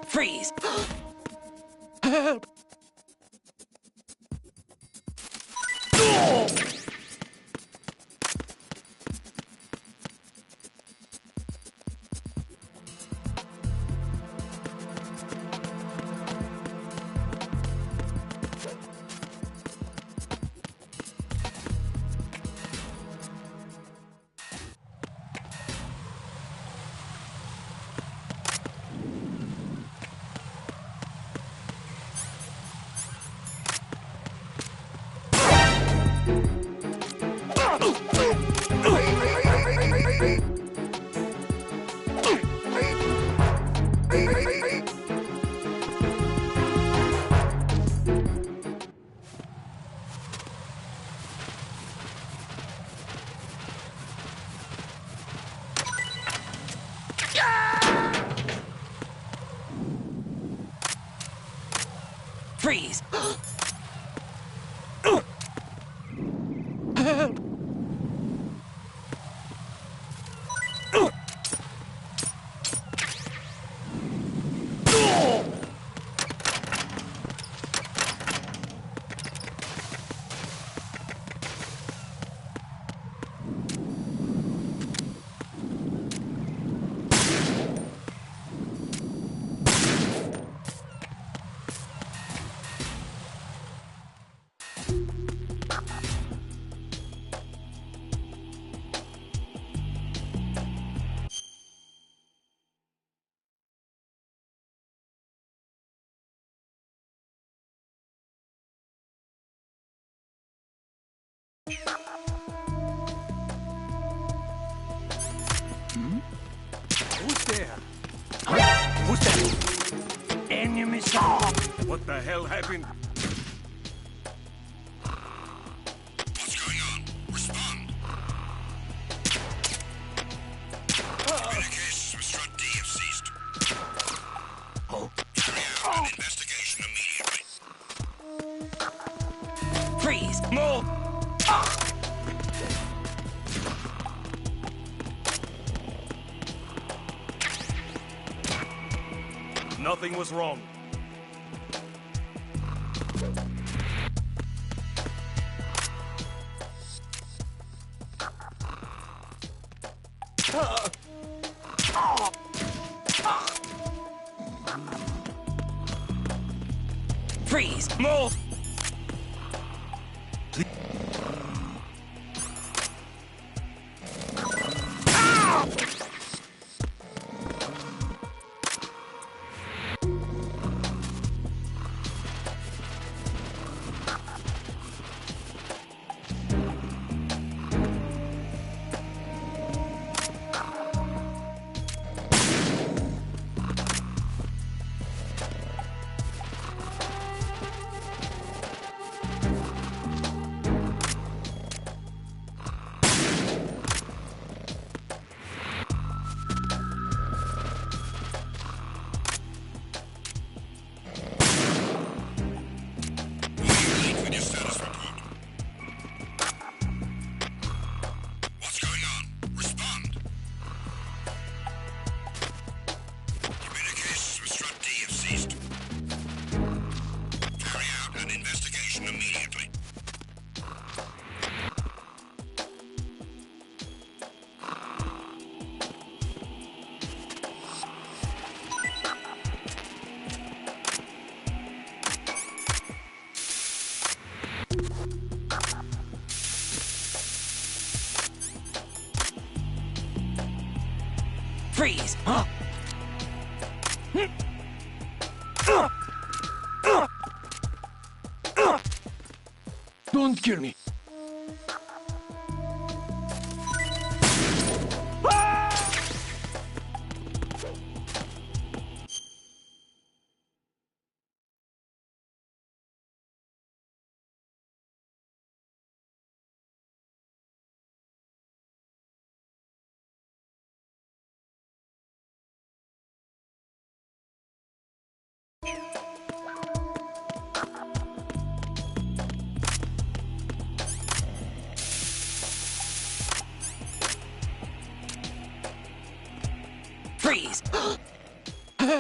Freeze! Help! Freeze! Help! Who's there? Who's that? Enemy shot! What the hell happened? What's going on? Respond. Communications with Strut D have ceased. Oh. Carry out an investigation immediately. Freeze! Move! Nothing was wrong. Freeze! Move! Wait for your status report. What's going on? Respond. Communications with Strut D have ceased. Carry out an investigation immediately. Freeze! Huh? Don't kill me!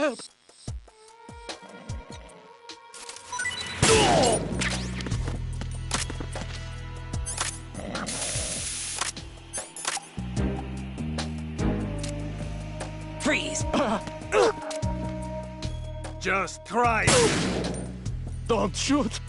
Help! Freeze! Just try it. Don't shoot!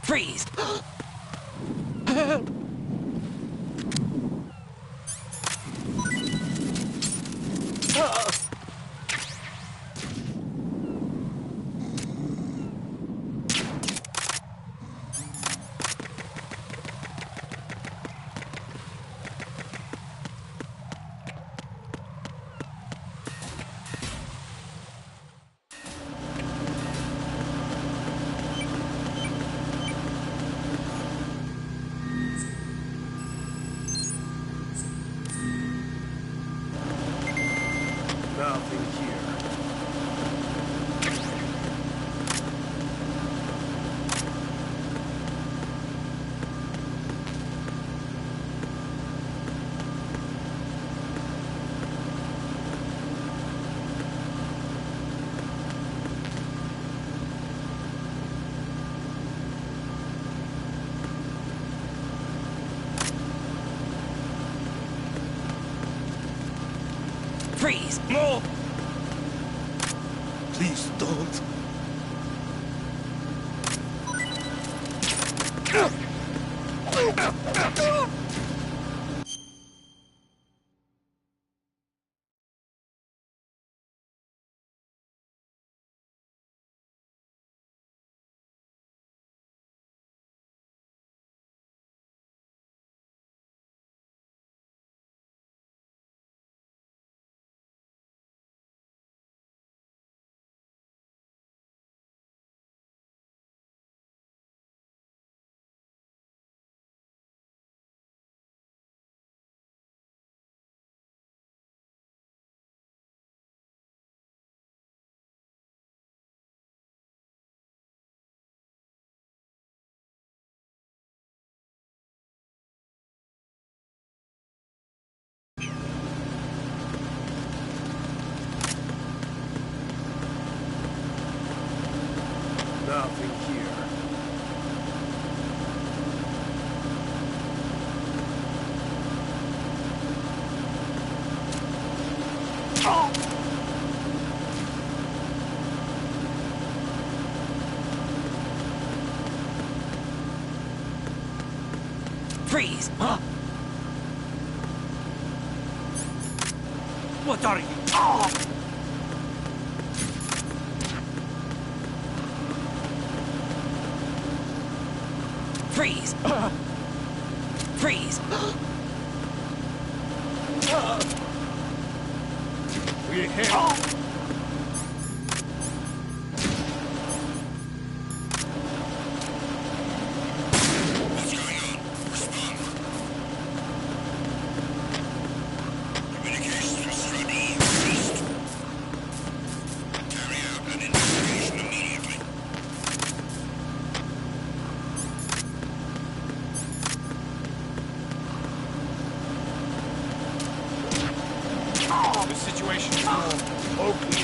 Freeze! Help! Nothing here. Freeze! More! Please don't. Freeze! What are you? Freeze! Freeze! We're here. What's going on? Respond. Communications with Stradi ceased. Carry out an investigation immediately. The situation is more Oakley.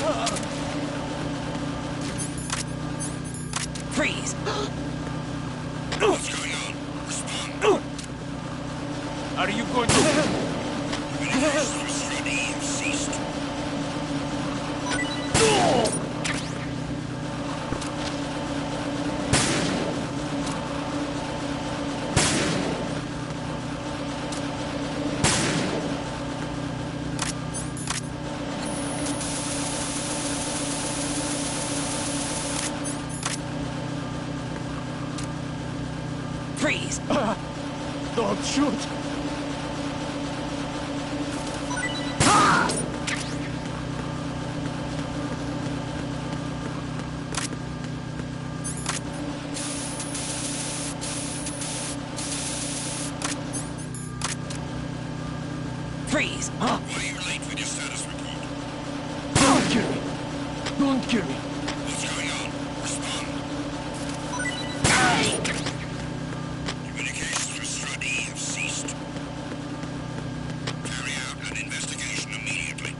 Freeze! What's going on? Respond. Are you going to... Communications with Stradi have ceased. Freeze! Don't shoot! Freeze! Why are you late with your status report? Don't kill me! Don't kill me! What's going on? Respond. Communications with Stradi have ceased. Carry out an investigation immediately.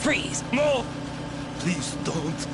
Freeze! Move! Please don't.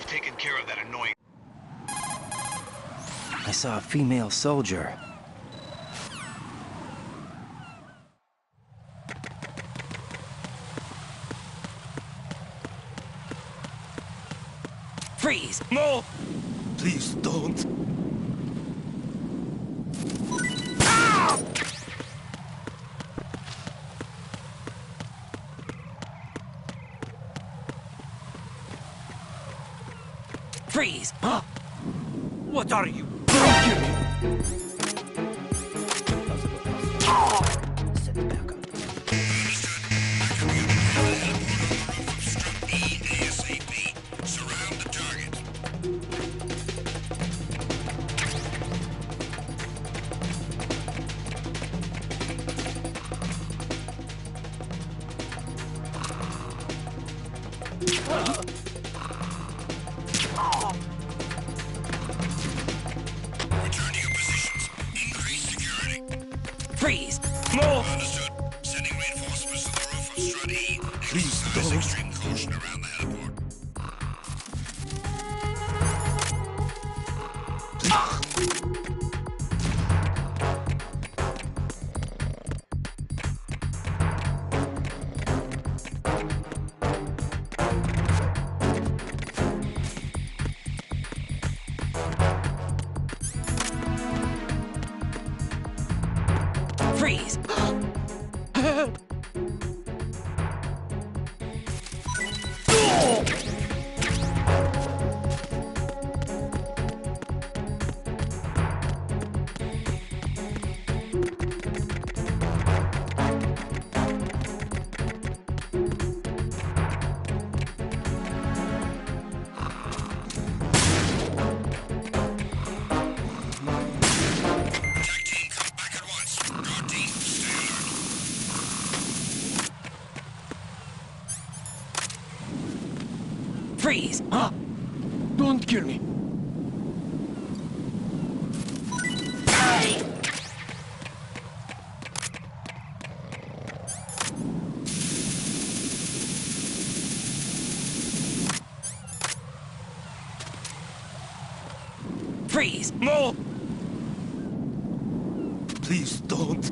taken care of that annoying... I saw a female soldier. Freeze! No! Please don't. Freeze! What are you? Don't kill me. Set it back up. ASAP. Surround the target. Return to your positions. Increase security. Freeze! No! Understood. Sending reinforcements to the roof of Strut E. Please Exercise don't. extreme caution around the heliport. Freeze! Attack team, come back at once. Guard team, stay alert. Freeze! Don't kill me. Freeze! No! Please don't.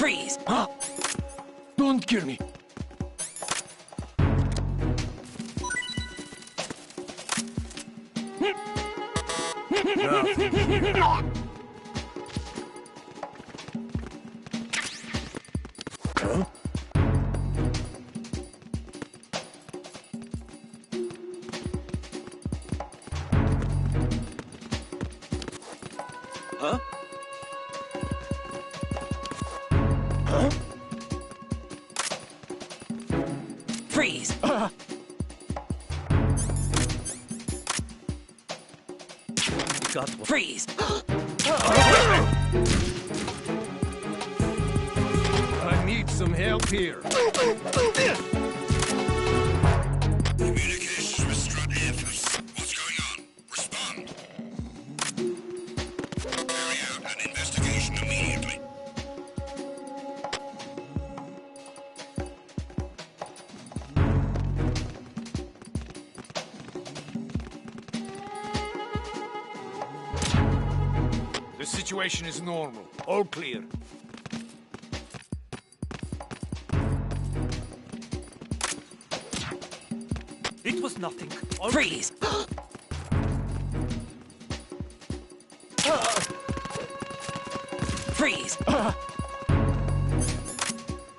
Freeze! Don't kill me. Huh? Huh? Huh? Freeze! Got one. Freeze! I need some help here. Communications with Strut Airforce. What's going on? Respond. Carry out an investigation immediately. The situation is normal. All clear. It was nothing. All Freeze! Freeze!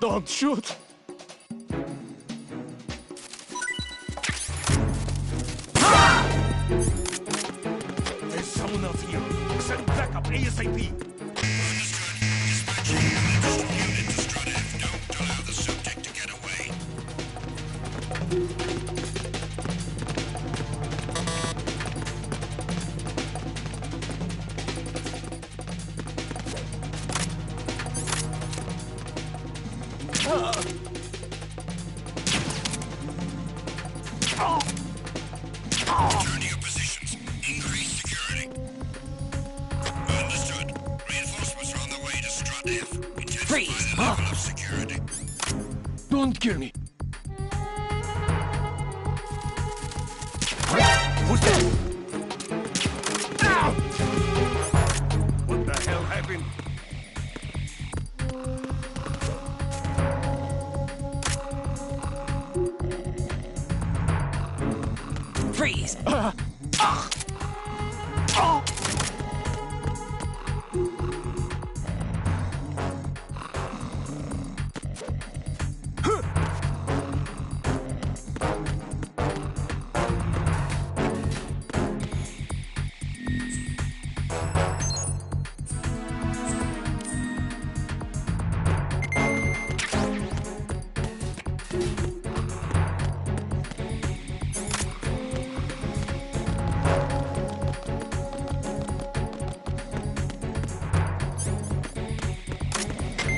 Don't shoot. There's someone else here. Send backup ASAP. Understood. Dispatching an additional unit to Strut F. Don't allow the subject to get away. Return to your positions. Increase security. Understood. Reinforcements are on the way to Strut F. Intensify Freeze. the level of security. Don't kill me. Who's that? What the hell happened? Freeze!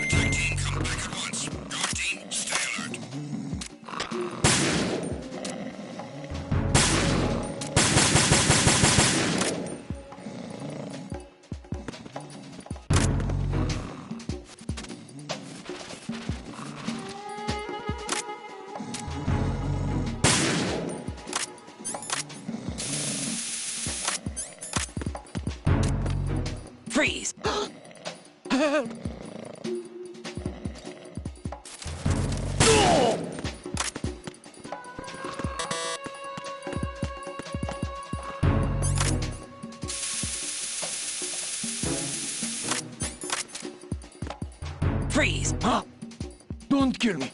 Attack team, come back at once. Guard team, stay alert. Freeze! Freeze! Don't kill me.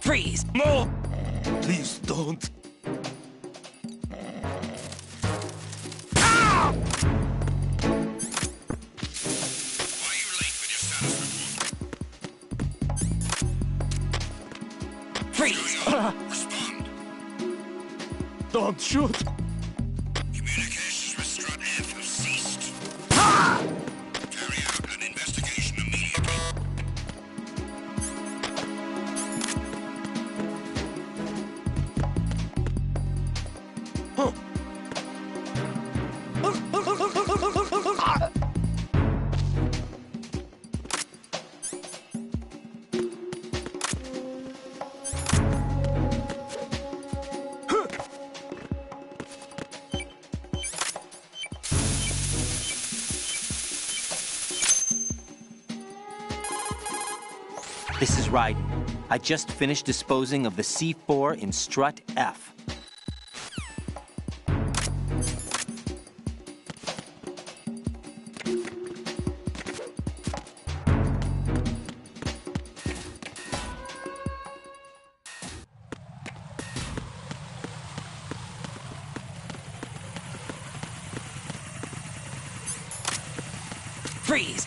Freeze! No! Please don't. Why are you late with your status report? Freeze! Respond. Don't shoot. Communications with Strut F have ceased. Carry out an investigation immediately. This is Raiden. I just finished disposing of the C4 in strut F. Freeze!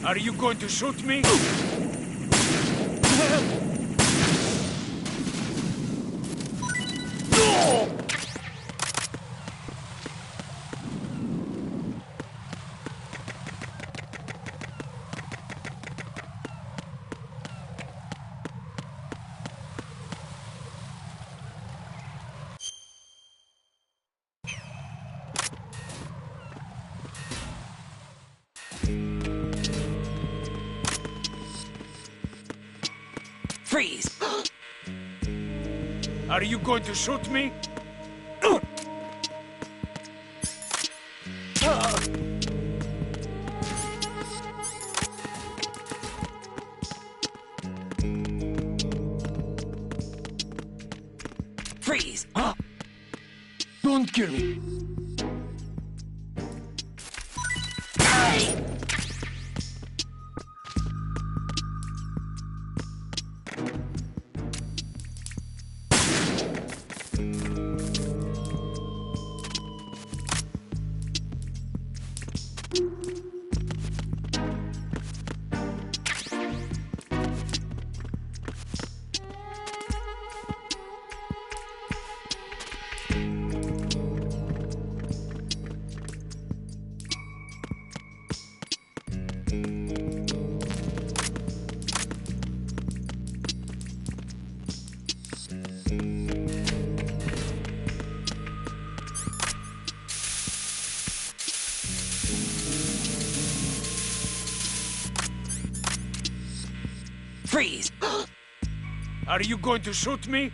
Are you going to shoot me? Freeze! Are you going to shoot me? Freeze! Don't kill me. Freeze! Are you going to shoot me?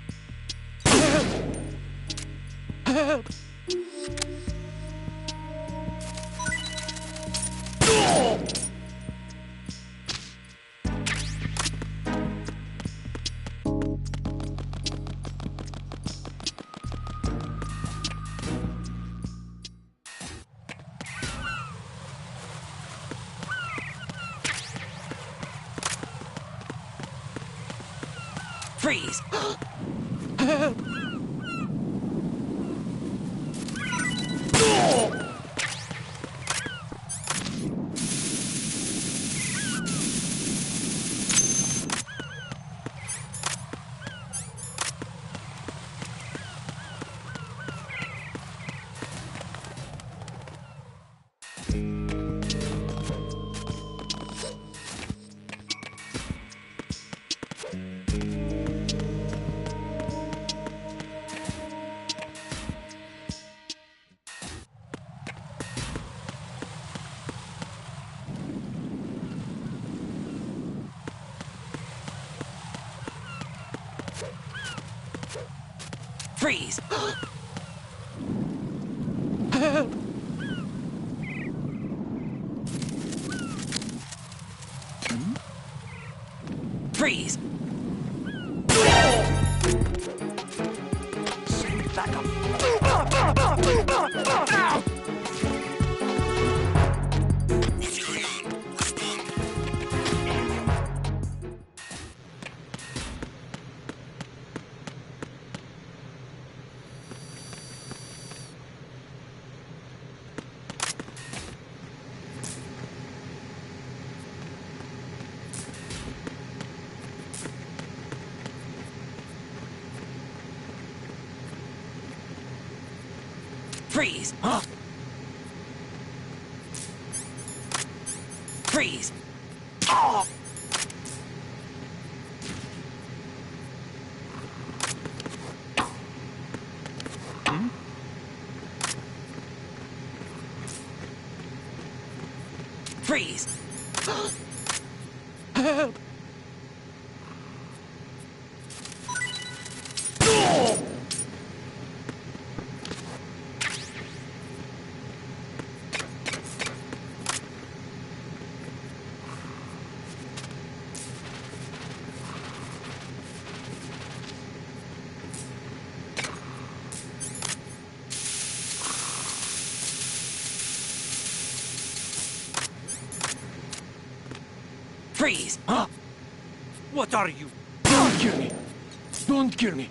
Freeze! Freeze! Freeze! What's going on? Respond. Freeze! Freeze! Freeze! Freeze! What are you? Don't kill me! Don't kill me!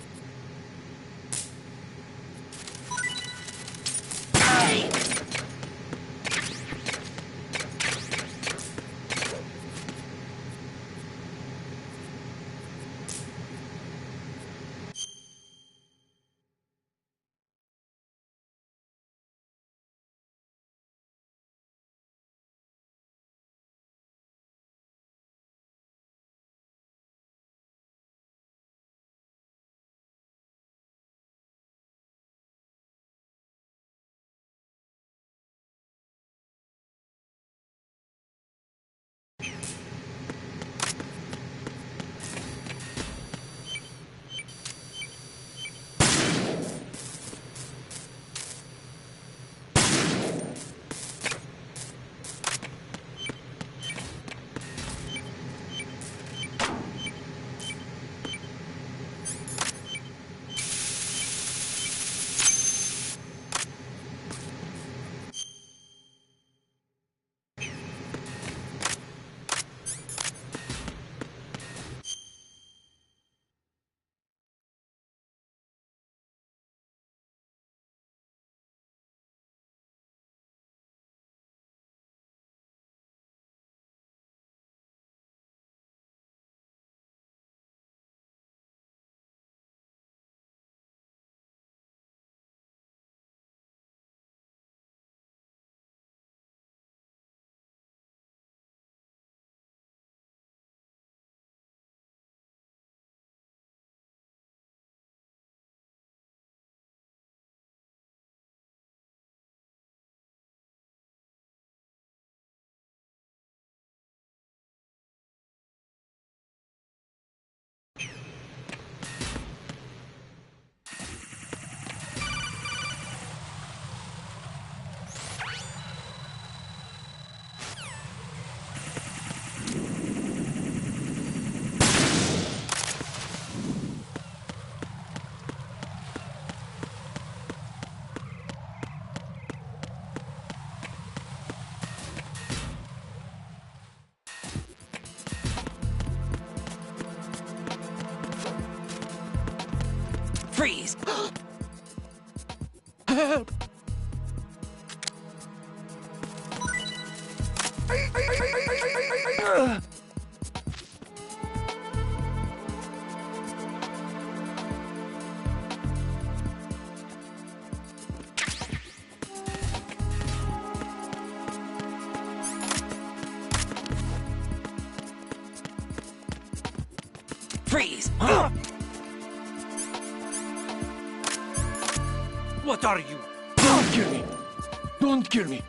Freeze! Help! Freeze! What are you? Don't kill me! Don't kill me!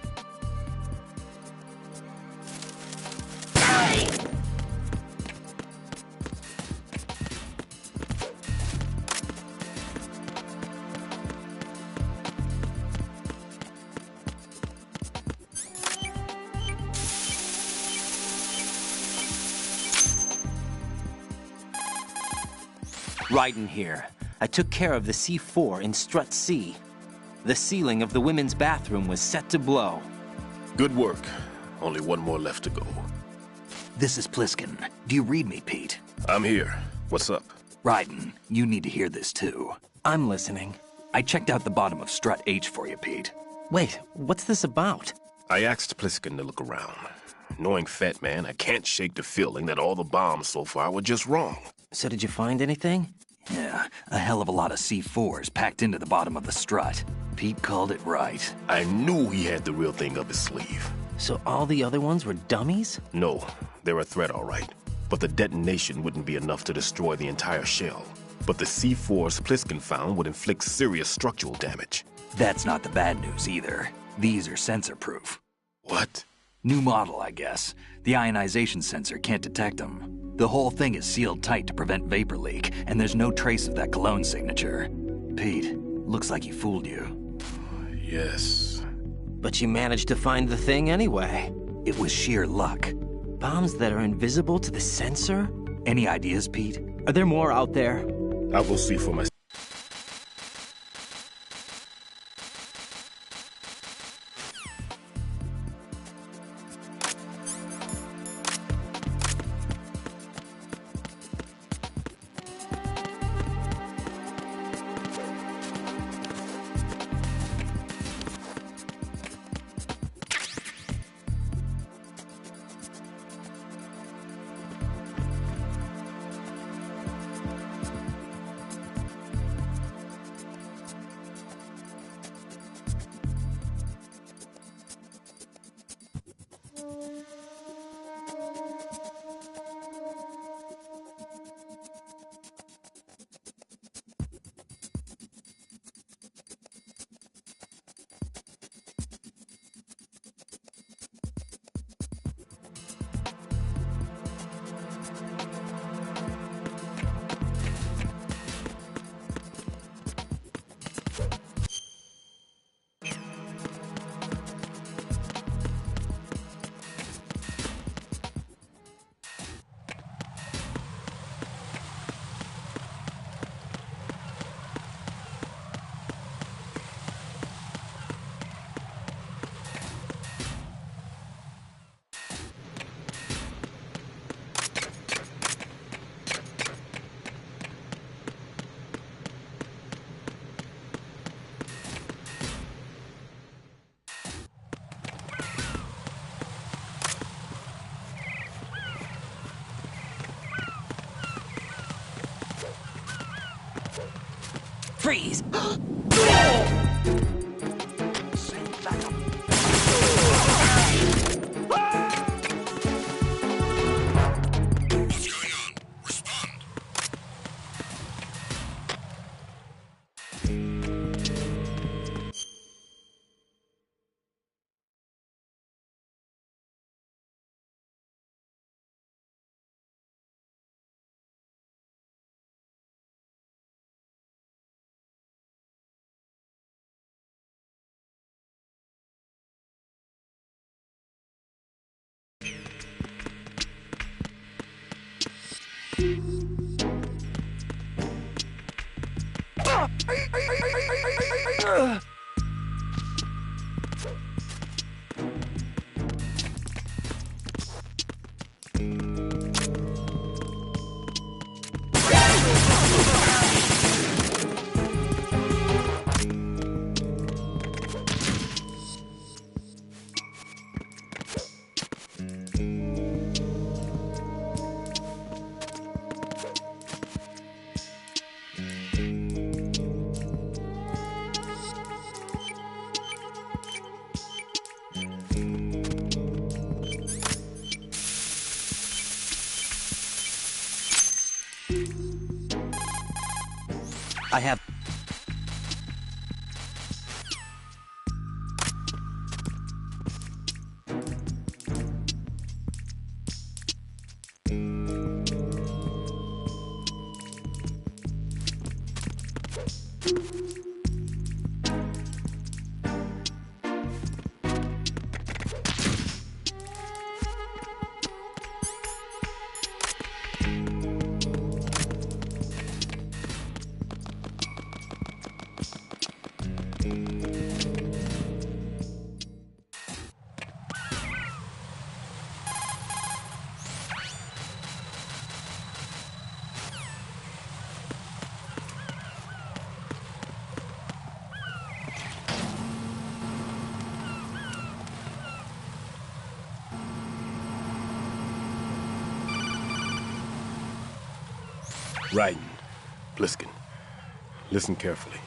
Raiden here. I took care of the C4 in Strut C. The ceiling of the women's bathroom was set to blow. Good work. Only one more left to go. This is Pliskin. Do you read me, Pete? I'm here. What's up? Raiden, you need to hear this too. I'm listening. I checked out the bottom of Strut H for you, Pete. Wait, what's this about? I asked Pliskin to look around. Knowing Fat Man, I can't shake the feeling that all the bombs so far were just wrong. So did you find anything? Yeah, a hell of a lot of C4s packed into the bottom of the strut. Pete called it right. I knew he had the real thing up his sleeve. So all the other ones were dummies? No, they're a threat, all right. But the detonation wouldn't be enough to destroy the entire shell. But the C4s Pliskin found would inflict serious structural damage. That's not the bad news either. These are sensor-proof. What? New model, I guess. The ionization sensor can't detect them. The whole thing is sealed tight to prevent vapor leak, and there's no trace of that cologne signature. Pete, looks like he fooled you. Yes. But you managed to find the thing anyway. It was sheer luck. Bombs that are invisible to the sensor? Any ideas, Pete? Are there more out there? I'll go see for myself. Freeze! What's going on? Respond. I have... Raiden, Pliskin, listen carefully.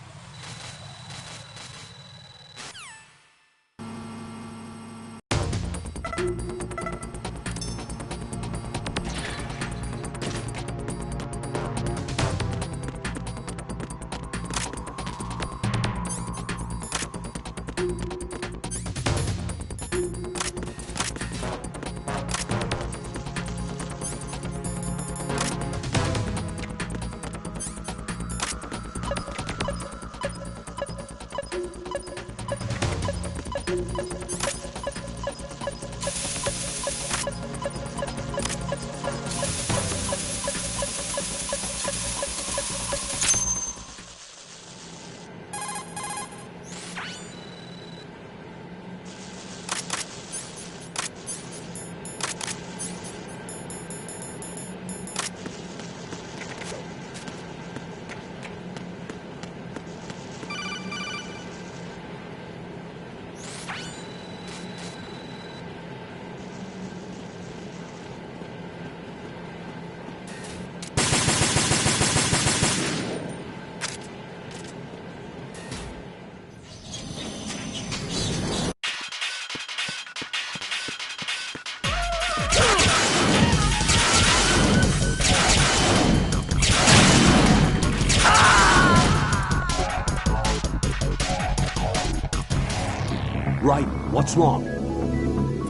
Raiden, what's wrong?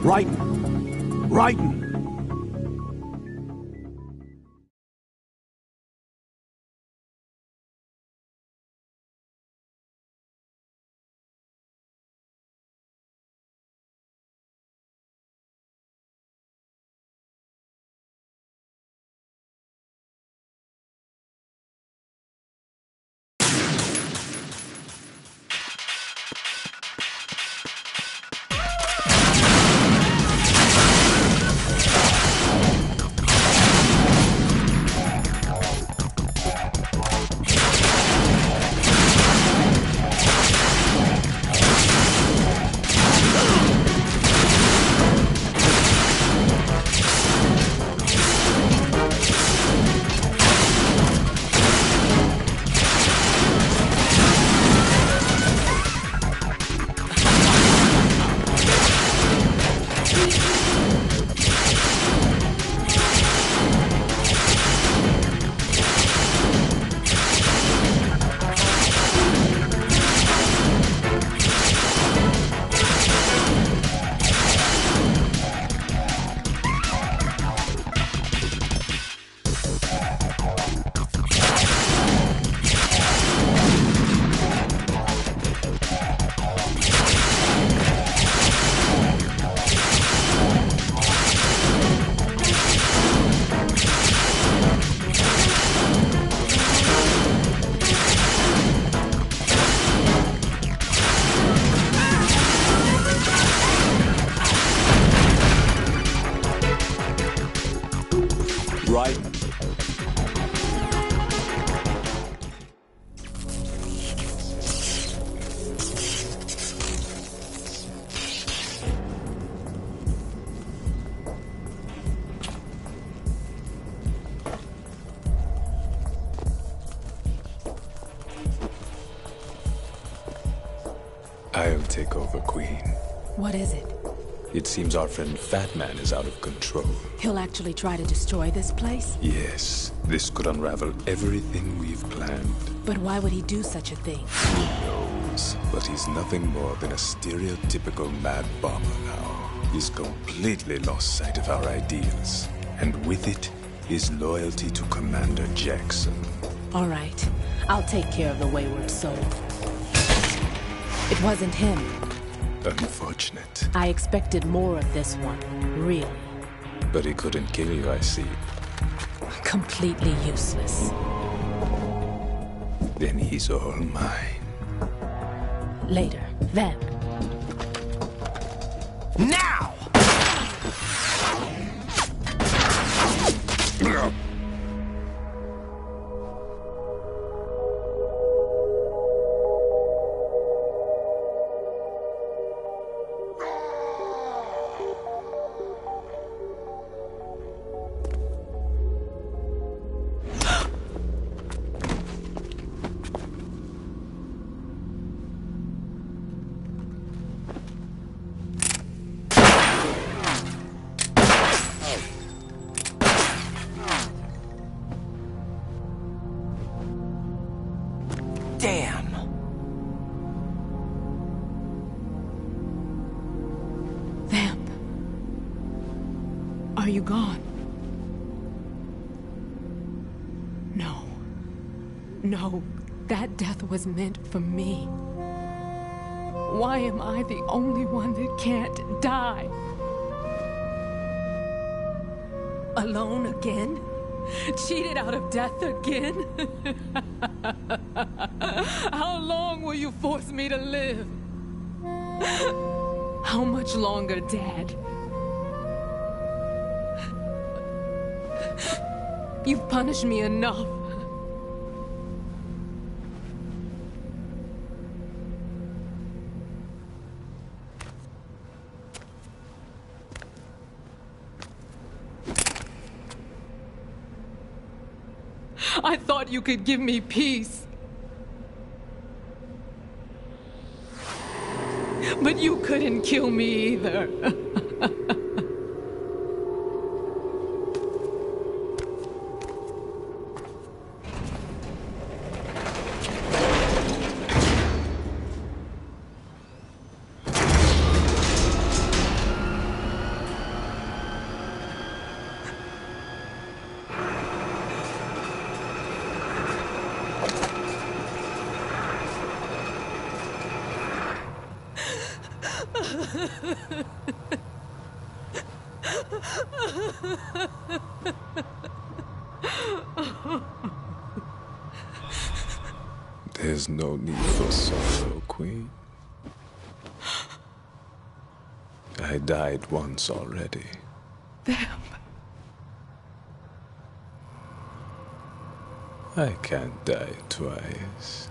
Raiden! Raiden! I'll take over, Queen. What is it? It seems our friend Fat Man is out of control. He'll actually try to destroy this place? Yes, this could unravel everything we've planned. But why would he do such a thing? Who knows? But he's nothing more than a stereotypical mad bomber now. He's completely lost sight of our ideals. And with it, his loyalty to Commander Jackson. All right. I'll take care of the wayward soul. It wasn't him. Unfortunate. I expected more of this one, really. But he couldn't kill you, I see. Completely useless. Then he's all mine. Later. Then. Now! Damn! Vamp. Are you gone? No. No, that death was meant for me. Why am I the only one that can't die? Alone again? Cheated out of death again? How long will you force me to live? How much longer, Dad? You've punished me enough. I thought you could give me peace. But you couldn't kill me either. There's no need for sorrow, Queen. I died once already. Vamp. I can't die twice.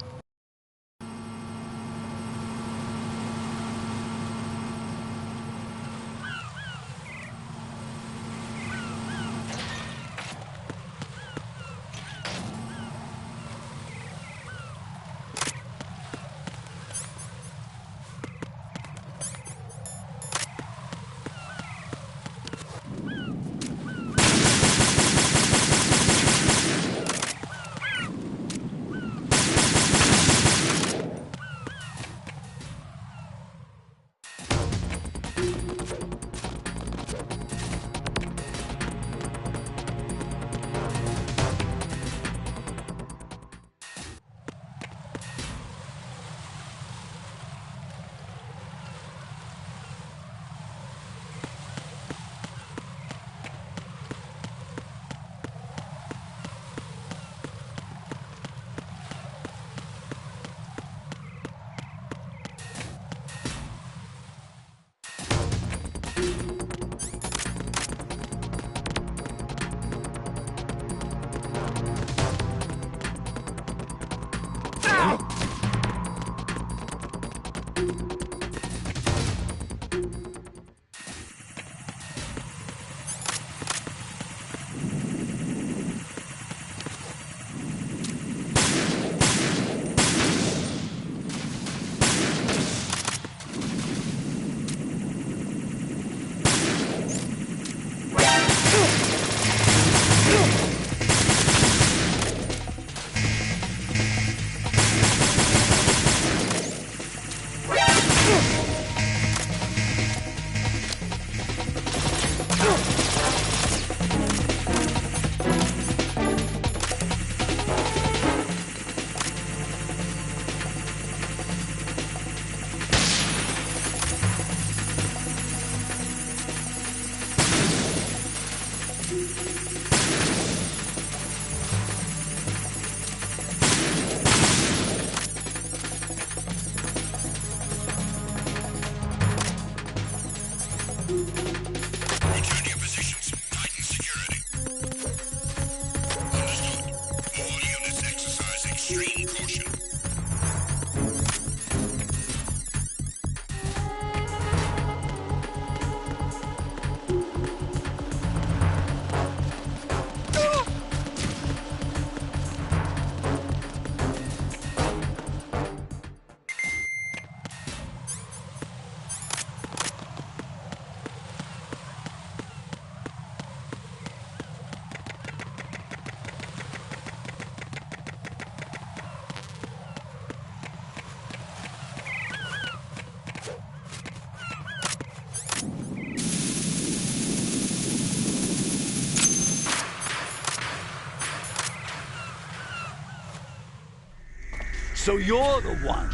So you're the one.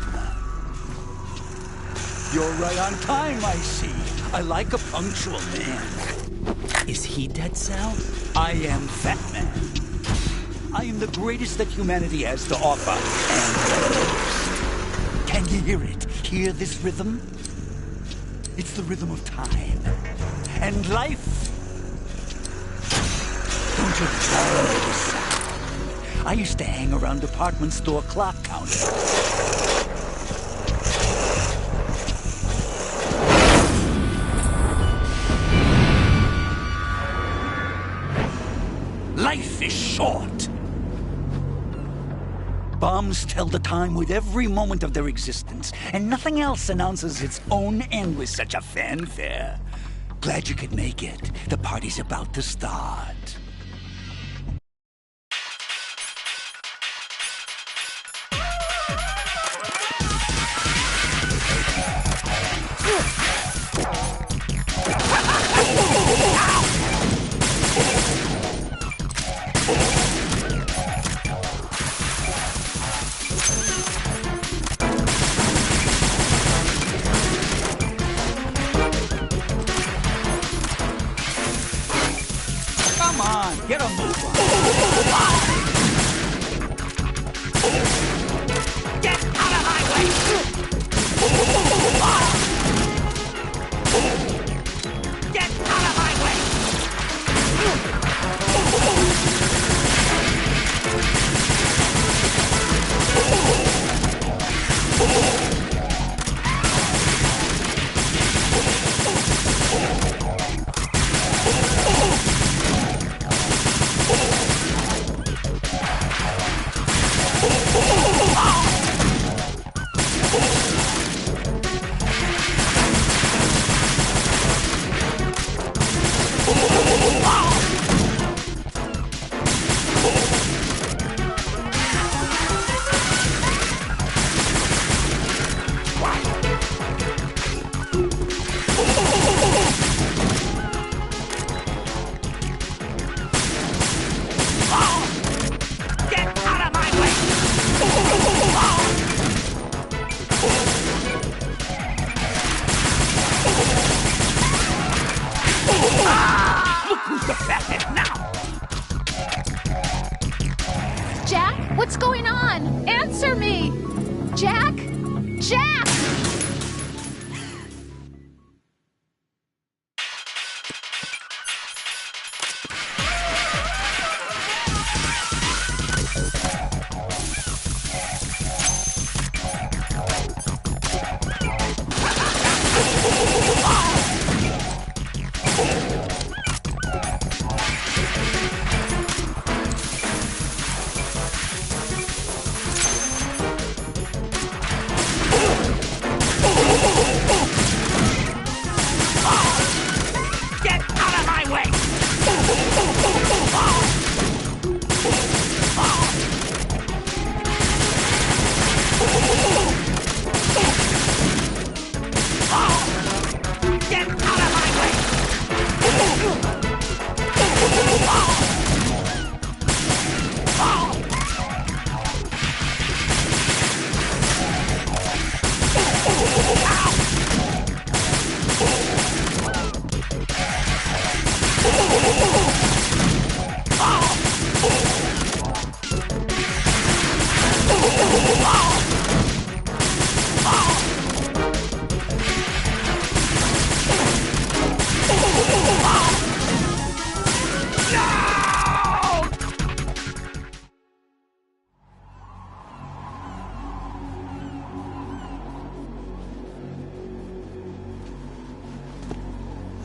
You're right on time, I see. I like a punctual man. Is he dead, Sal? I am Fat Man. I am the greatest that humanity has to offer, and can you hear it? Hear this rhythm? It's the rhythm of time and life. Don't you love this sound? I used to hang around department store clock counters. Life is short. Bombs tell the time with every moment of their existence, and nothing else announces its own end with such a fanfare. Glad you could make it. The party's about to start. Come on, get a move on. Get out of my way! Get out of my way! Jack, what's going on? Answer me! Jack? Jack!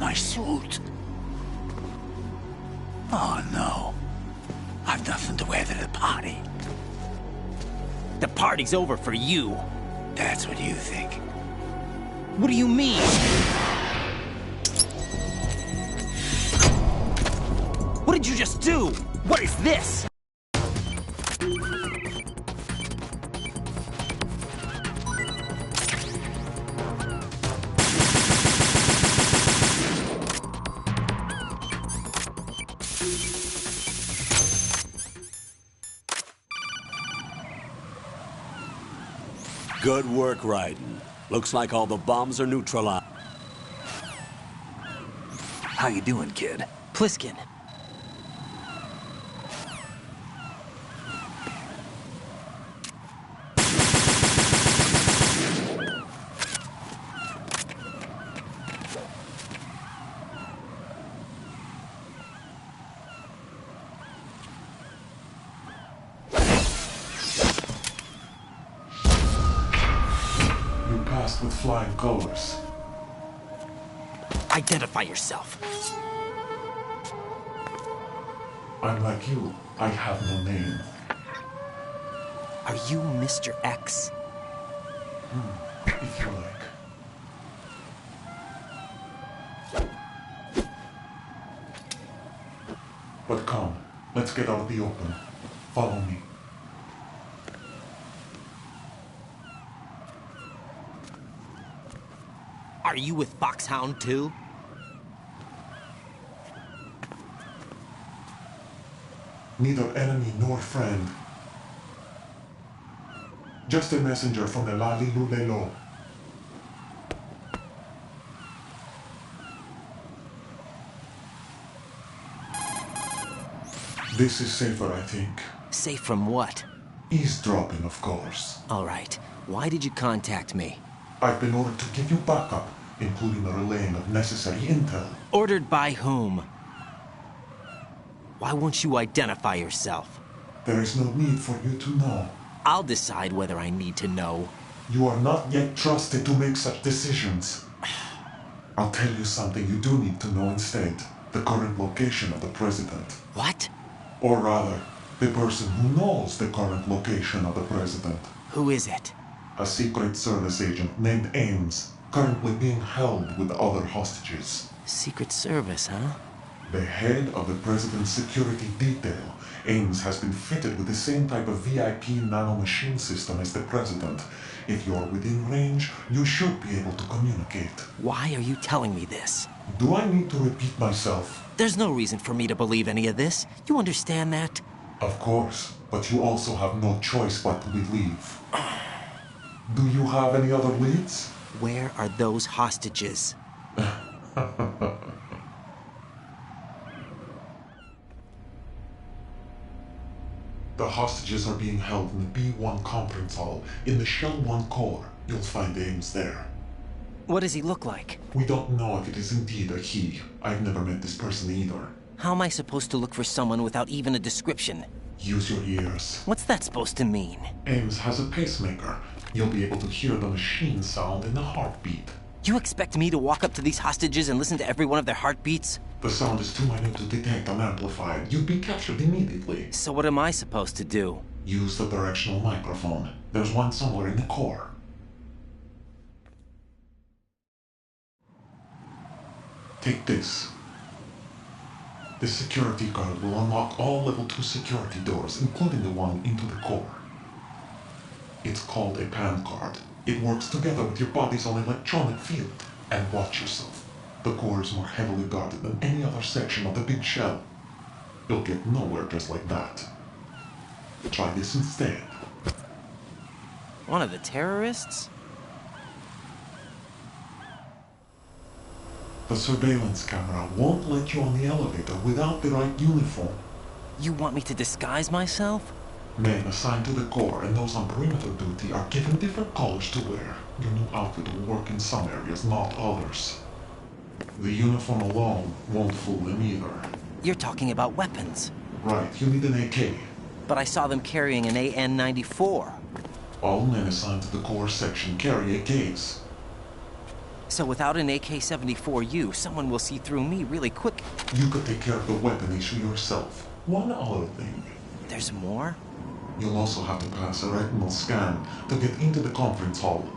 My suit. Oh, no. I've nothing to wear to the party. The party's over for you. That's what you think. What do you mean? What did you just do? What is this? Good work, Raiden. Looks like all the bombs are neutralized. How you doing, kid? Pliskin. You passed with flying colors. Identify yourself. I'm like you. I have no name. Are you Mr. X? If you like. But come, let's get out of the open. Follow me. Are you with Foxhound too? Neither enemy nor friend. Just a messenger from the Lali Lulelo. This is safer, I think. Safe from what? Eavesdropping, of course. All right. Why did you contact me? I've been ordered to give you backup, including the relaying of necessary intel. Ordered by whom? Why won't you identify yourself? There is no need for you to know. I'll decide whether I need to know. You are not yet trusted to make such decisions. I'll tell you something you do need to know instead. The current location of the president. What? Or rather, the person who knows the current location of the president. Who is it? A Secret Service agent named Ames, currently being held with other hostages. Secret Service, huh? The head of the president's security detail, Ames has been fitted with the same type of VIP nanomachine system as the president. If you're within range, you should be able to communicate. Why are you telling me this? Do I need to repeat myself? There's no reason for me to believe any of this. You understand that? Of course, but you also have no choice but to believe. Do you have any other leads? Where are those hostages? The hostages are being held in the B1 conference hall. In the Shell 1 core, you'll find Ames there. What does he look like? We don't know if it is indeed a he. I've never met this person either. How am I supposed to look for someone without even a description? Use your ears. What's that supposed to mean? Ames has a pacemaker. You'll be able to hear the machine sound in the heartbeat. You expect me to walk up to these hostages and listen to every one of their heartbeats? The sound is too minute to detect unamplified. You'd be captured immediately. So what am I supposed to do? Use the directional microphone. There's one somewhere in the core. Take this. This security card will unlock all level 2 security doors, including the one into the core. It's called a PAN card. It works together with your body's own electronic field. And watch yourself. The core is more heavily guarded than any other section of the big shell. You'll get nowhere just like that. Try this instead. One of the terrorists? The surveillance camera won't let you on the elevator without the right uniform. You want me to disguise myself? Men assigned to the core and those on perimeter duty are given different colors to wear. Your new outfit will work in some areas, not others. The uniform alone won't fool them either. You're talking about weapons. Right, you need an AK. But I saw them carrying an AN-94. All men assigned to the core section carry AKs. So without an AK-74U, someone will see through me really quick. You could take care of the weapon issue yourself. One other thing. There's more? You'll also have to pass a retinal scan to get into the conference hall.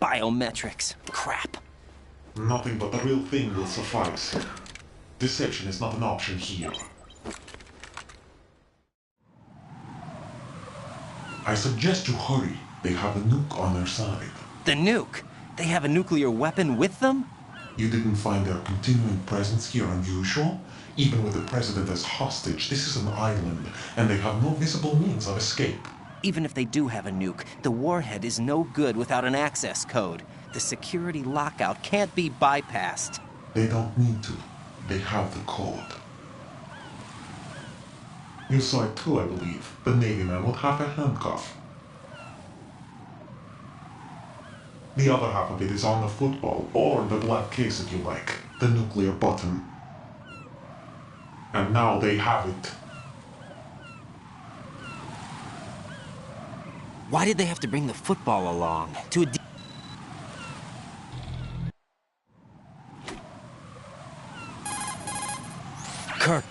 Biometrics. Crap. Nothing but the real thing will suffice. Deception is not an option here. I suggest you hurry. They have a nuke on their side. The nuke? They have a nuclear weapon with them? You didn't find their continuing presence here unusual? Even with the president as hostage, this is an island, and they have no visible means of escape. Even if they do have a nuke, the warhead is no good without an access code. The security lockout can't be bypassed. They don't need to. They have the code. You saw it too, I believe. The Navy man with half a handcuff. The other half of it is on the football, or the black case if you like. The nuclear button. And now they have it. Why did they have to bring the football along? To a Kirk.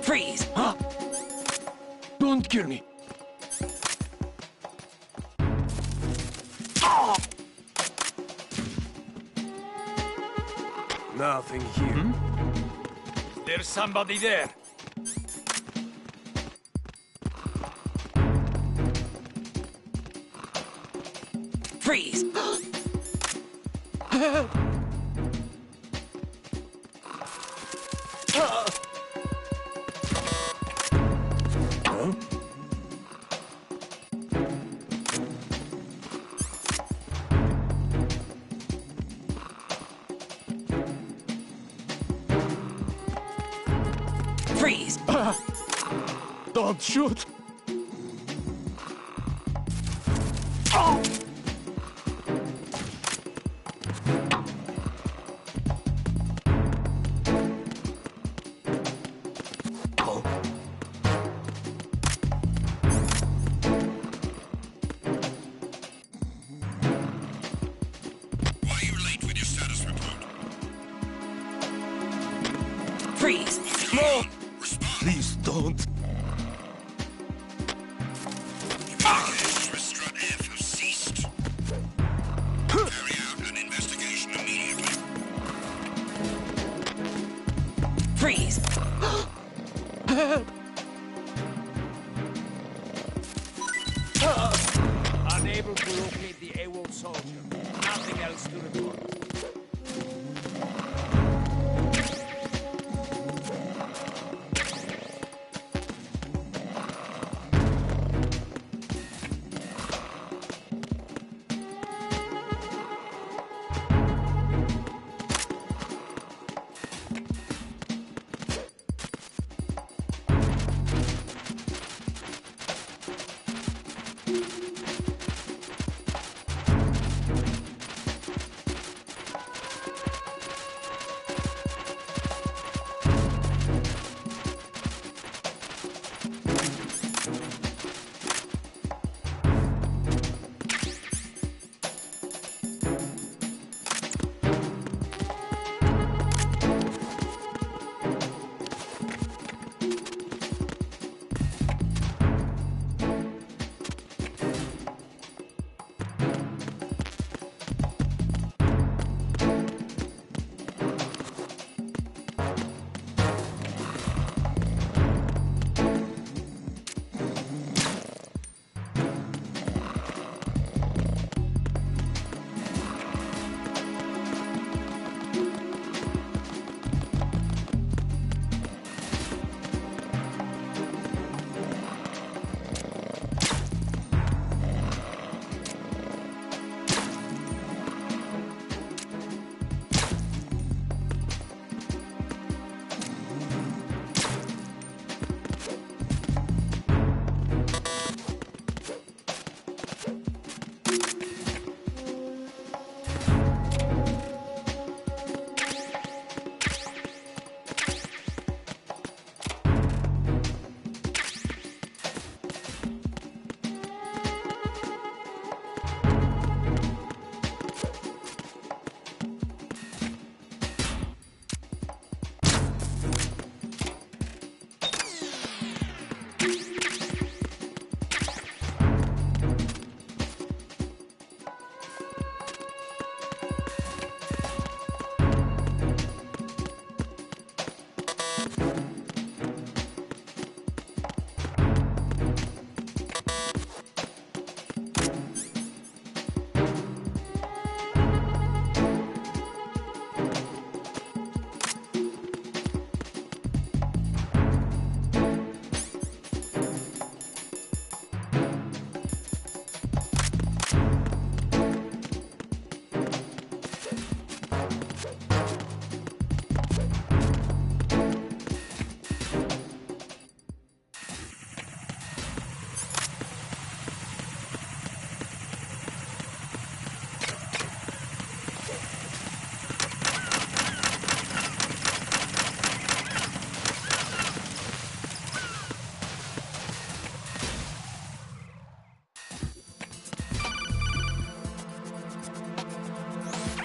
Freeze! Huh? Don't kill me. Nothing here. There's somebody there. Freeze! Freeze! Don't shoot. Why are you late with your status report? Freeze! No! Respond. Please don't. Communications with Strut F have ceased. Carry out an investigation immediately. Freeze! Unable to locate the AWOL soldier. Nothing else to report.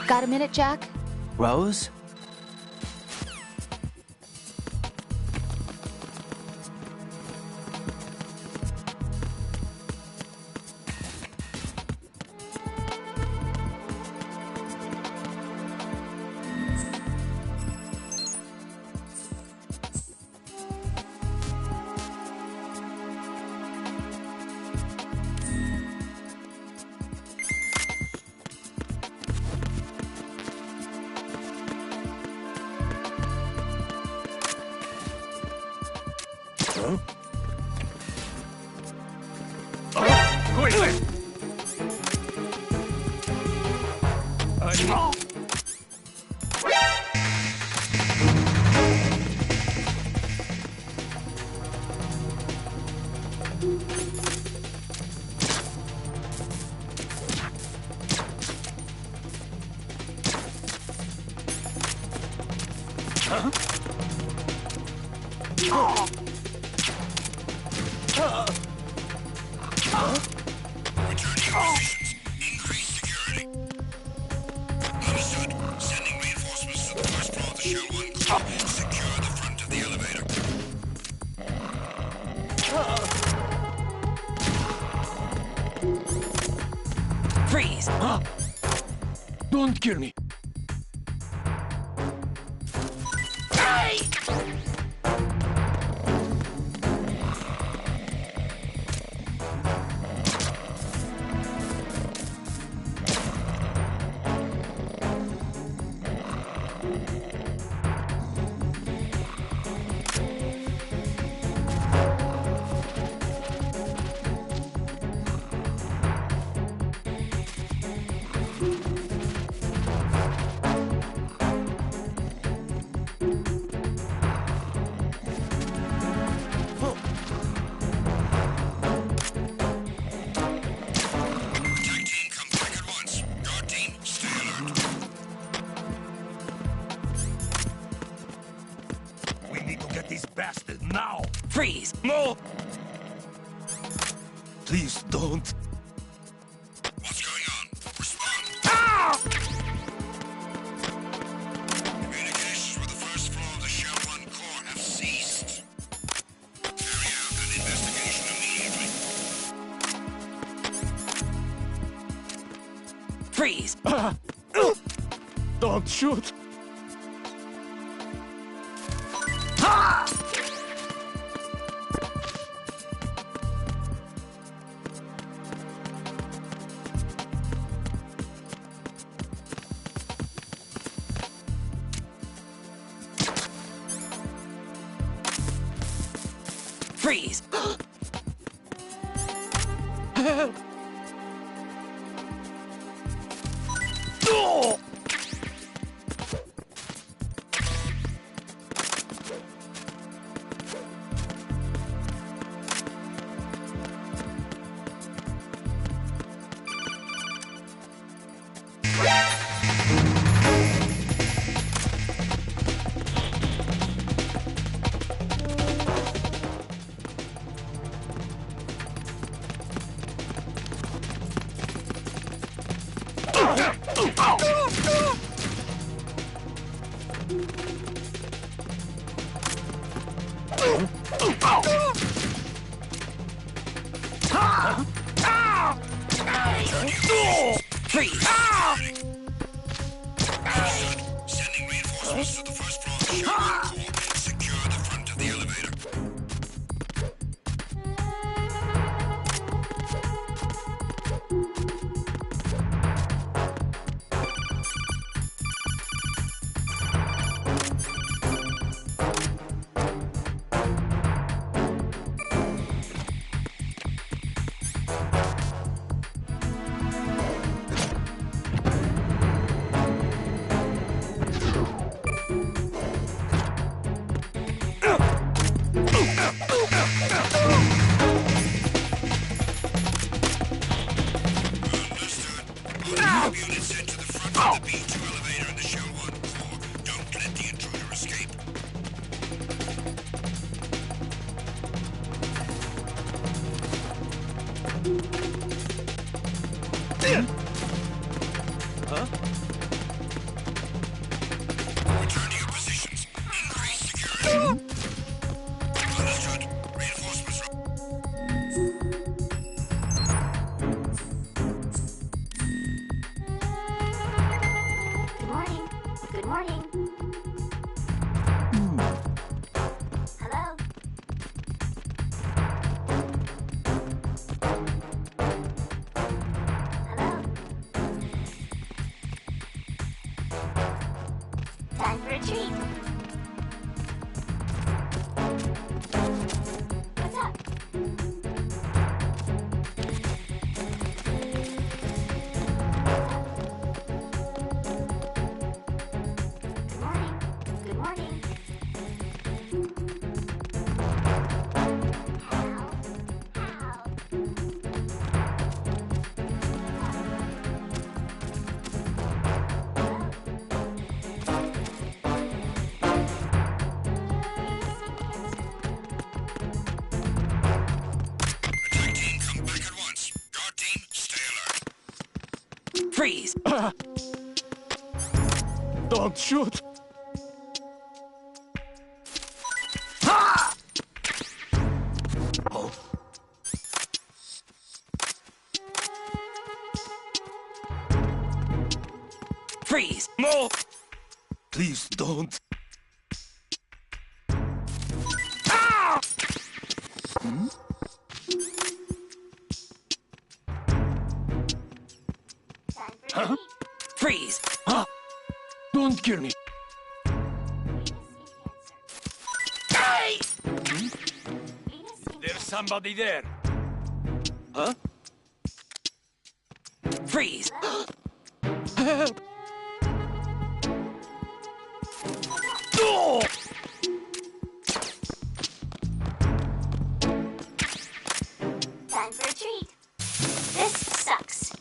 Got a minute, Jack? Rose? Quickly! Freeze! Don't kill me. Now! Freeze! No! Please don't. What's going on? Respond! Ah! Communications with the first floor of the Shell 1 core have ceased. Carry out an investigation immediately. Freeze! Don't shoot. Freeze! Help! Freeze! Sending reinforcements to the first floor of the Shell 1 core. Secure the front of the elevator. Units sent to the front of the B2 elevator in the Shell 1 core. Don't let the intruder escape. Freeze! Don't shoot! Freeze! More! Please don't. Huh? Freeze! Don't kill me. Hey! There's somebody there. Huh? Freeze! Help! Oh! Time for a treat. This sucks.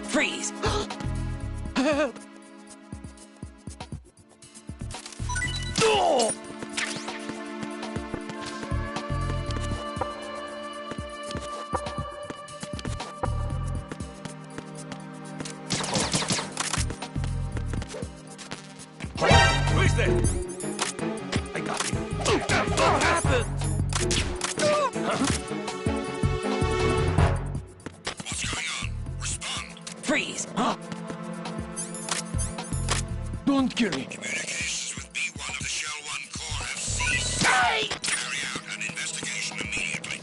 Freeze! Help! Oh! Who is there? I got him. What happened? What's going on? Respond. Freeze! Don't kill me. Communications with B1 of the Shell 1 Corps have ceased. Hey! Carry out an investigation immediately.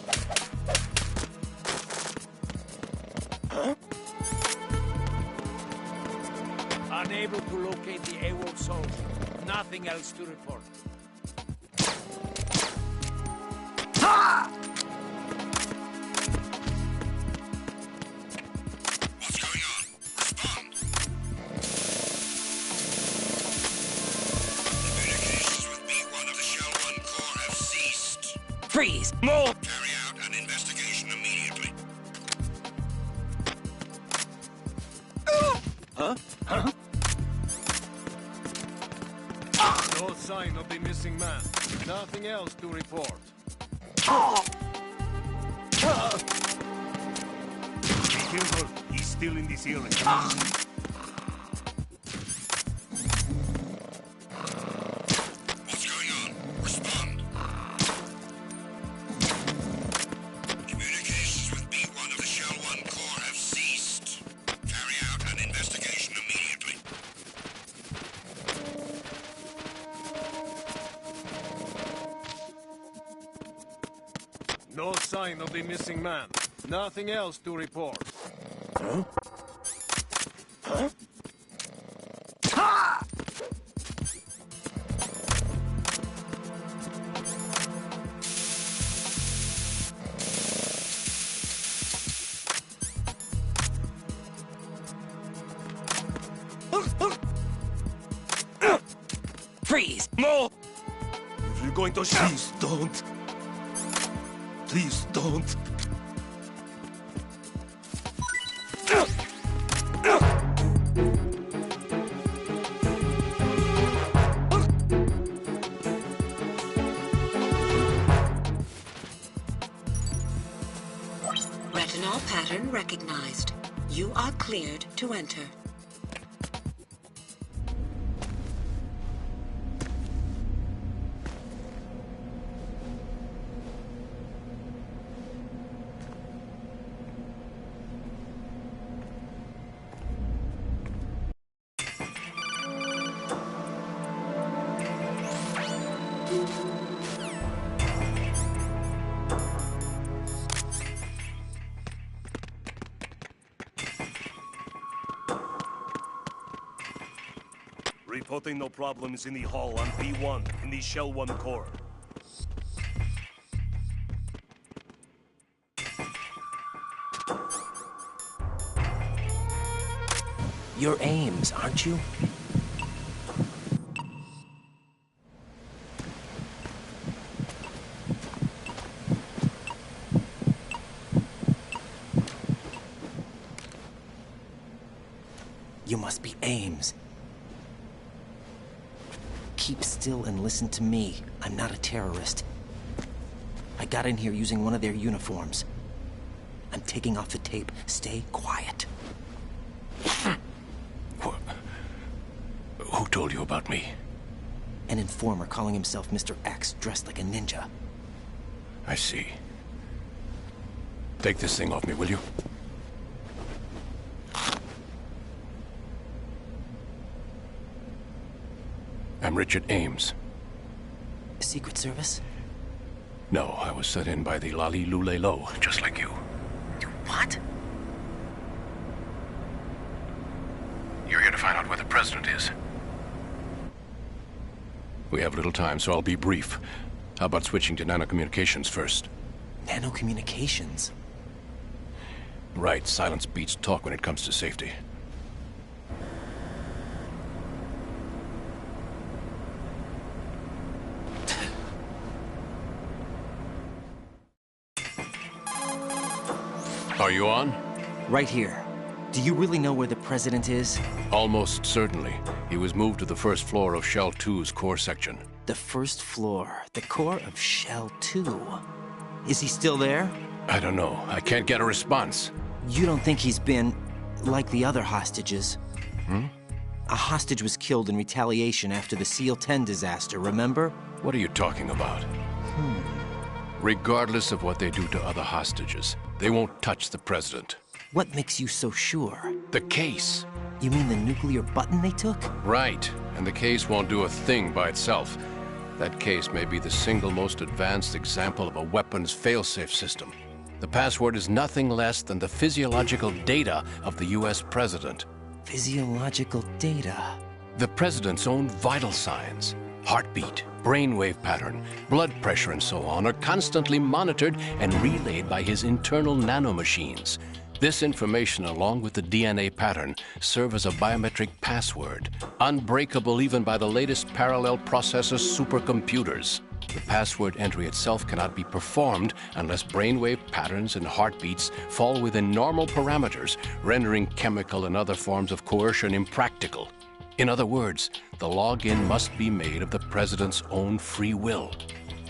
Unable to locate the AWOL soldier. Nothing else to report. What's going on? Respond. Communications with B1 of the Shell 1 Corps have ceased. Freeze! More! Carry out an investigation immediately. Huh? Huh? No sign of the missing man. Nothing else to report. Be careful. He's still in this area. What's going on? Respond. Communications with B1 of the Shell 1 Corps have ceased. Carry out an investigation immediately. No sign of the missing man. Nothing else to report. Huh? Huh? Freeze! More! If you're going to shoot, please don't. Please don't. Retinol pattern recognized. You are cleared to enter. Reporting no problems in the hall on B1 in the Shell 1 core. You're Ames, aren't you? You must be Ames. Keep still and listen to me. I'm not a terrorist. I got in here using one of their uniforms. I'm taking off the tape. Stay quiet. Who told you about me? An informer calling himself Mr. X, dressed like a ninja. I see. Take this thing off me, will you? I'm Richard Ames. Secret Service? No, I was sent in by the Lali Lule Lo, just like you. What? You're here to find out where the president is. We have little time, so I'll be brief. How about switching to nanocommunications first? Nanocommunications? Right, silence beats talk when it comes to safety. Are you on? Right here. Do you really know where the president is? Almost certainly. He was moved to the first floor of Shell 2's core section. The first floor. The core of Shell 2. Is he still there? I don't know. I can't get a response. You don't think he's been like the other hostages? Hmm? A hostage was killed in retaliation after the SEAL 10 disaster, remember? What are you talking about? Regardless of what they do to other hostages, they won't touch the president. What makes you so sure? The case. You mean the nuclear button they took? Right. And the case won't do a thing by itself. That case may be the single most advanced example of a weapons failsafe system. The password is nothing less than the physiological data of the US president. Physiological data? The president's own vital signs. Heartbeat, brainwave pattern, blood pressure, and so on are constantly monitored and relayed by his internal nanomachines. This information, along with the DNA pattern, serve as a biometric password, unbreakable even by the latest parallel processor supercomputers. The password entry itself cannot be performed unless brainwave patterns and heartbeats fall within normal parameters, rendering chemical and other forms of coercion impractical. In other words, the login must be made of the president's own free will.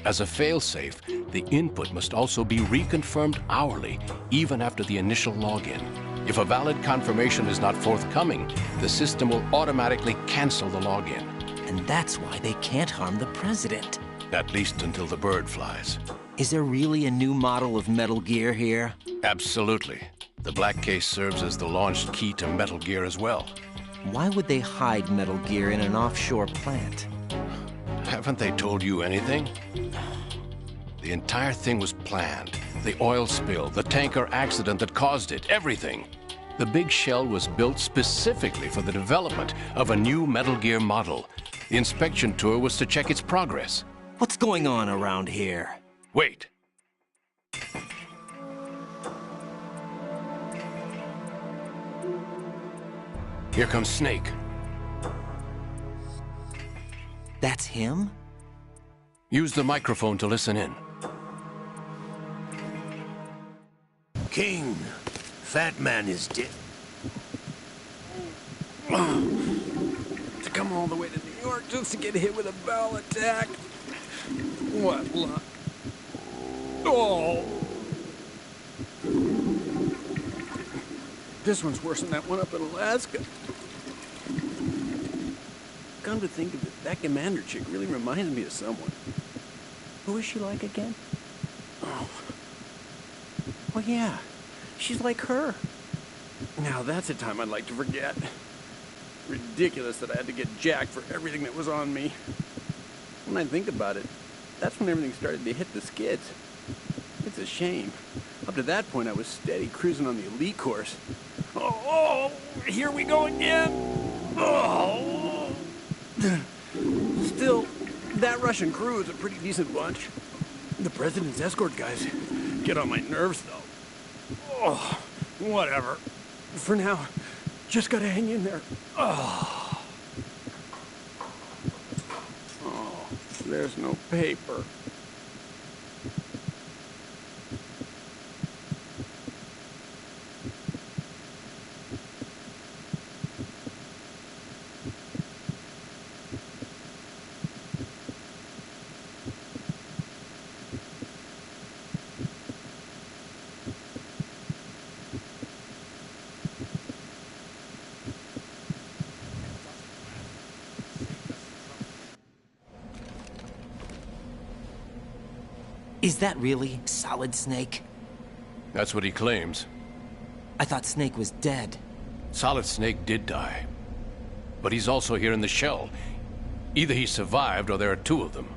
As a failsafe, the input must also be reconfirmed hourly, even after the initial login. If a valid confirmation is not forthcoming, the system will automatically cancel the login. And that's why they can't harm the president. At least until the bird flies. Is there really a new model of Metal Gear here? Absolutely. The black case serves as the launch key to Metal Gear as well. Why would they hide Metal Gear in an offshore plant? Haven't they told you anything? The entire thing was planned. The oil spill, the tanker accident that caused it, everything. The big shell was built specifically for the development of a new Metal Gear model. The inspection tour was to check its progress. What's going on around here? Wait. Here comes Snake. That's him? Use the microphone to listen in. King, Fat Man is dead. To come all the way to New York just to get hit with a bowel attack. What luck. Oh. This one's worse than that one up in Alaska. Come to think of it, that commander chick really reminds me of someone. Who is she like again? Oh. Well, yeah. She's like her. Now that's a time I'd like to forget. Ridiculous that I had to get jacked for everything that was on me. When I think about it, that's when everything started to hit the skids. It's a shame. Up to that point, I was steady cruising on the elite course. Oh, here we go again. Oh. Still, that Russian crew is a pretty decent bunch. The president's escort guys get on my nerves, though. Oh, whatever. For now, just gotta hang in there. Oh, there's no paper. Is that really Solid Snake? That's what he claims. I thought Snake was dead. Solid Snake did die. But he's also here in the shell. Either he survived or there are two of them.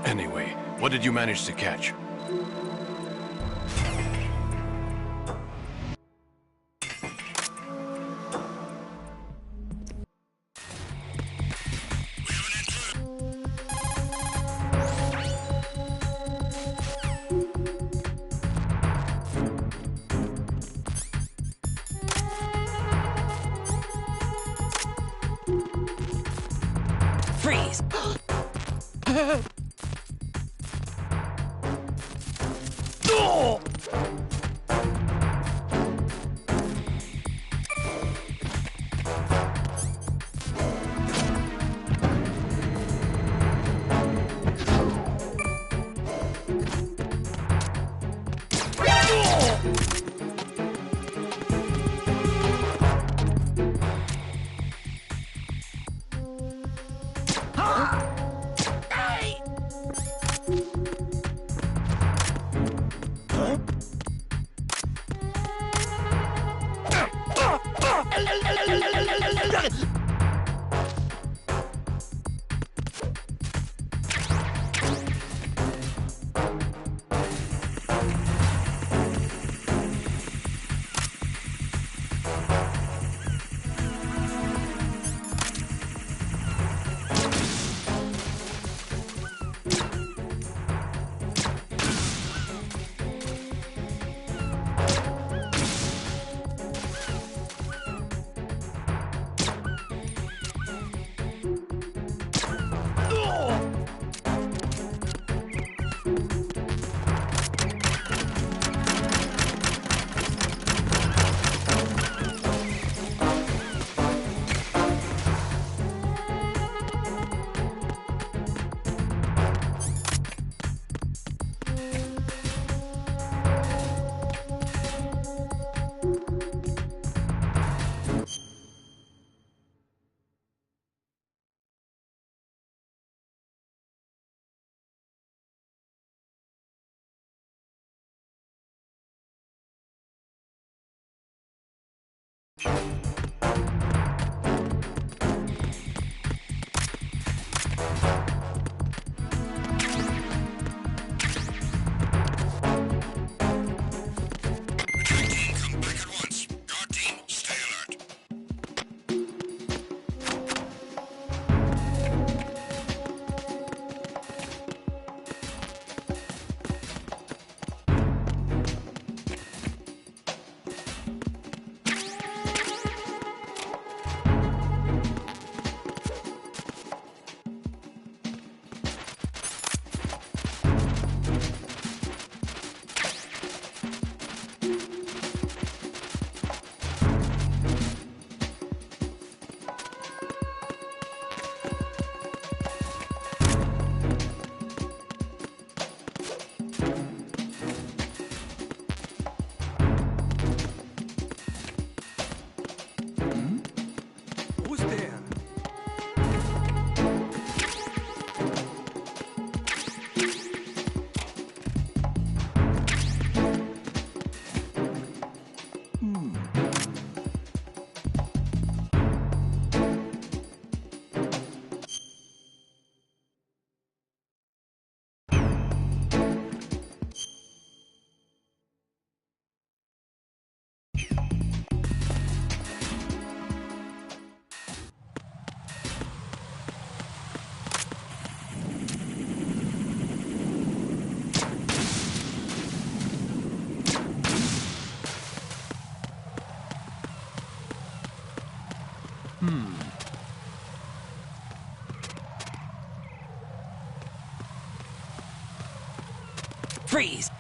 Anyway, what did you manage to catch? Freeze! Oh! Freeze!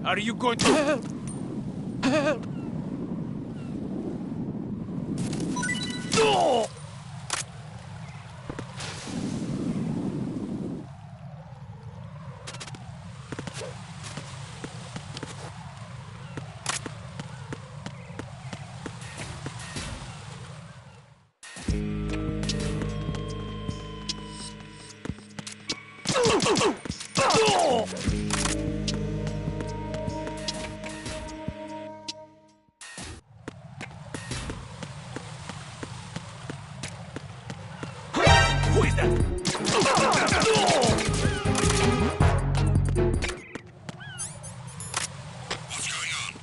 Are you going to... Who is that? What's going on?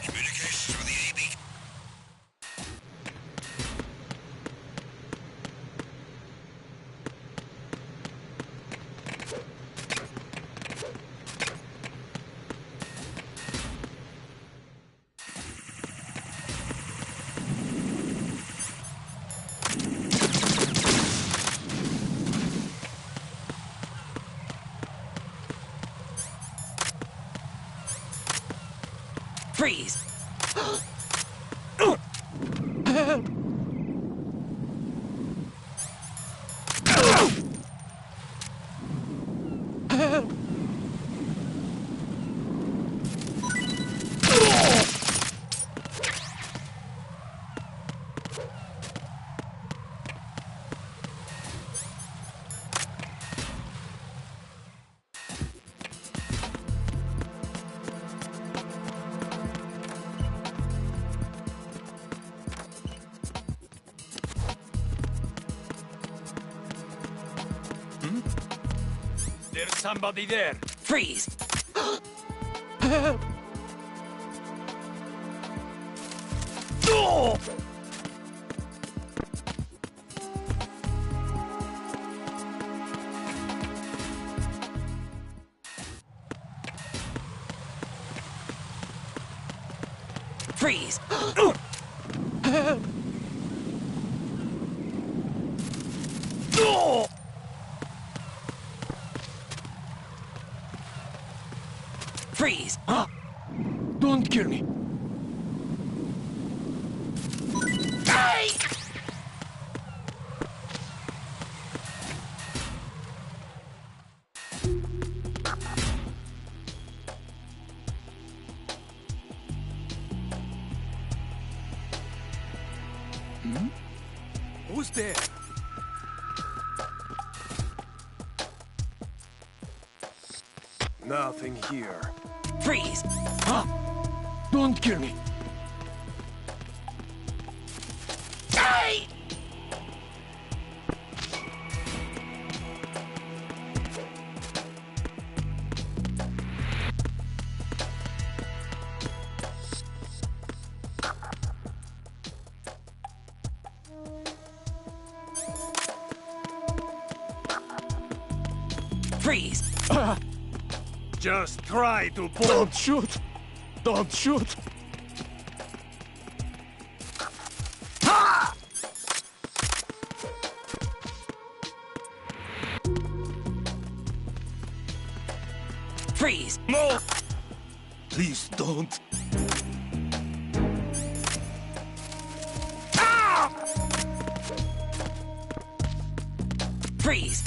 Communications with the AB. Freeze! There's somebody there. Freeze! Freeze! Freeze! Don't kill me. Who's there? Nothing here. Freeze! Don't kill me. Freeze! Just try to pull. Don't shoot! Don't shoot! Freeze! No! Please don't. Freeze!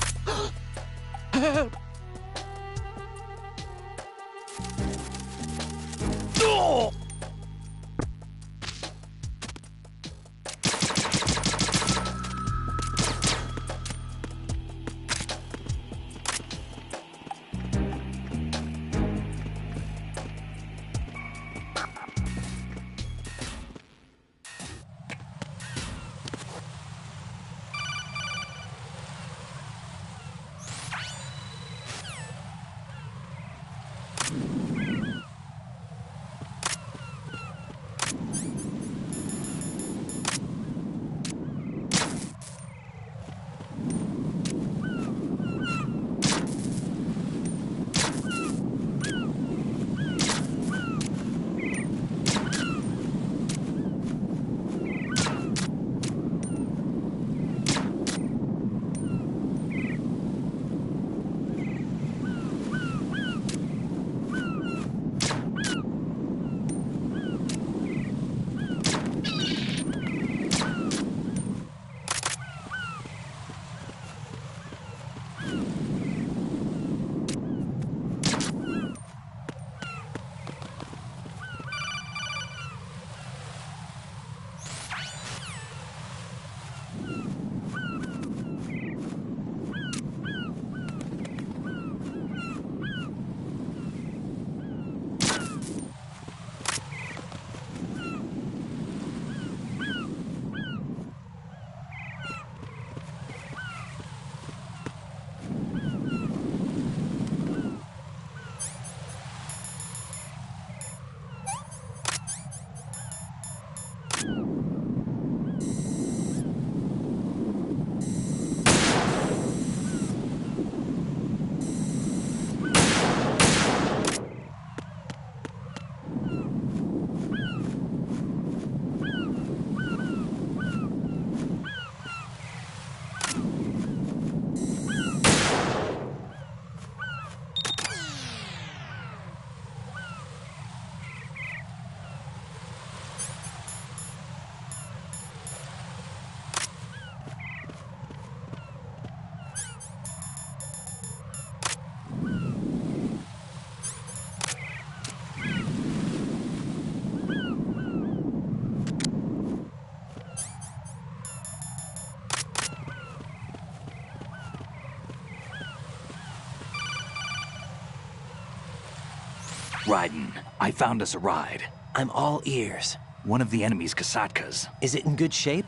Raiden, I found us a ride. I'm all ears. One of the enemy's Kasatkas. Is it in good shape?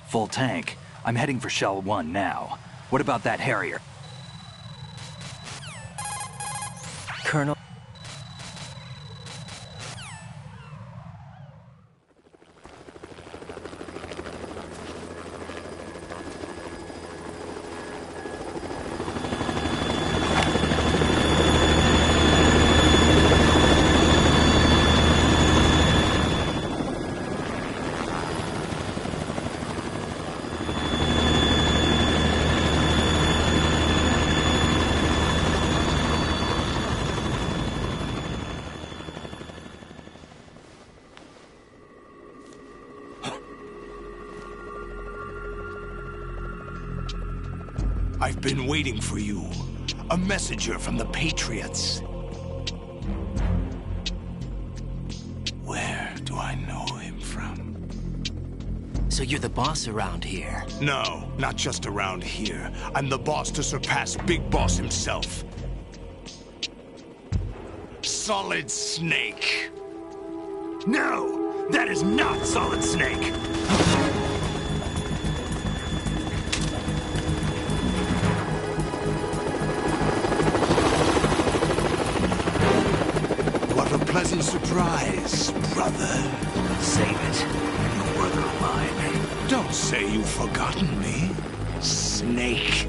Full tank. I'm heading for Shell 1 now. What about that Harrier? Colonel... I've been waiting for you. A messenger from the Patriots. Where do I know him from? So you're the boss around here? No, not just around here. I'm the boss to surpass Big Boss himself. Solid Snake. No, that is not Solid Snake. Pleasant surprise, brother. Save it. You're no brother of mine. Don't say you've forgotten me, Snake.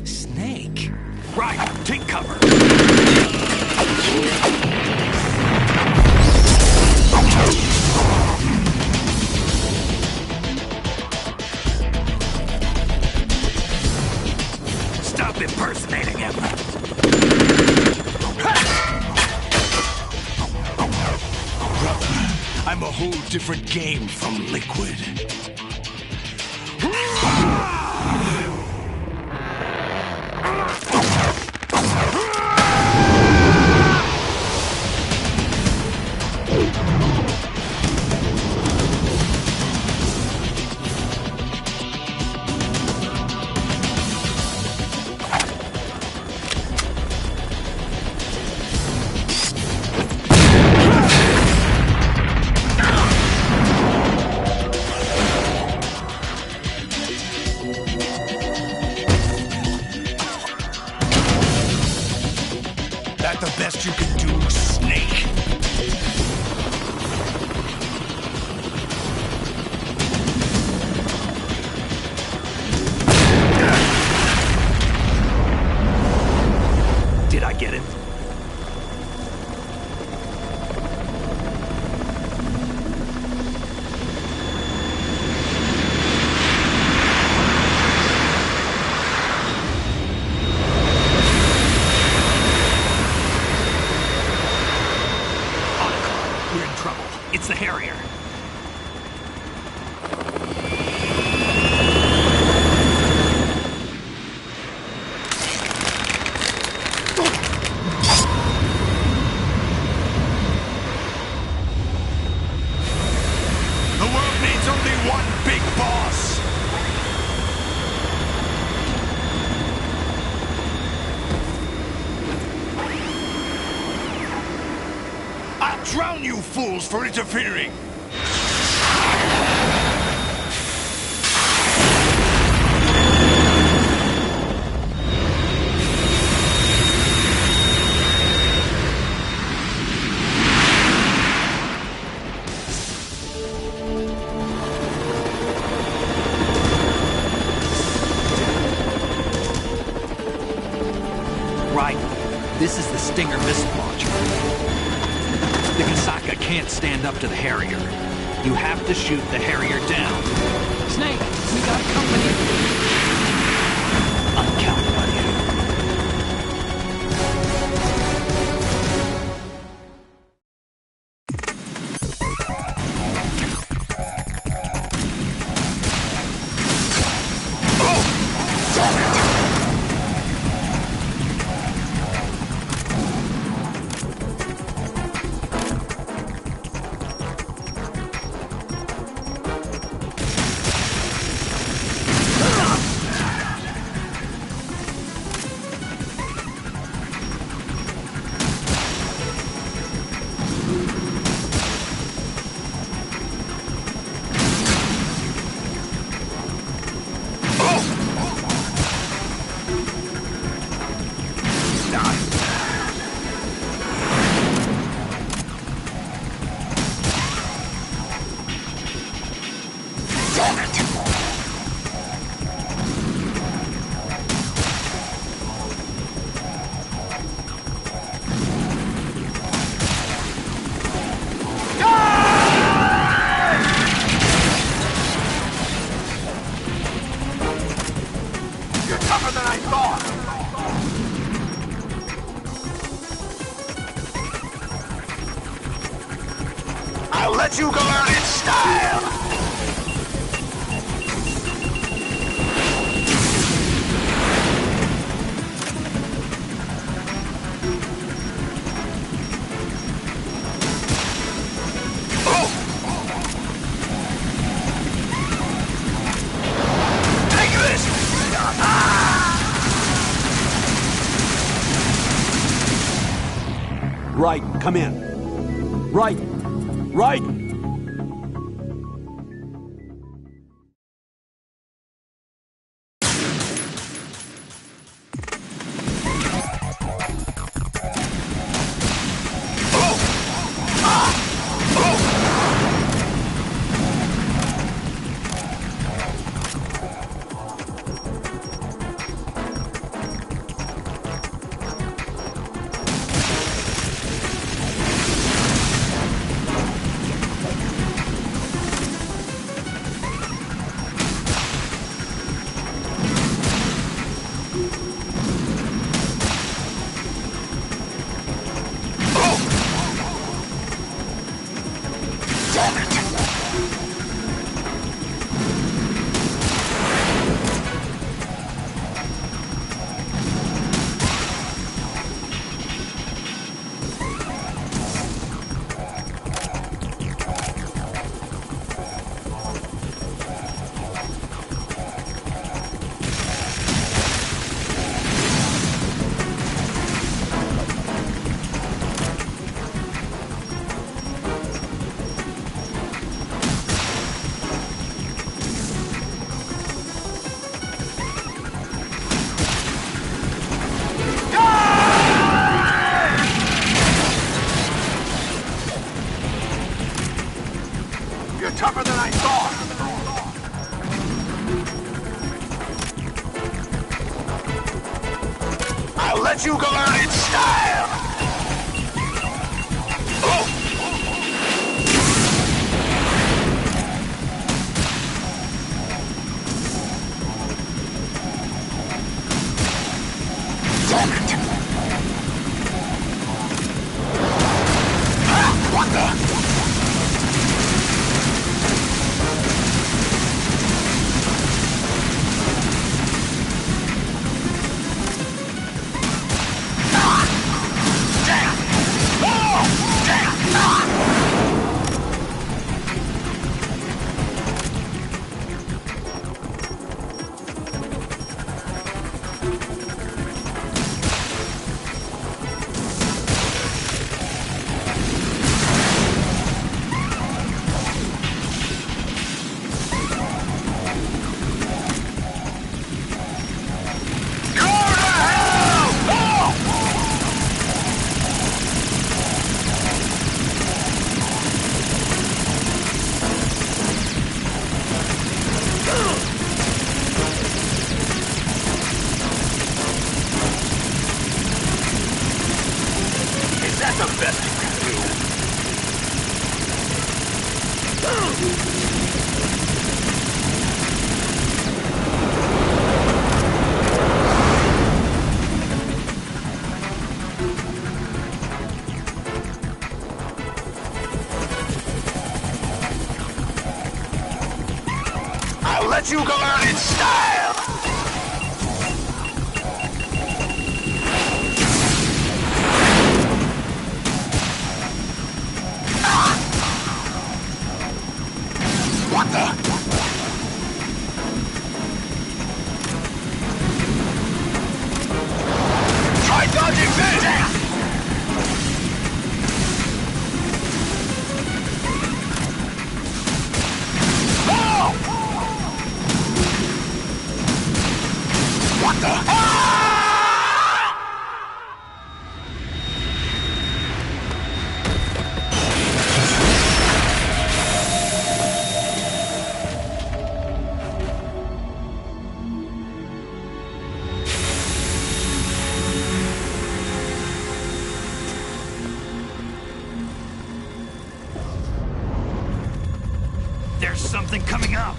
Snake? Right, take cover. Stop impersonating him. Brother, I'm a whole different game from Liquid. That the best you can do, Snake? Did I get it? We're in trouble. It's the Harrier. The world needs only one big boss. I'll drown you fools for interfering. Right. This is the Stinger missile launcher. The Kasaka can't stand up to the Harrier. You have to shoot the Harrier down. Snake, we got company. I'm counting on you. let you go out in style! Right, come in. Right! Right! Tougher than I thought! I'll let you go out in style! Damn it! What the? That's the best you can do. I'll let you go out in style! What the? Try dodging this! Oh! What the? Ah! There's something coming up!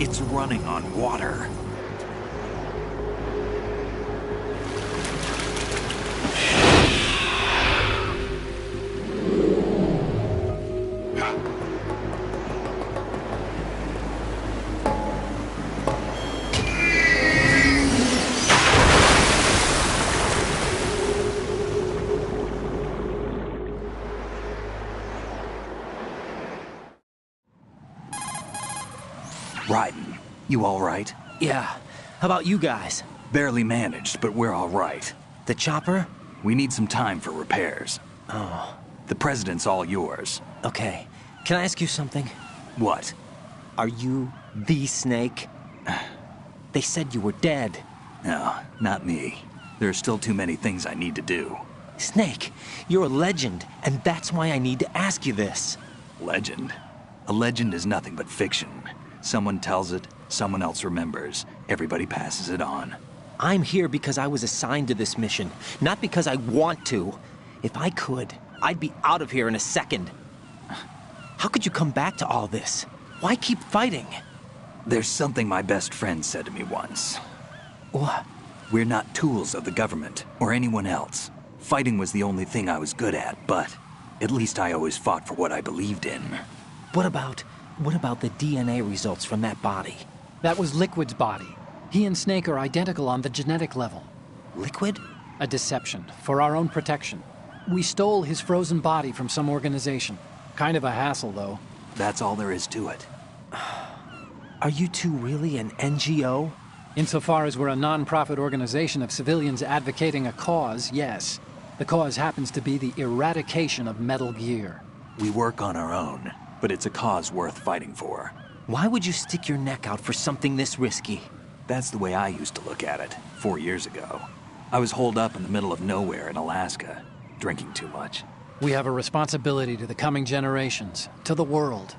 It's running on water. Raiden, you all right? Yeah. How about you guys? Barely managed, but we're all right. The chopper? We need some time for repairs. Oh. The president's all yours. Okay. Can I ask you something? What? Are you the Snake? They said you were dead. No, not me. There are still too many things I need to do. Snake, you're a legend, and that's why I need to ask you this. Legend? A legend is nothing but fiction. Someone tells it, someone else remembers. Everybody passes it on. I'm here because I was assigned to this mission, not because I want to. If I could, I'd be out of here in a second. How could you come back to all this? Why keep fighting? There's something my best friend said to me once. What? We're not tools of the government or anyone else. Fighting was the only thing I was good at, but at least I always fought for what I believed in. What about the DNA results from that body? That was Liquid's body. He and Snake are identical on the genetic level. Liquid? A deception, for our own protection. We stole his frozen body from some organization. Kind of a hassle, though. That's all there is to it. Are you two really an NGO? Insofar as we're a non-profit organization of civilians advocating a cause, yes. The cause happens to be the eradication of Metal Gear. We work on our own, but it's a cause worth fighting for. Why would you stick your neck out for something this risky? That's the way I used to look at it, 4 years ago. I was holed up in the middle of nowhere in Alaska, drinking too much. We have a responsibility to the coming generations, to the world.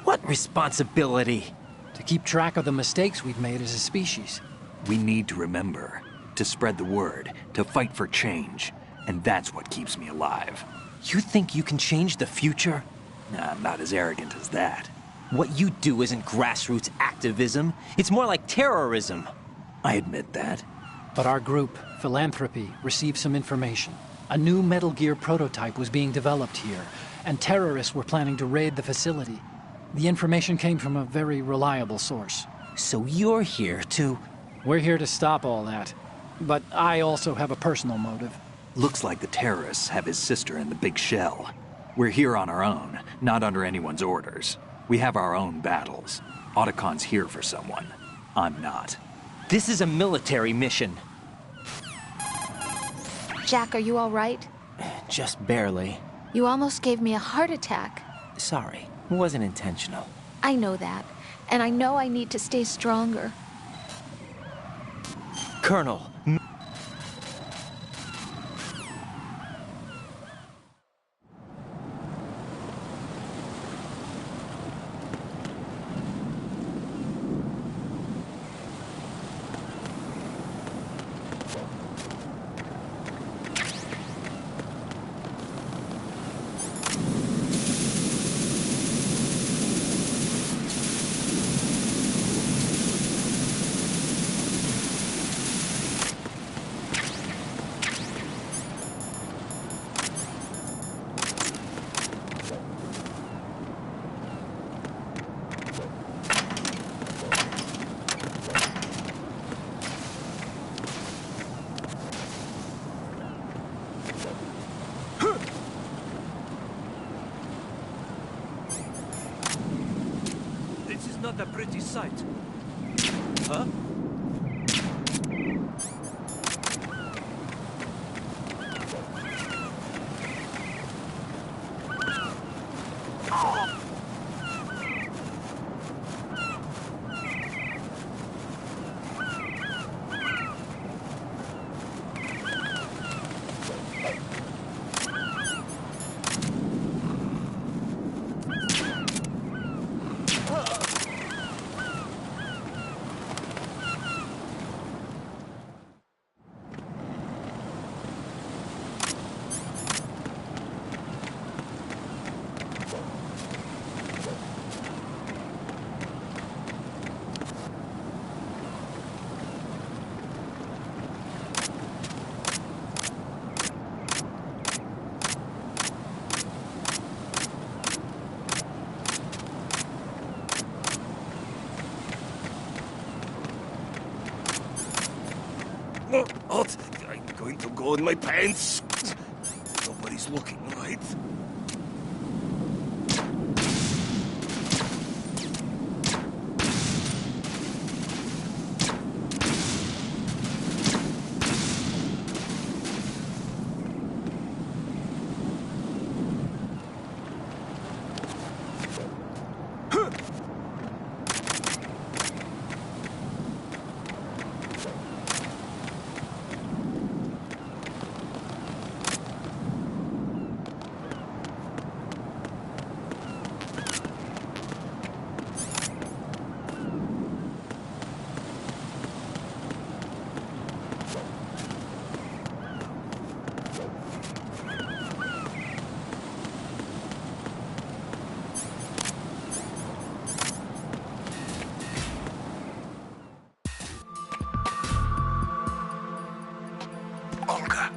What responsibility? To keep track of the mistakes we've made as a species. We need to remember, to spread the word, to fight for change. And that's what keeps me alive. You think you can change the future? Nah, I'm not as arrogant as that. What you do isn't grassroots activism. It's more like terrorism. I admit that. But our group, Philanthropy, received some information. A new Metal Gear prototype was being developed here, and terrorists were planning to raid the facility. The information came from a very reliable source. So you're here to... We're here to stop all that. But I also have a personal motive. Looks like the terrorists have his sister in the big shell. We're here on our own, not under anyone's orders. We have our own battles. Otacon's here for someone. I'm not. This is a military mission. Jack, are you all right? Just barely. You almost gave me a heart attack. Sorry, it wasn't intentional. I know that, and I know I need to stay stronger. Colonel, This is not a pretty sight. Huh? Hot. I'm going to go in my pants. Nobody's looking, right? Olga,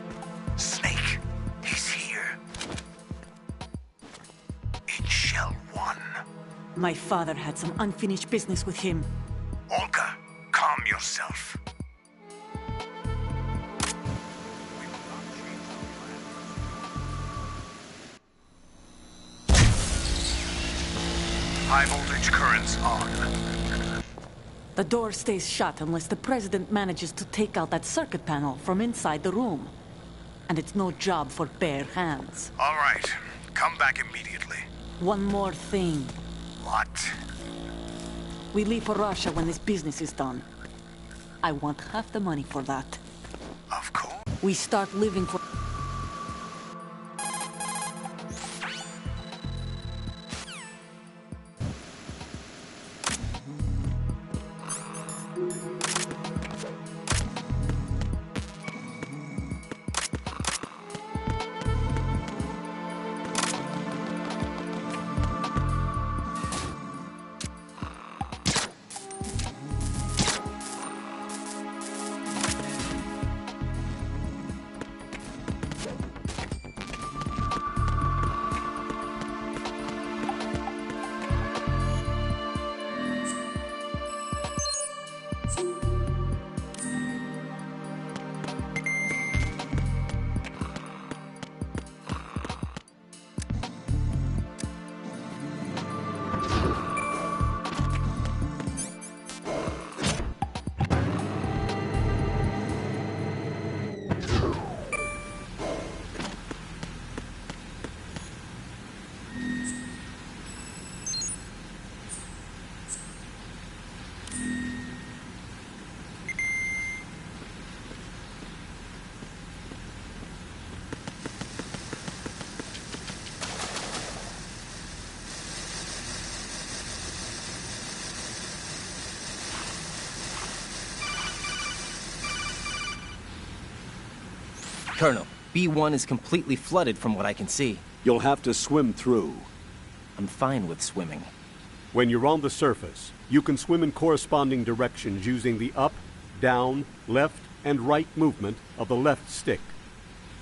Snake, he's here. In Shell 1. My father had some unfinished business with him. Olga, calm yourself. High voltage currents on. The door stays shut unless the president manages to take out that circuit panel from inside the room. And it's no job for bare hands. All right. Come back immediately. One more thing. What? We leave for Russia when this business is done. I want half the money for that. Of course. We start living for... Colonel, B1 is completely flooded from what I can see. You'll have to swim through. I'm fine with swimming. When you're on the surface, you can swim in corresponding directions using the up, down, left, and right movement of the left stick.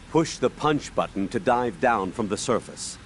Push the punch button to dive down from the surface.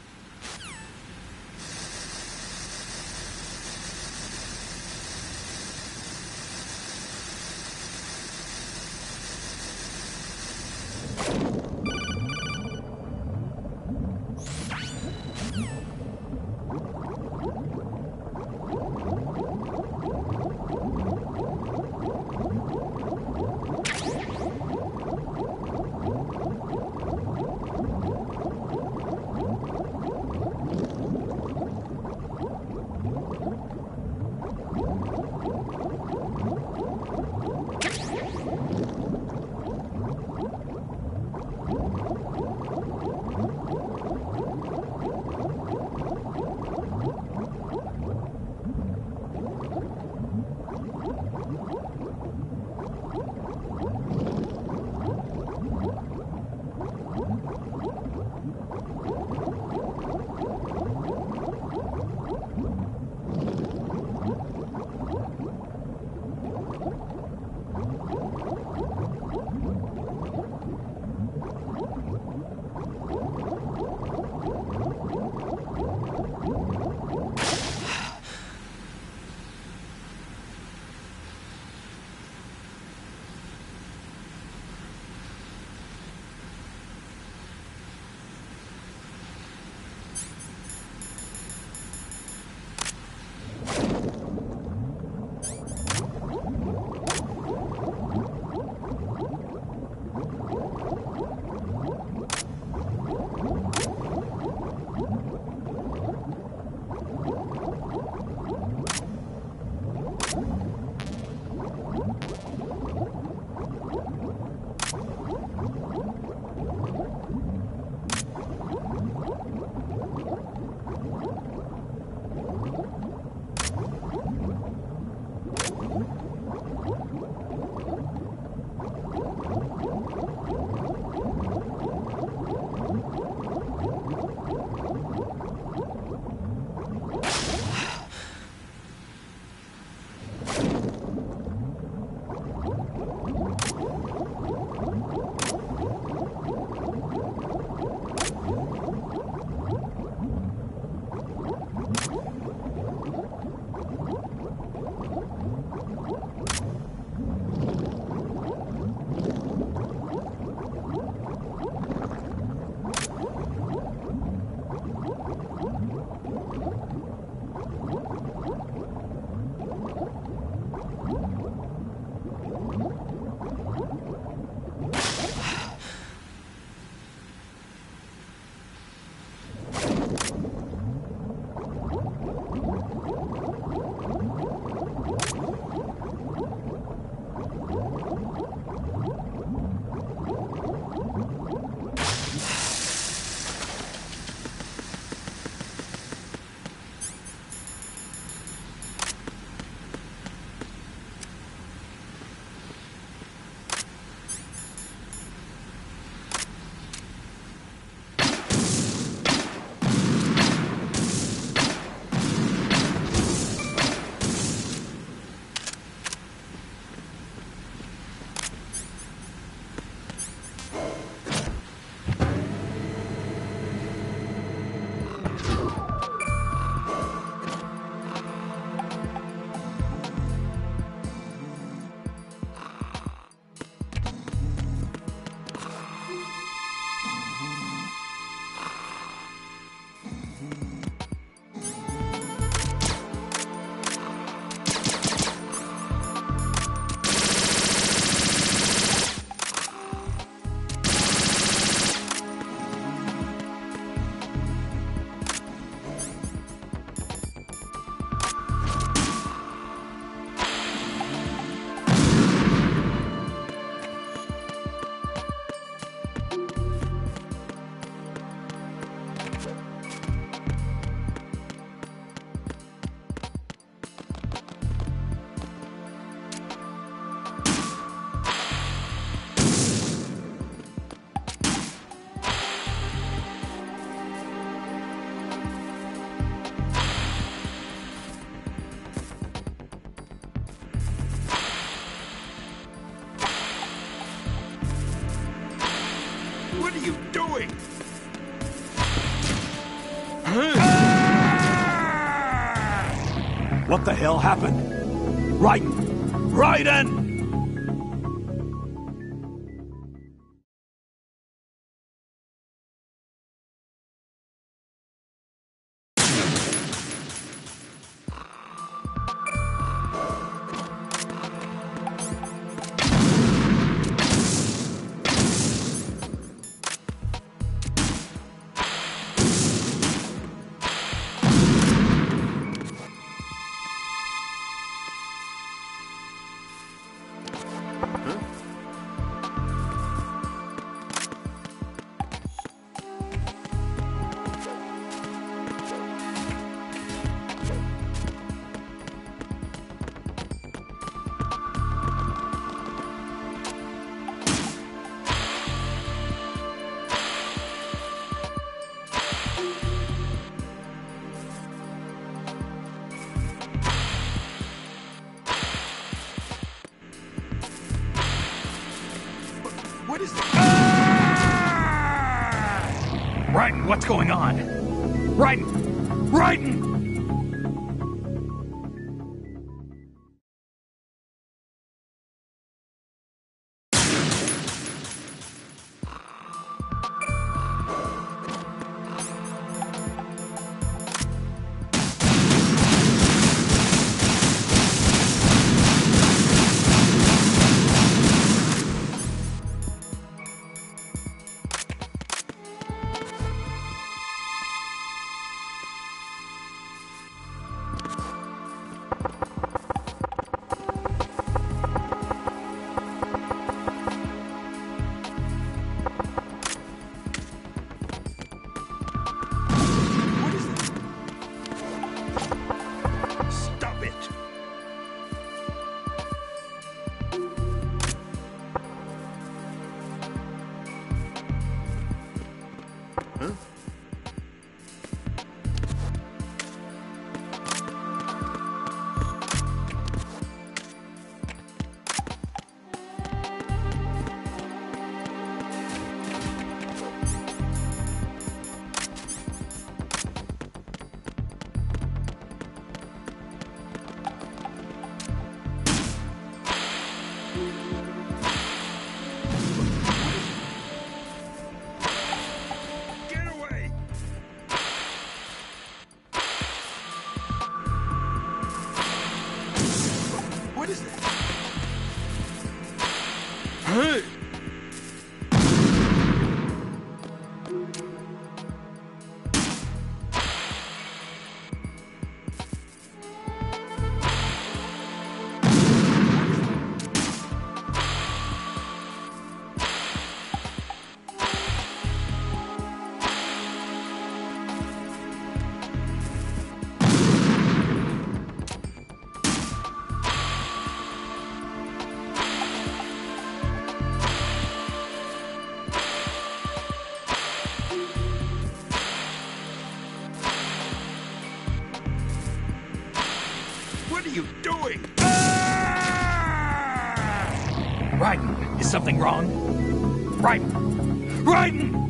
doing? What the hell happened? Raiden! Raiden! What is this? Raiden, what's going on? Raiden! Raiden! Stop it! Huh? Get away! What is that? Hey! What are you doing? Raiden, is something wrong? Raiden! Raiden!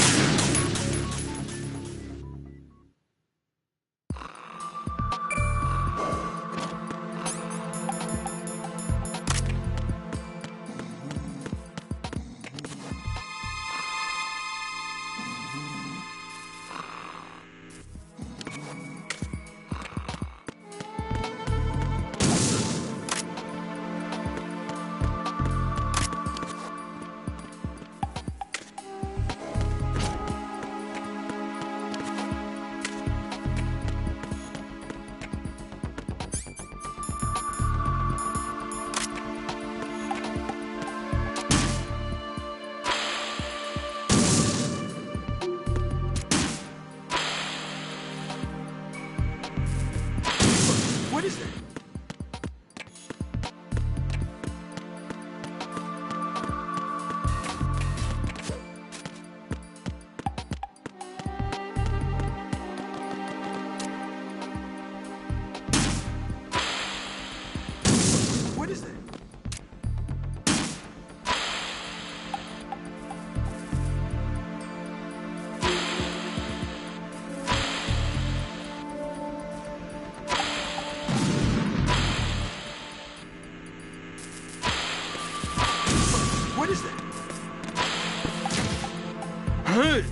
What is that? Hey!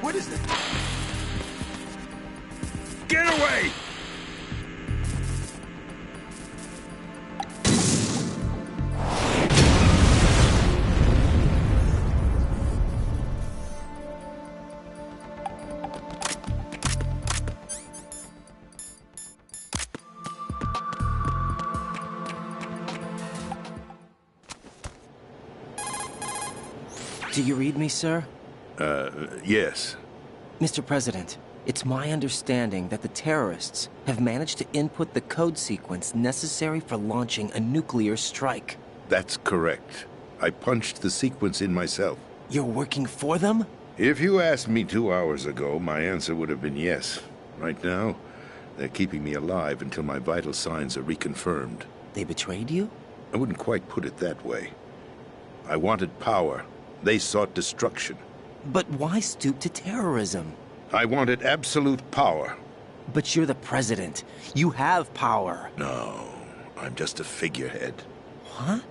What is that? Get away! Do you read me, sir? Yes. Mr. President, it's my understanding that the terrorists have managed to input the code sequence necessary for launching a nuclear strike. That's correct. I punched the sequence in myself. You're working for them? If you asked me 2 hours ago, my answer would have been yes. Right now, they're keeping me alive until my vital signs are reconfirmed. They betrayed you? I wouldn't quite put it that way. I wanted power. They sought destruction. But why stoop to terrorism? I wanted absolute power. But you're the president. You have power. No, I'm just a figurehead. What?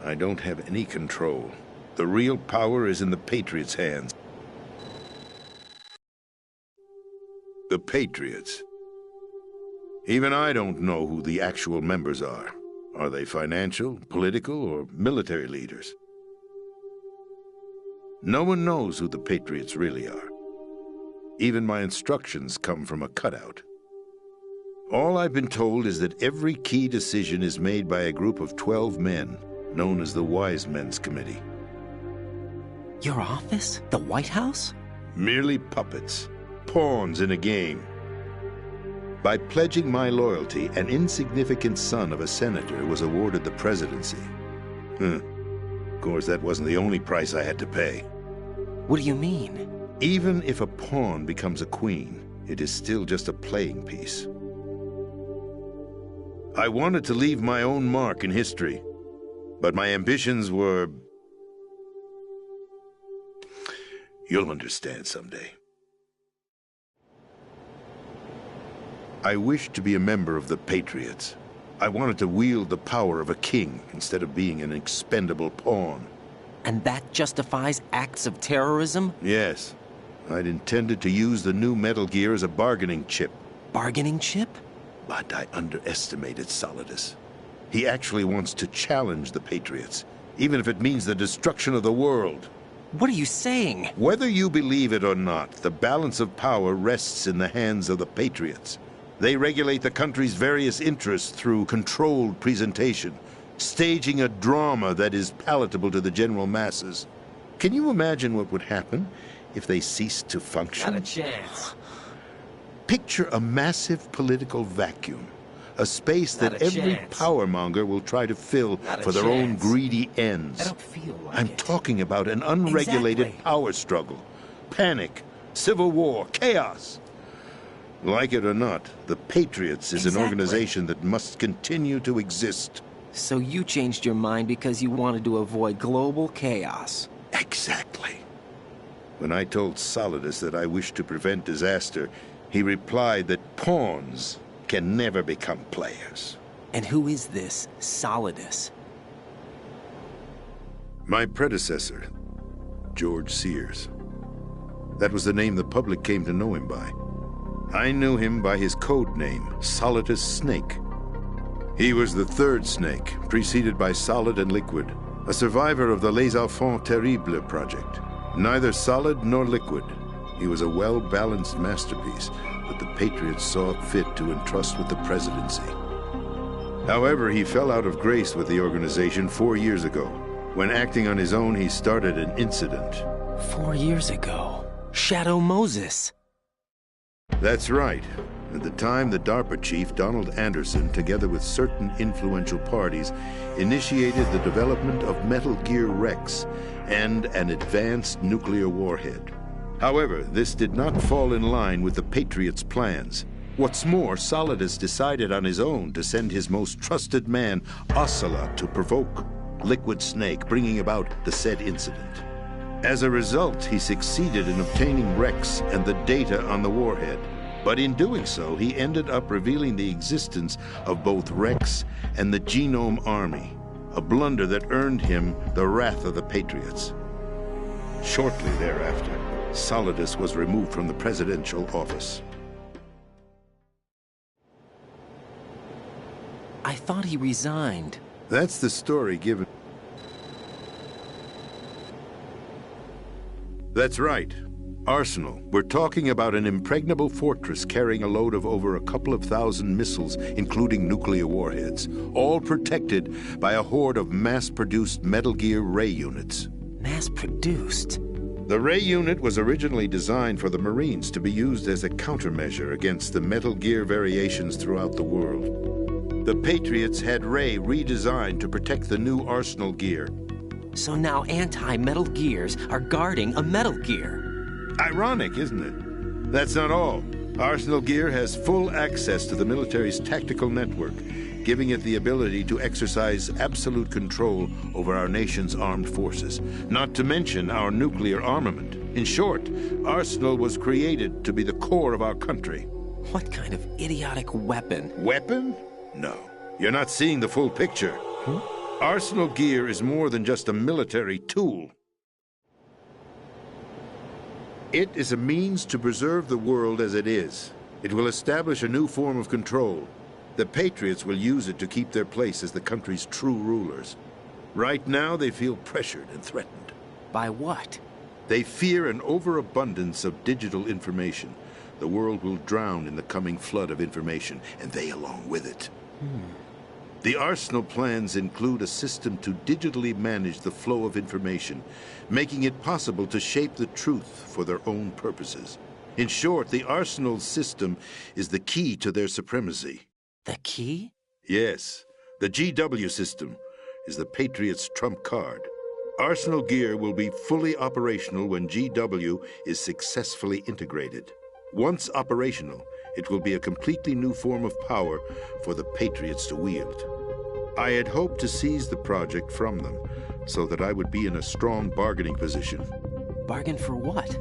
I don't have any control. The real power is in the Patriots' hands. The Patriots. Even I don't know who the actual members are. Are they financial, political, or military leaders? No one knows who the Patriots really are. Even my instructions come from a cutout. All I've been told is that every key decision is made by a group of 12 men, known as the Wise Men's Committee. Your office? The White House? Merely puppets, pawns in a game. By pledging my loyalty, an insignificant son of a senator was awarded the presidency. Of course, that wasn't the only price I had to pay. What do you mean? Even if a pawn becomes a queen, it is still just a playing piece. I wanted to leave my own mark in history, but my ambitions were... You'll understand someday. I wished to be a member of the Patriots. I wanted to wield the power of a king instead of being an expendable pawn. And that justifies acts of terrorism? Yes. I'd intended to use the new Metal Gear as a bargaining chip. Bargaining chip? But I underestimated Solidus. He actually wants to challenge the Patriots, even if it means the destruction of the world. What are you saying? Whether you believe it or not, the balance of power rests in the hands of the Patriots. They regulate the country's various interests through controlled presentation, staging a drama that is palatable to the general masses. Can you imagine what would happen if they ceased to function? Not a chance. Picture a massive political vacuum, a space that every powermonger will try to fill for their own greedy ends. I don't feel like I'm talking about an unregulated power struggle, panic, civil war, chaos. Like it or not, the Patriots is an organization that must continue to exist. So you changed your mind because you wanted to avoid global chaos. Exactly. When I told Solidus that I wished to prevent disaster, he replied that pawns can never become players. And who is this Solidus? My predecessor, George Sears. That was the name the public came to know him by. I knew him by his code name, Solidus Snake. He was the third snake, preceded by Solid and Liquid, a survivor of the Les Enfants Terribles project. Neither solid nor liquid, He was a well-balanced masterpiece that the Patriots saw fit to entrust with the presidency. However, he fell out of grace with the organization 4 years ago. When acting on his own, he started an incident. 4 years ago? Shadow Moses. That's right. At the time, the DARPA chief, Donald Anderson, together with certain influential parties, initiated the development of Metal Gear Rex and an advanced nuclear warhead. However, this did not fall in line with the Patriots' plans. What's more, Solidus decided on his own to send his most trusted man, Ocelot, to provoke Liquid Snake, bringing about the said incident. As a result, he succeeded in obtaining Rex and the data on the warhead. But in doing so, he ended up revealing the existence of both Rex and the Genome Army, a blunder that earned him the wrath of the Patriots. Shortly thereafter, Solidus was removed from the presidential office. I thought he resigned. That's the story given. That's right. Arsenal. We're talking about an impregnable fortress carrying a load of over a couple of thousand missiles, including nuclear warheads, all protected by a horde of mass-produced Metal Gear Ray units. Mass-produced? The Ray unit was originally designed for the Marines to be used as a countermeasure against the Metal Gear variations throughout the world. The Patriots had Ray redesigned to protect the new Arsenal gear. So now anti-Metal Gears are guarding a Metal Gear. Ironic, isn't it? That's not all. Arsenal Gear has full access to the military's tactical network, giving it the ability to exercise absolute control over our nation's armed forces, not to mention our nuclear armament. In short, Arsenal was created to be the core of our country. What kind of idiotic weapon? Weapon? No. You're not seeing the full picture. Arsenal Gear is more than just a military tool. It is a means to preserve the world as it is. It will establish a new form of control. The Patriots will use it to keep their place as the country's true rulers. Right now, they feel pressured and threatened. By what? They fear an overabundance of digital information. The world will drown in the coming flood of information, and they along with it. The Arsenal plans include a system to digitally manage the flow of information, making it possible to shape the truth for their own purposes. In short, the Arsenal system is the key to their supremacy. The key? Yes. The GW system is the Patriots' trump card. Arsenal Gear will be fully operational when GW is successfully integrated. Once operational, it will be a completely new form of power for the Patriots to wield. I had hoped to seize the project from them, so that I would be in a strong bargaining position. Bargain for what?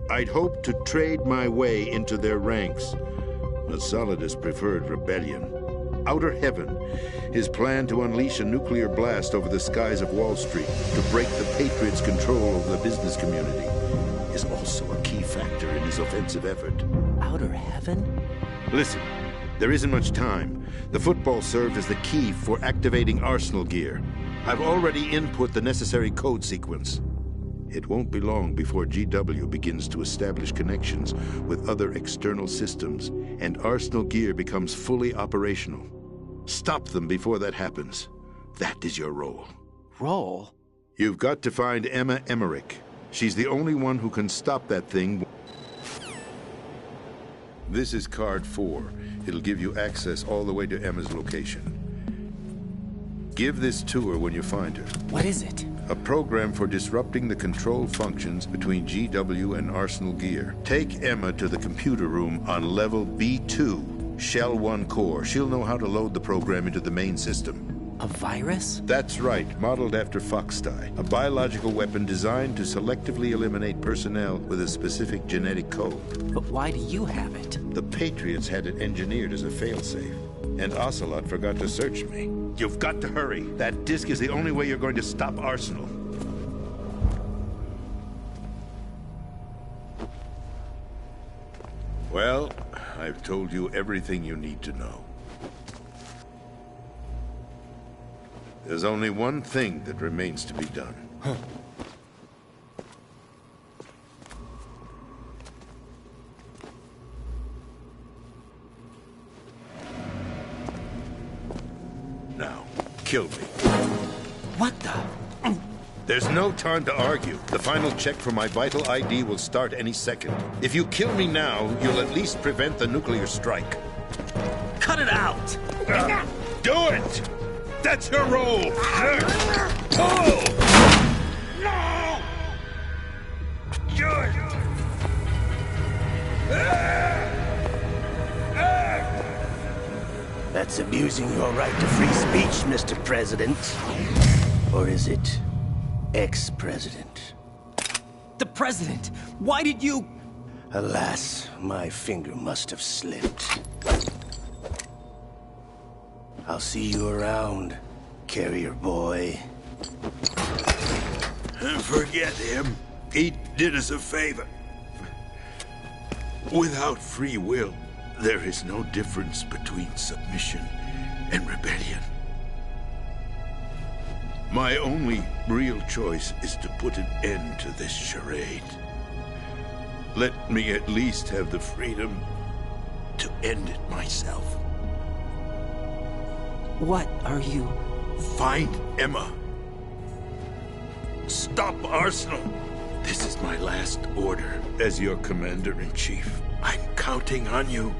I'd hoped to trade my way into their ranks, but Solidus preferred rebellion. Outer Heaven, his plan to unleash a nuclear blast over the skies of Wall Street to break the Patriots' control over the business community, is also a key factor in his offensive effort. Outer Heaven? Listen, there isn't much time. The football served as the key for activating Arsenal Gear. I've already input the necessary code sequence. It won't be long before GW begins to establish connections with other external systems, and Arsenal Gear becomes fully operational. Stop them before that happens. That is your role. Role? You've got to find Emma Emmerich. She's the only one who can stop that thing. This is card 4. It'll give you access all the way to Emma's location. Give this to her when you find her. What is it? A program for disrupting the control functions between GW and Arsenal Gear. Take Emma to the computer room on level B2, Shell 1 core. She'll know how to load the program into the main system. A virus? That's right, modeled after Foxdie, a biological weapon designed to selectively eliminate personnel with a specific genetic code. But why do you have it? The Patriots had it engineered as a failsafe, and Ocelot forgot to search me. You've got to hurry. That disk is the only way you're going to stop Arsenal. Well, I've told you everything you need to know. There's only one thing that remains to be done. kill me. What the? There's no time to argue. The final check for my vital ID will start any second. If you kill me now, you'll at least prevent the nuclear strike. Cut it out! Do it! That's your role! No! George! That's abusing your right to free speech, Mr. President. Or is it ex-president? The president! Why did you... Alas, my finger must have slipped. I'll see you around, carrier boy. Forget him. He did us a favor. Without free will, there is no difference between submission and rebellion. My only real choice is to put an end to this charade. Let me at least have the freedom to end it myself. What are you... Find Emma. Stop Arsenal. This is my last order as your commander-in-chief. I'm counting on you.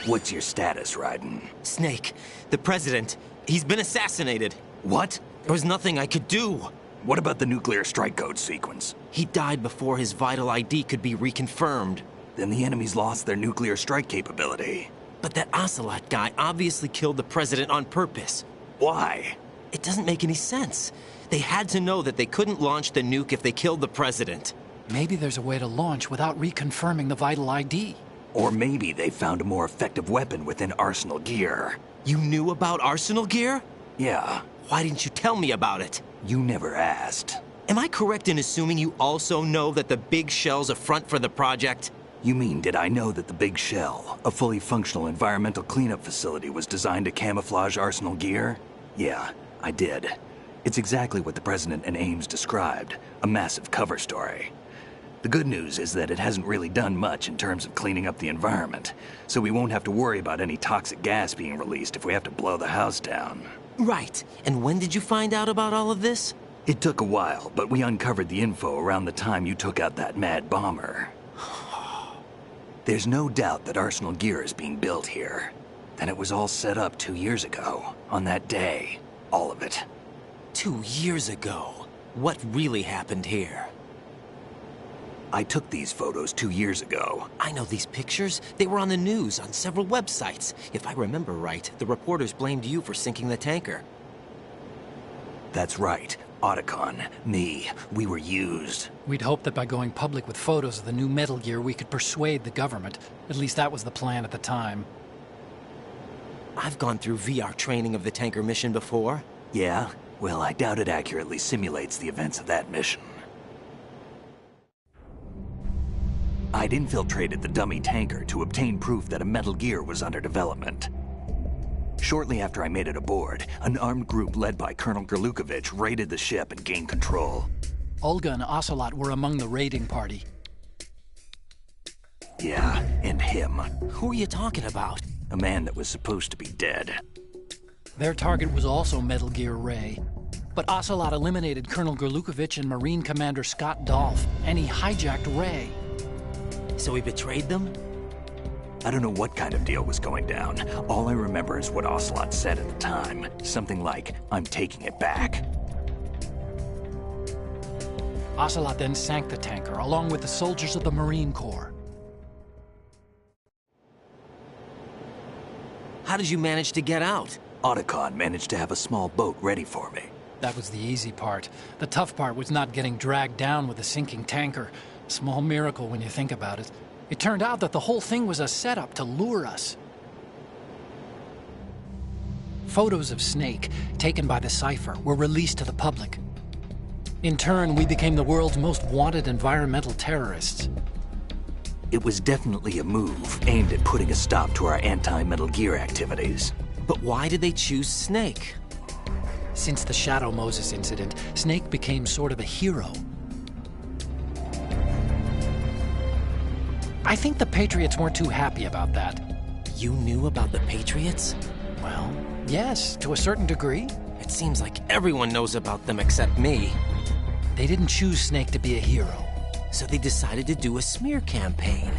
What's your status, Raiden? Snake, the president, he's been assassinated. What? There was nothing I could do. What about the nuclear strike code sequence? He died before his vital ID could be reconfirmed. Then the enemy's lost their nuclear strike capability. But that Ocelot guy obviously killed the president on purpose. Why? It doesn't make any sense. They had to know that they couldn't launch the nuke if they killed the president. Maybe there's a way to launch without reconfirming the vital ID. Or maybe they found a more effective weapon within Arsenal gear. You knew about Arsenal gear? Yeah. Why didn't you tell me about it? You never asked. Am I correct in assuming you also know that the Big Shell's a front for the project? You mean, did I know that the Big Shell, a fully functional environmental cleanup facility, was designed to camouflage Arsenal gear? Yeah, I did. It's exactly what the President and Ames described, a massive cover story. The good news is that it hasn't really done much in terms of cleaning up the environment, so we won't have to worry about any toxic gas being released if we have to blow the house down. Right. And when did you find out about all of this? It took a while, but we uncovered the info around the time you took out that mad bomber. There's no doubt that Arsenal gear is being built here. And it was all set up 2 years ago, on that day. All of it. 2 years ago? What really happened here? I took these photos 2 years ago. I know these pictures. They were on the news, on several websites. If I remember right, the reporters blamed you for sinking the tanker. That's right. Otacon, me, we were used. We'd hoped that by going public with photos of the new Metal Gear, we could persuade the government. At least that was the plan at the time. I've gone through VR training of the tanker mission before. Yeah? Well, I doubt it accurately simulates the events of that mission. I'd infiltrated the dummy tanker to obtain proof that a Metal Gear was under development. Shortly after I made it aboard, an armed group led by Colonel Gerlukovich raided the ship and gained control. Olga and Ocelot were among the raiding party. Yeah, and him. Who are you talking about? A man that was supposed to be dead. Their target was also Metal Gear Ray. But Ocelot eliminated Colonel Gerlukovich and Marine Commander Scott Dolph, and he hijacked Ray. So he betrayed them? I don't know what kind of deal was going down. All I remember is what Ocelot said at the time. Something like, "I'm taking it back." Ocelot then sank the tanker, along with the soldiers of the Marine Corps. How did you manage to get out? Otacon managed to have a small boat ready for me. That was the easy part. The tough part was not getting dragged down with a sinking tanker. A small miracle when you think about it. It turned out that the whole thing was a setup to lure us. Photos of Snake, taken by the Cypher, were released to the public. In turn, we became the world's most wanted environmental terrorists. It was definitely a move aimed at putting a stop to our anti-Metal Gear activities. But why did they choose Snake? Since the Shadow Moses incident, Snake became sort of a hero. I think the Patriots weren't too happy about that. You knew about the Patriots? Well, yes, to a certain degree. It seems like everyone knows about them except me. They didn't choose Snake to be a hero. So they decided to do a smear campaign.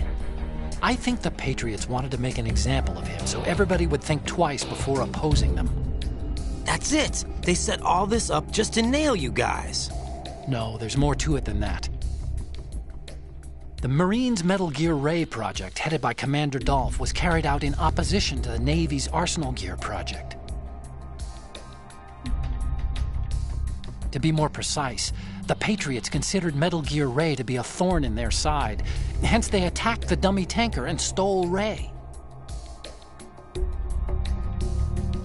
I think the Patriots wanted to make an example of him so everybody would think twice before opposing them. That's it! They set all this up just to nail you guys. No, there's more to it than that. The Marines' Metal Gear Ray project, headed by Commander Dolph, was carried out in opposition to the Navy's Arsenal Gear project. To be more precise, the Patriots considered Metal Gear Ray to be a thorn in their side. Hence, they attacked the dummy tanker and stole Ray.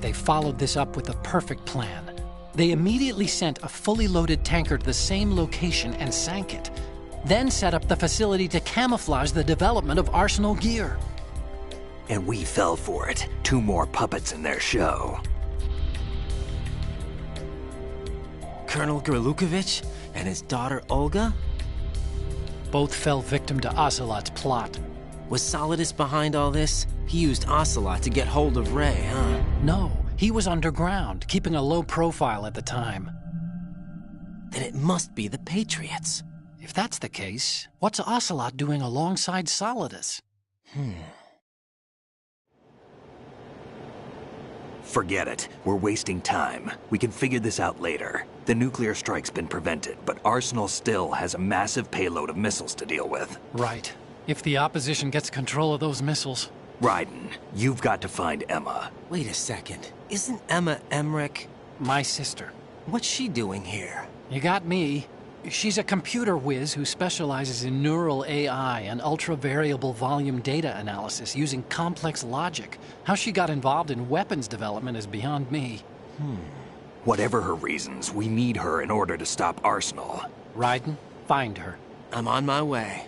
They followed this up with a perfect plan. They immediately sent a fully loaded tanker to the same location and sank it. Then set up the facility to camouflage the development of Arsenal Gear. And we fell for it. 2 more puppets in their show. Colonel Gerlukovich and his daughter Olga? Both fell victim to Ocelot's plot. Was Solidus behind all this? He used Ocelot to get hold of Ray, huh? No, he was underground, keeping a low profile at the time. Then it must be the Patriots. If that's the case, what's Ocelot doing alongside Solidus? Forget it. We're wasting time. We can figure this out later. The nuclear strike's been prevented, but Arsenal still has a massive payload of missiles to deal with. Right. If the opposition gets control of those missiles. Raiden, you've got to find Emma. Wait a second. Isn't Emma Emmerich? My sister. What's she doing here? You got me. She's a computer whiz who specializes in neural AI and ultra-variable volume data analysis using complex logic. How she got involved in weapons development is beyond me. Whatever her reasons, we need her in order to stop Arsenal. Raiden, find her. I'm on my way.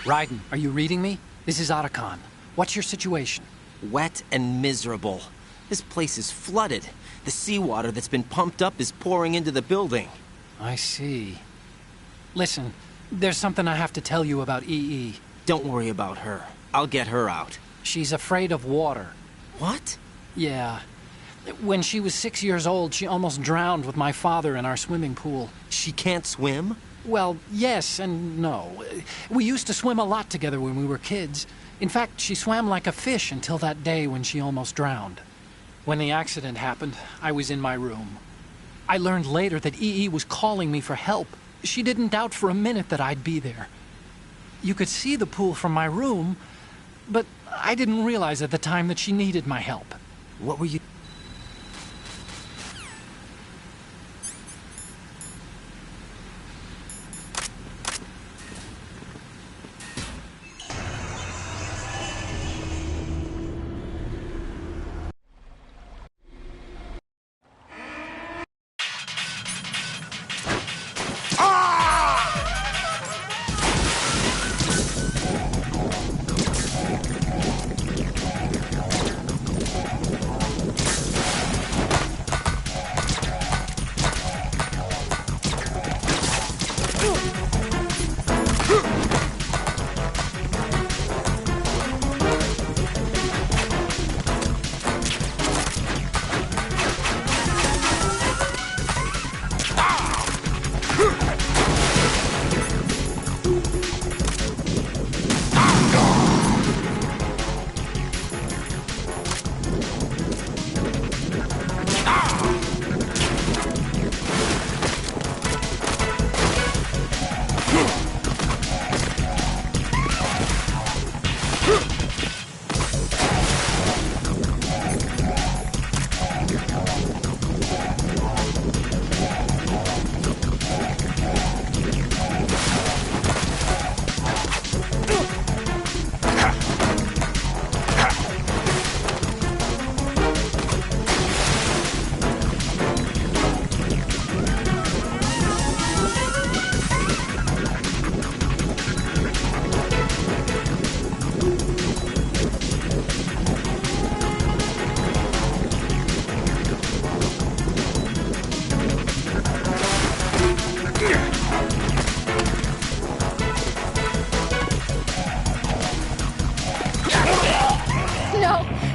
Raiden, are you reading me? This is Otacon. What's your situation? Wet and miserable. This place is flooded. The seawater that's been pumped up is pouring into the building. I see. Listen, there's something I have to tell you about EE. Don't worry about her. I'll get her out. She's afraid of water. What? Yeah. When she was 6 years old, she almost drowned with my father in our swimming pool. She can't swim? Well, yes and no. We used to swim a lot together when we were kids. In fact, she swam like a fish until that day when she almost drowned. When the accident happened, I was in my room. I learned later that EE was calling me for help. She didn't doubt for a minute that I'd be there. You could see the pool from my room, but I didn't realize at the time that she needed my help. What were you...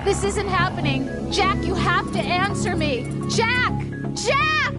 This isn't happening. Jack, you have to answer me. Jack! Jack!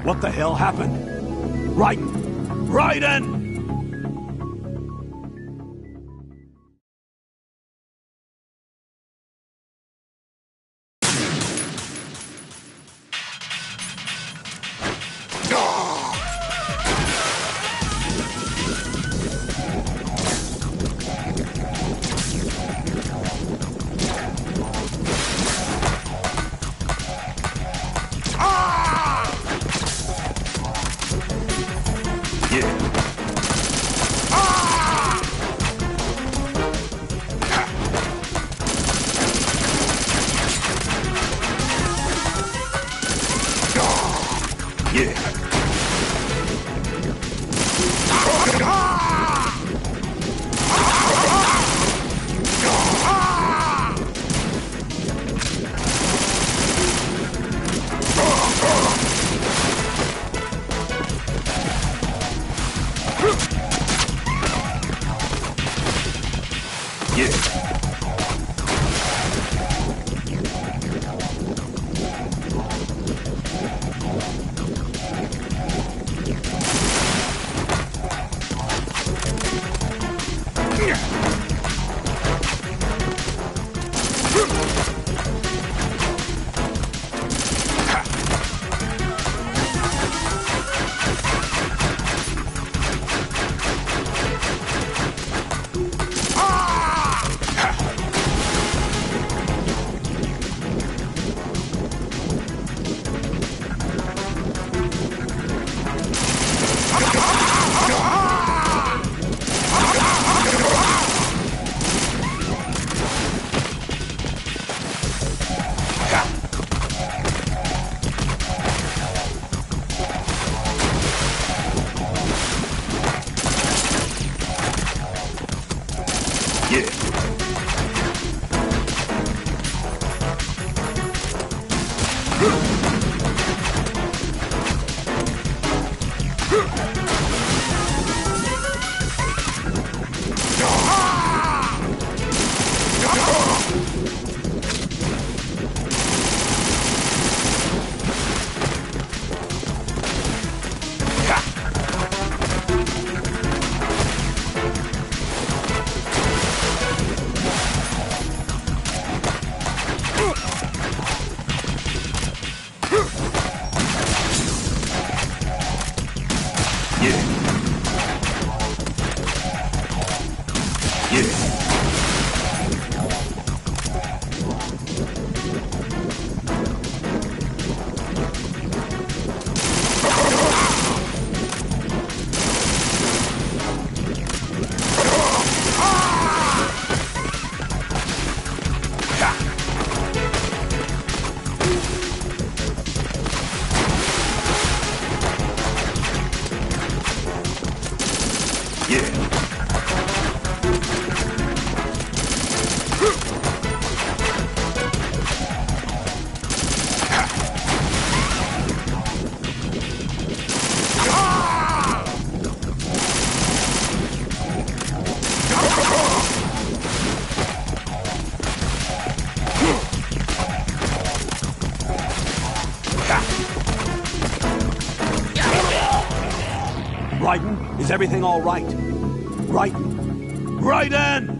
What the hell happened? Raiden! Raiden! Raiden, is everything all right? Raiden! Raiden!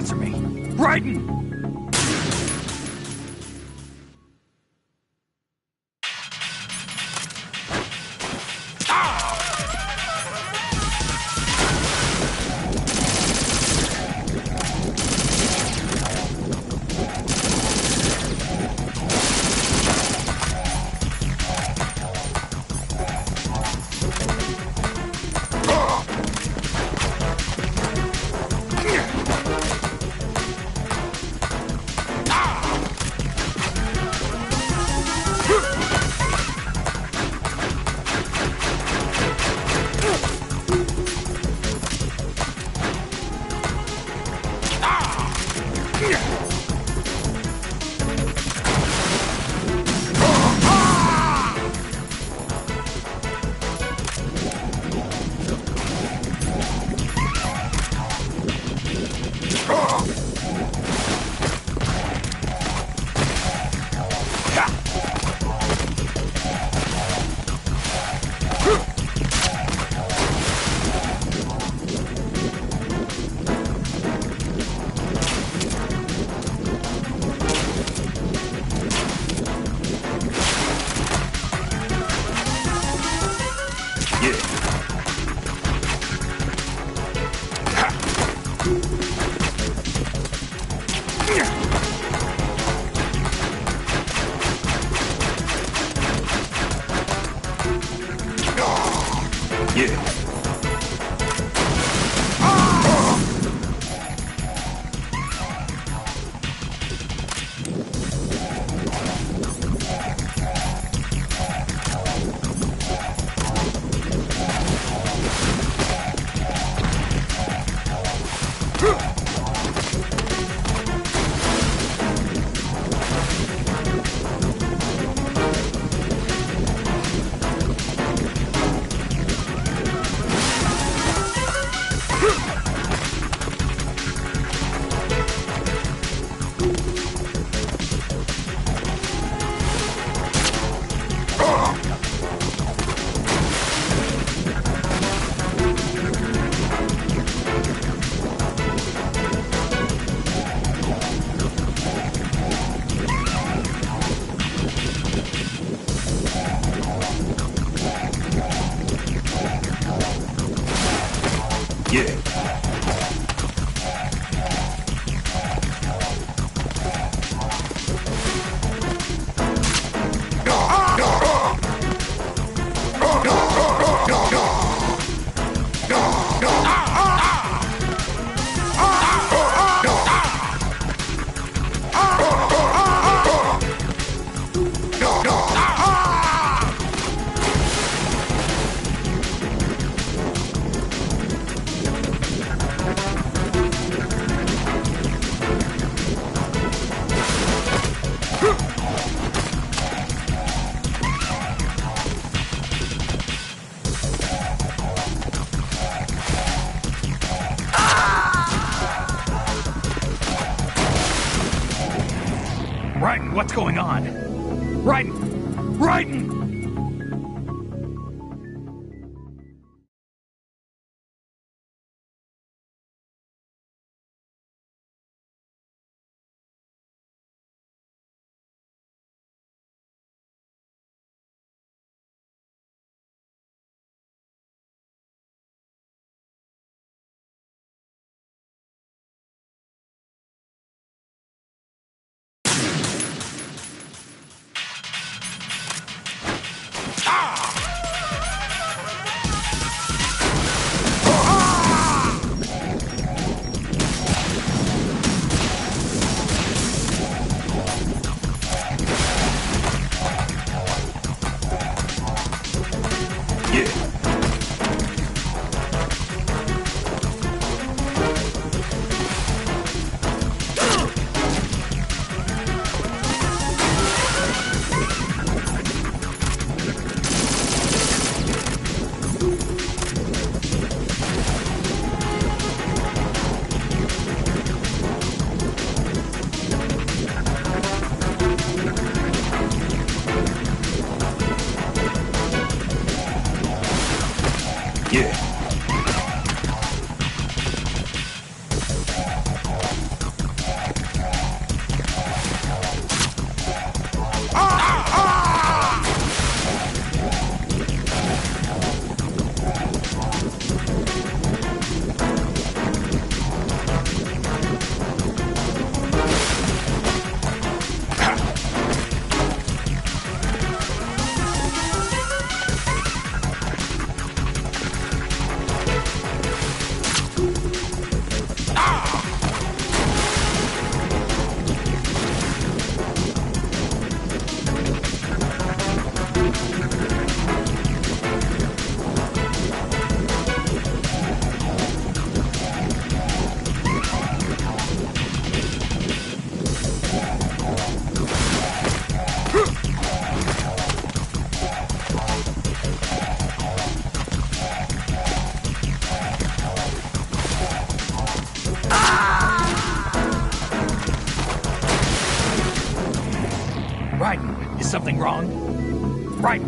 answer me. Raiden! Raiden, what's going on? Raiden! Raiden! something wrong? Right!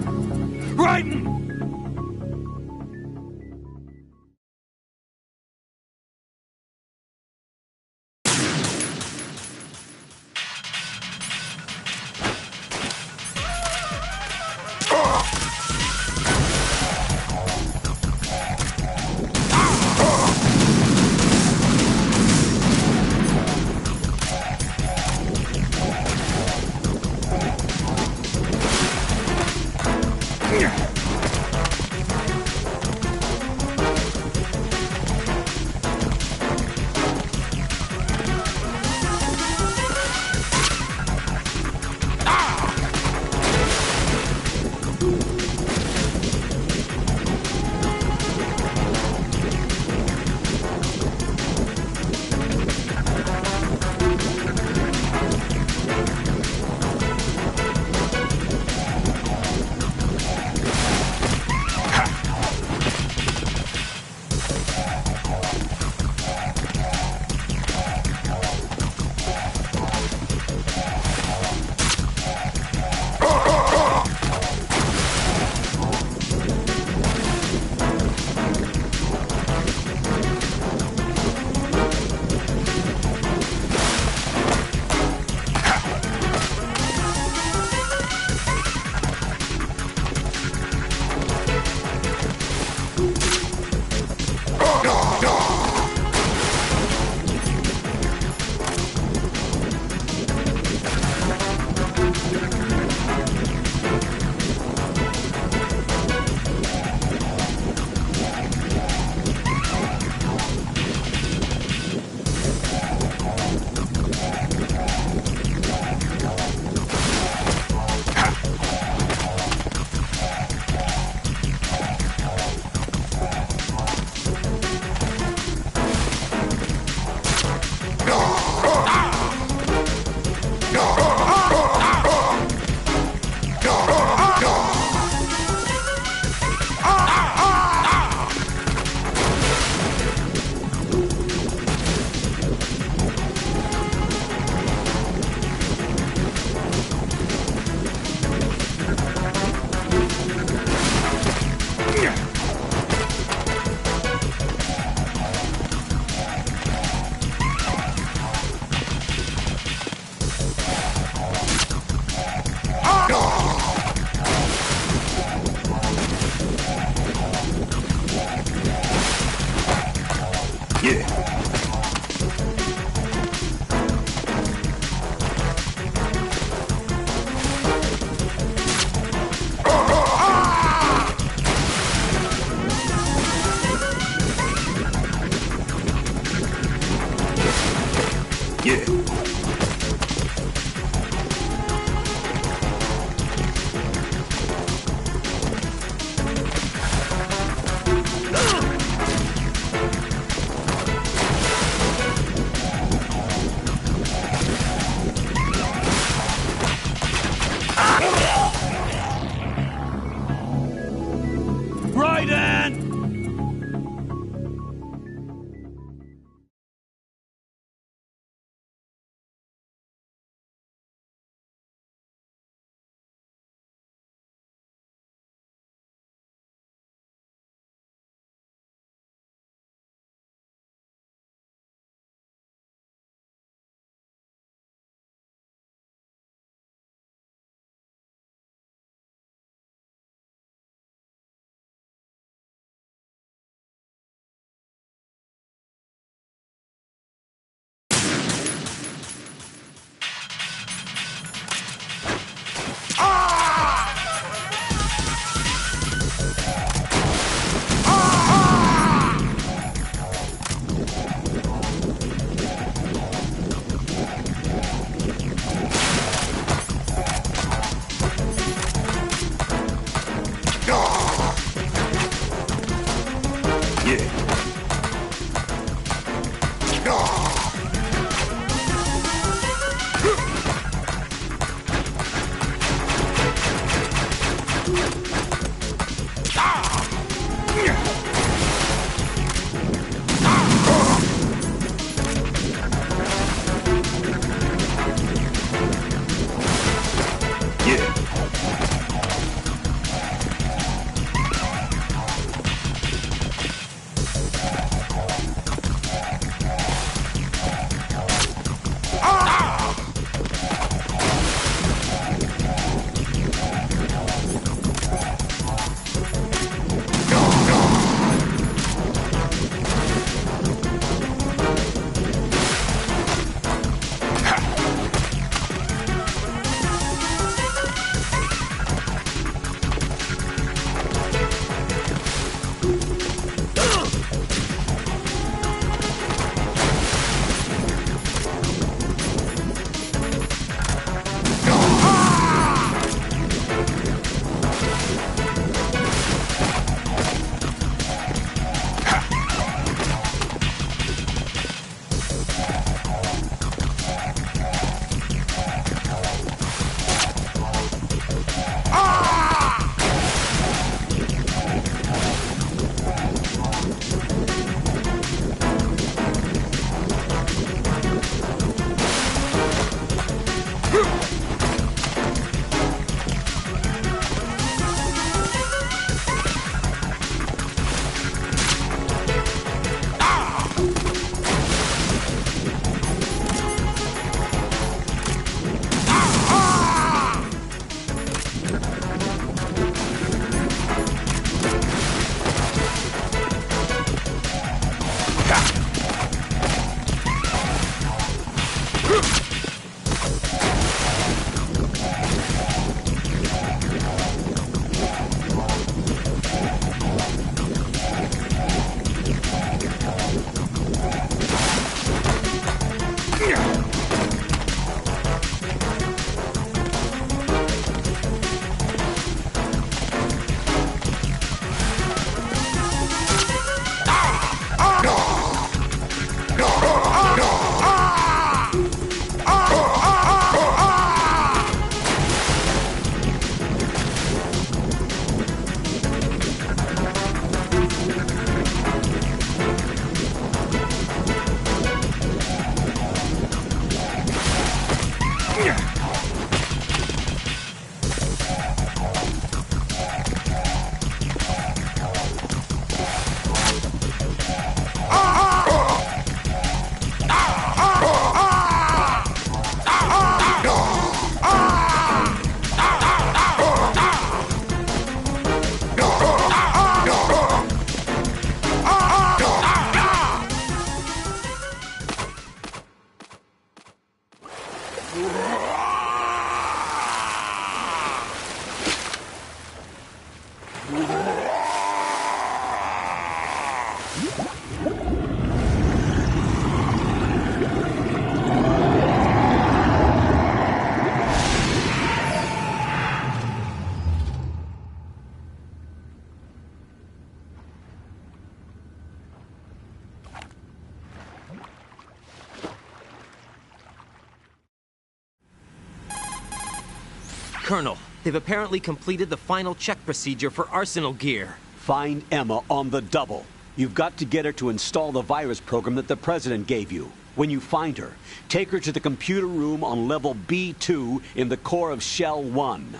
Colonel, they've apparently completed the final check procedure for arsenal gear. Find Emma on the double. You've got to get her to install the virus program that the President gave you. When you find her, take her to the computer room on level B2 in the core of Shell 1.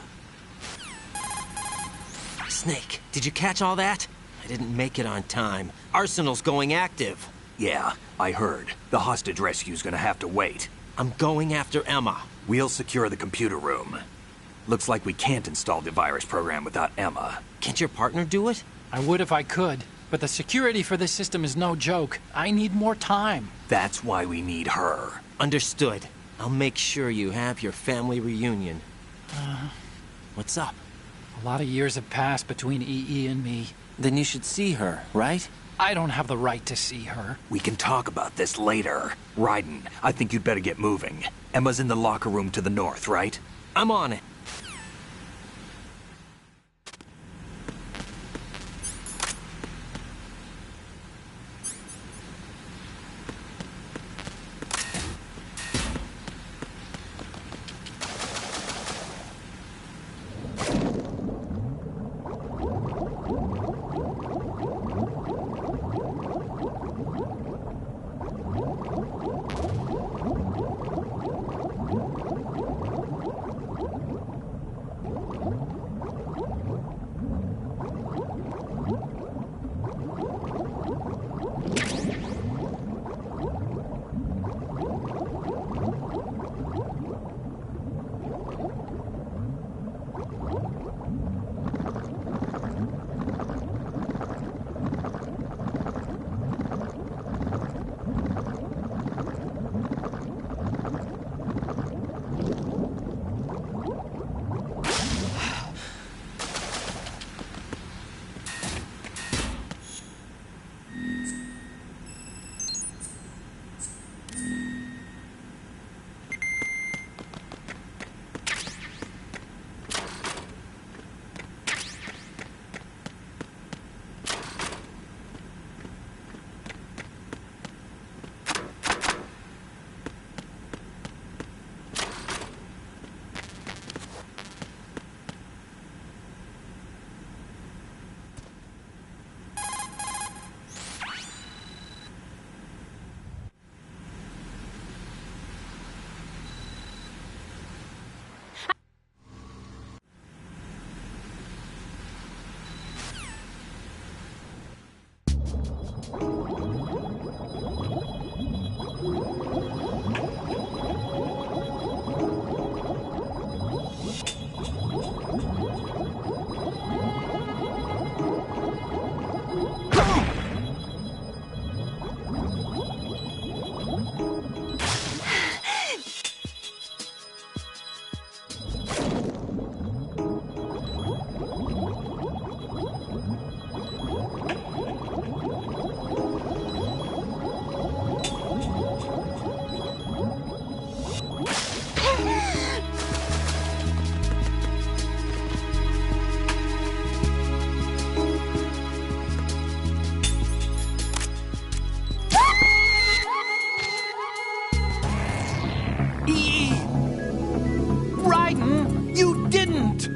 Snake, did you catch all that? I didn't make it on time. Arsenal's going active. Yeah, I heard. The hostage rescue's gonna have to wait. I'm going after Emma. We'll secure the computer room. Looks like we can't install the virus program without Emma. Can't your partner do it? I would if I could, but the security for this system is no joke. I need more time. That's why we need her. Understood. I'll make sure you have your family reunion. What's up? A lot of years have passed between EE and me. Then you should see her, right? I don't have the right to see her. We can talk about this later. Raiden, I think you'd better get moving. Emma's in the locker room to the north, right? I'm on it. Raiden, you didn't!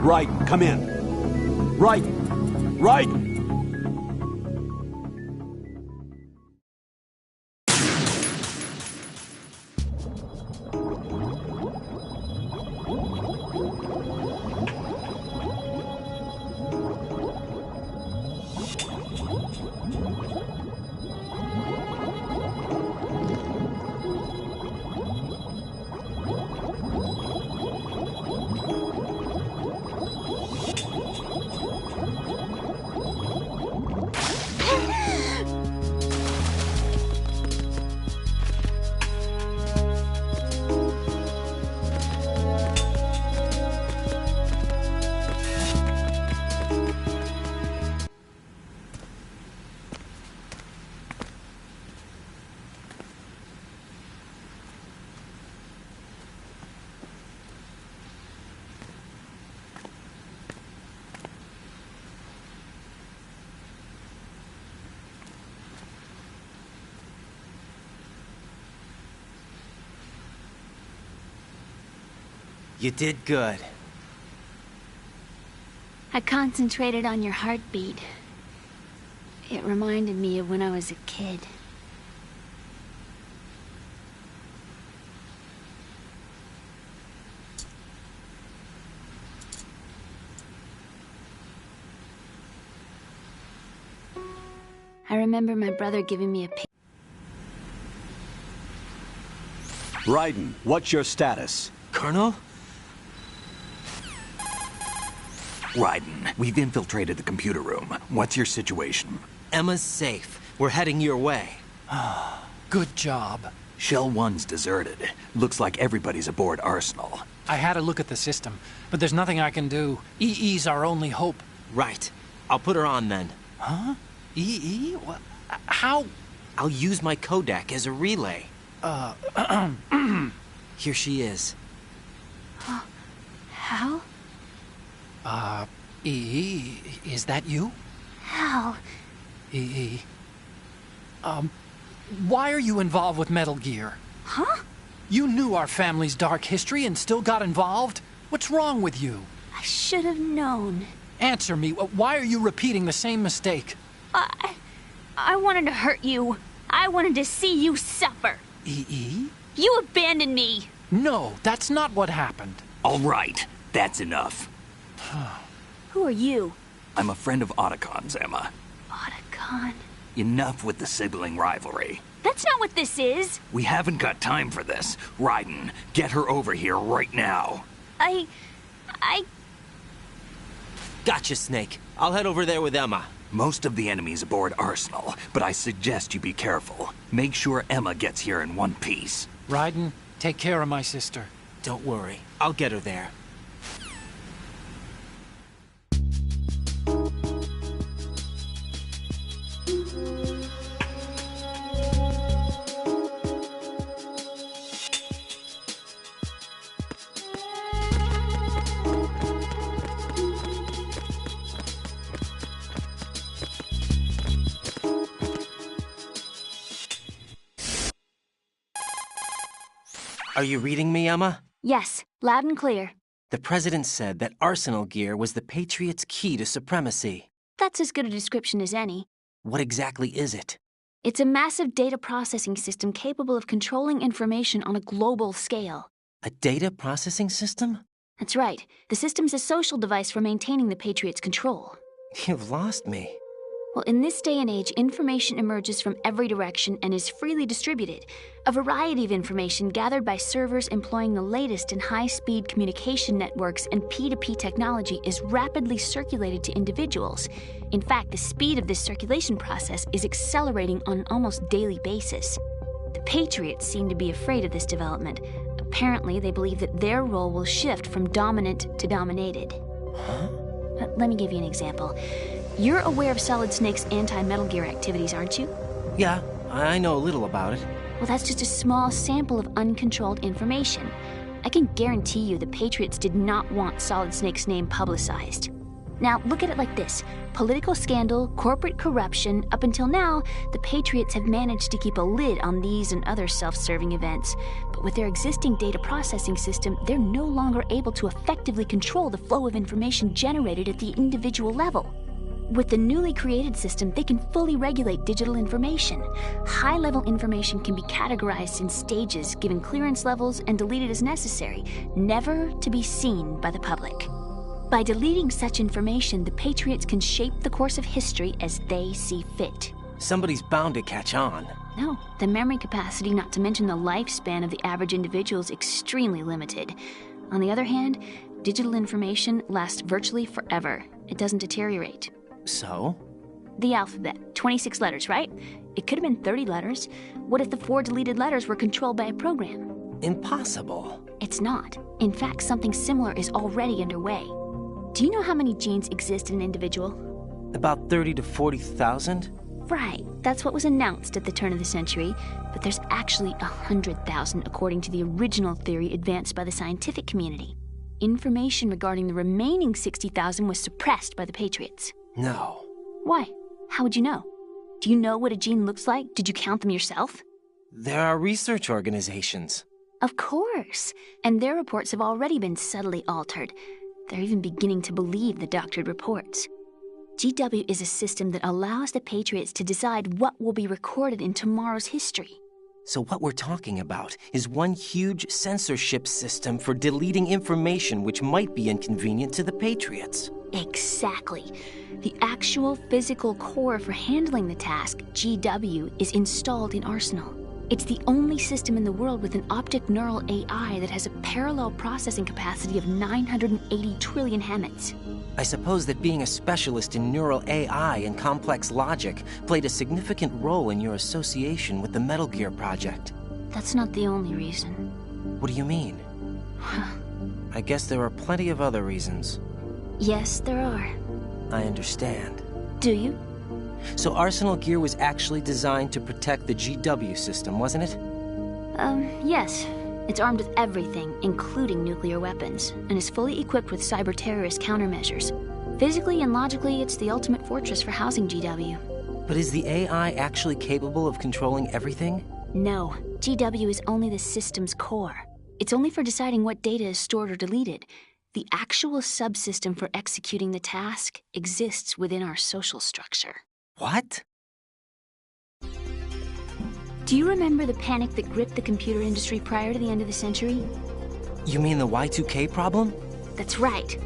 Raiden, come in. Raiden! Raiden! You did good. I concentrated on your heartbeat. It reminded me of when I was a kid. I remember my brother giving me a pic. Raiden, what's your status? Colonel? Raiden, we've infiltrated the computer room. What's your situation? Emma's safe. We're heading your way. Good job. Shell 1's deserted. Looks like everybody's aboard Arsenal. I had a look at the system, but there's nothing I can do. EE's our only hope. Right. I'll put her on then. Huh? EE? What? How? I'll use my Kodak as a relay. Here she is. Hal? EE, is that you? Hal? EE. Why are you involved with Metal Gear? Huh? You knew our family's dark history and still got involved? What's wrong with you? I should have known. Answer me. Why are you repeating the same mistake? I wanted to hurt you. I wanted to see you suffer. EE? You abandoned me. No, that's not what happened. All right, that's enough. Who are you? I'm a friend of Otacon's, Emma. Otacon? Enough with the sibling rivalry. That's not what this is. We haven't got time for this. Raiden, get her over here right now. I... Gotcha, Snake. I'll head over there with Emma. Most of the enemy's aboard Arsenal, but I suggest you be careful. Make sure Emma gets here in one piece. Raiden, take care of my sister. Don't worry. I'll get her there. Are you reading me, Emma? Yes, loud and clear. The President said that Arsenal gear was the Patriots' key to supremacy. That's as good a description as any. What exactly is it? It's a massive data processing system capable of controlling information on a global scale. A data processing system? That's right. The system's a social device for maintaining the Patriots' control. You've lost me. Well, in this day and age, information emerges from every direction and is freely distributed. A variety of information gathered by servers employing the latest in high-speed communication networks and P2P technology is rapidly circulated to individuals. In fact, the speed of this circulation process is accelerating on an almost daily basis. The Patriots seem to be afraid of this development. Apparently, they believe that their role will shift from dominant to dominated. Huh? Let me give you an example. You're aware of Solid Snake's anti-Metal Gear activities, aren't you? Yeah, I know a little about it. Well, that's just a small sample of uncontrolled information. I can guarantee you the Patriots did not want Solid Snake's name publicized. Now, look at it like this. Political scandal, corporate corruption, up until now, the Patriots have managed to keep a lid on these and other self-serving events. But with their existing data processing system, they're no longer able to effectively control the flow of information generated at the individual level. With the newly created system, they can fully regulate digital information. High-level information can be categorized in stages, given clearance levels, and deleted as necessary, never to be seen by the public. By deleting such information, the Patriots can shape the course of history as they see fit. Somebody's bound to catch on. No, the memory capacity, not to mention the lifespan of the average individual, is extremely limited. On the other hand, digital information lasts virtually forever. It doesn't deteriorate. So? The alphabet, 26 letters, right? It could have been 30 letters. What if the 4 deleted letters were controlled by a program? Impossible. It's not. In fact, something similar is already underway. Do you know how many genes exist in an individual? About 30 to 40,000? Right. That's what was announced at the turn of the century. But there's actually 100,000 according to the original theory advanced by the scientific community. Information regarding the remaining 60,000 was suppressed by the Patriots. No. Why? How would you know? Do you know what a gene looks like? Did you count them yourself? There are research organizations. Of course. And their reports have already been subtly altered. They're even beginning to believe the doctored reports. GW is a system that allows the Patriots to decide what will be recorded in tomorrow's history. So what we're talking about is one huge censorship system for deleting information which might be inconvenient to the Patriots. Exactly. The actual physical core for handling the task, GW, is installed in Arsenal. It's the only system in the world with an optic neural AI that has a parallel processing capacity of 980 trillion Hammets. I suppose that being a specialist in neural AI and complex logic played a significant role in your association with the Metal Gear project. That's not the only reason. What do you mean? I guess there are plenty of other reasons. Yes, there are. I understand. Do you? So Arsenal Gear was actually designed to protect the GW system, wasn't it? Yes. It's armed with everything, including nuclear weapons, and is fully equipped with cyber-terrorist countermeasures. Physically and logically, it's the ultimate fortress for housing GW. But is the AI actually capable of controlling everything? No. GW is only the system's core. It's only for deciding what data is stored or deleted. The actual subsystem for executing the task exists within our social structure. What? Do you remember the panic that gripped the computer industry prior to the end of the century? You mean the Y2K problem? That's right.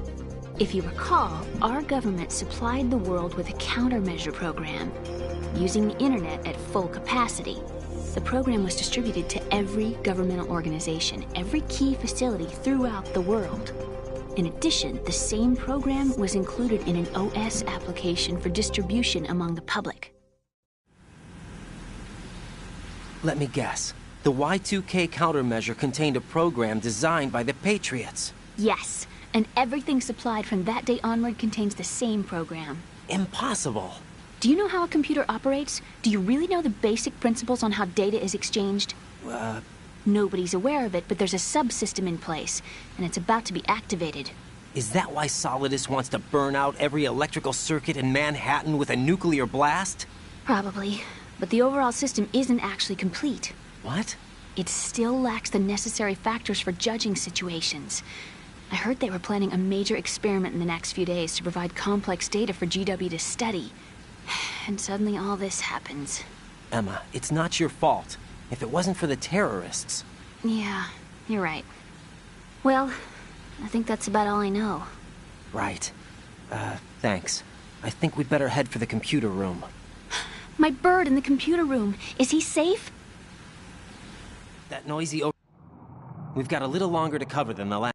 If you recall, our government supplied the world with a countermeasure program, using the internet at full capacity. The program was distributed to every governmental organization, every key facility throughout the world. In addition, the same program was included in an OS application for distribution among the public. Let me guess. The Y2K countermeasure contained a program designed by the Patriots. Yes, and everything supplied from that day onward contains the same program. Impossible. Do you know how a computer operates? Do you really know the basic principles on how data is exchanged? Nobody's aware of it, but there's a subsystem in place, and it's about to be activated. Is that why Solidus wants to burn out every electrical circuit in Manhattan with a nuclear blast? Probably, but the overall system isn't actually complete. What? It still lacks the necessary factors for judging situations. I heard they were planning a major experiment in the next few days to provide complex data for GW to study. And suddenly all this happens. Emma, it's not your fault. If it wasn't for the terrorists... Yeah, you're right. Well, I think that's about all I know. Right. Thanks. I think we'd better head for the computer room. My bird in the computer room. Is he safe? That noisy... We've got a little longer to cover than the last...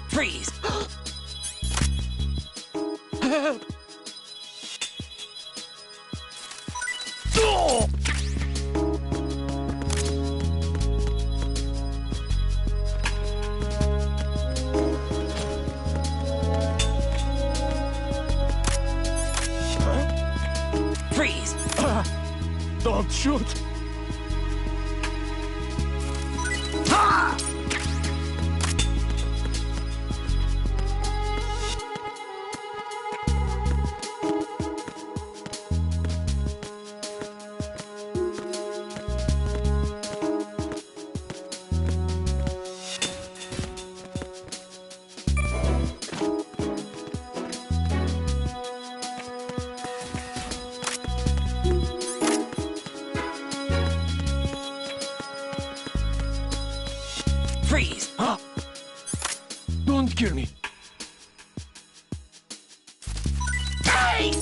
Freeze! Freeze! Don't shoot! Freeze! Don't kill me! Hey!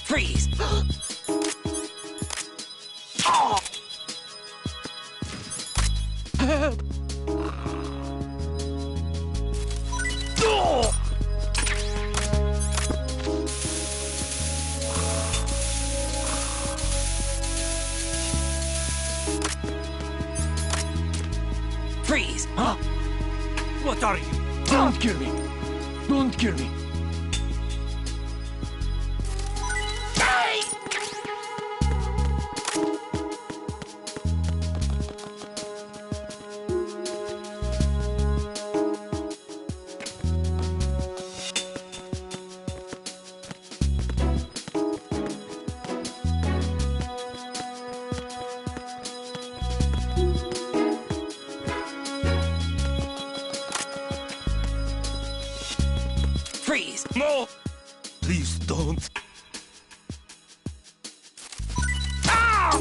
Freeze! Oh! Help! Oh! Freeze! Huh? What are you? Don't kill me! Don't kill me! Hey! Freeze! No! Please don't. Ah!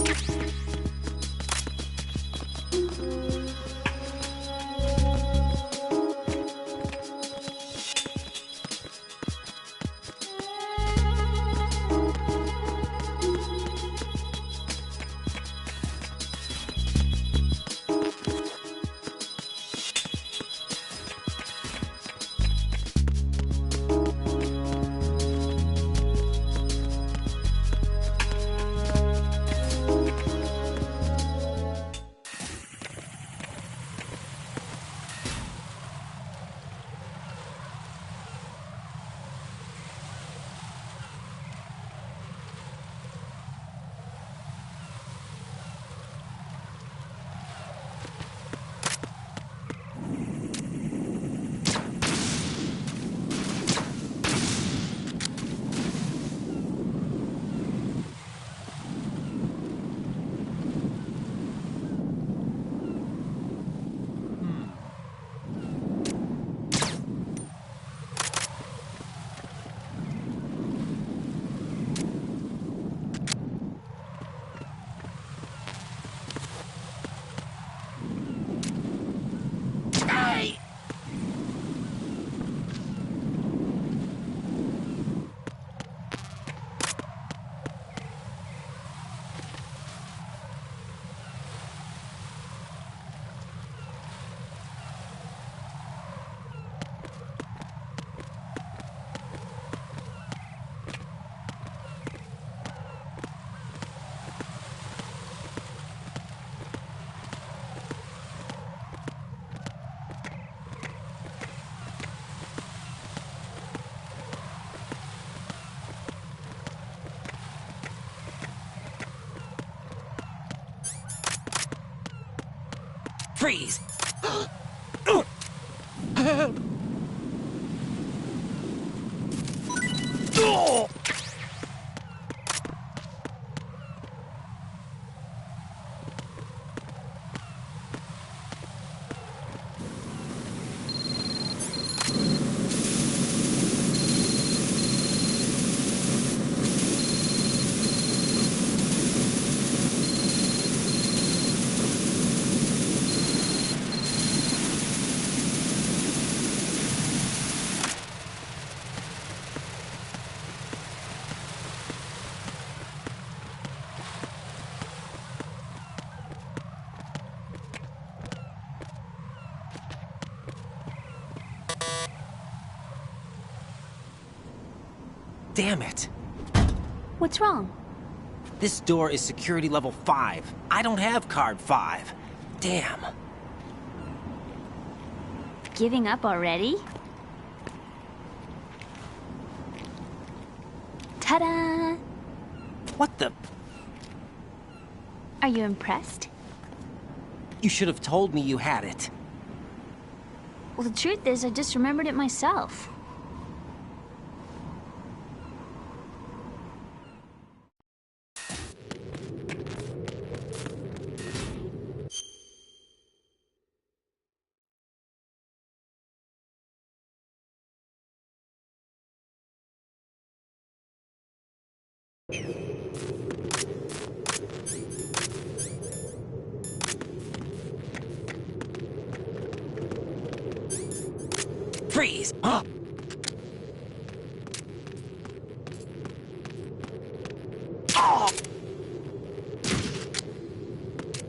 Freeze! Help! Damn it. What's wrong? This door is security level 5. I don't have card 5. Damn. Giving up already? Ta-da! What the? Are you impressed? You should have told me you had it. Well, the truth is, I just remembered it myself. Freeze! Huh? Oh!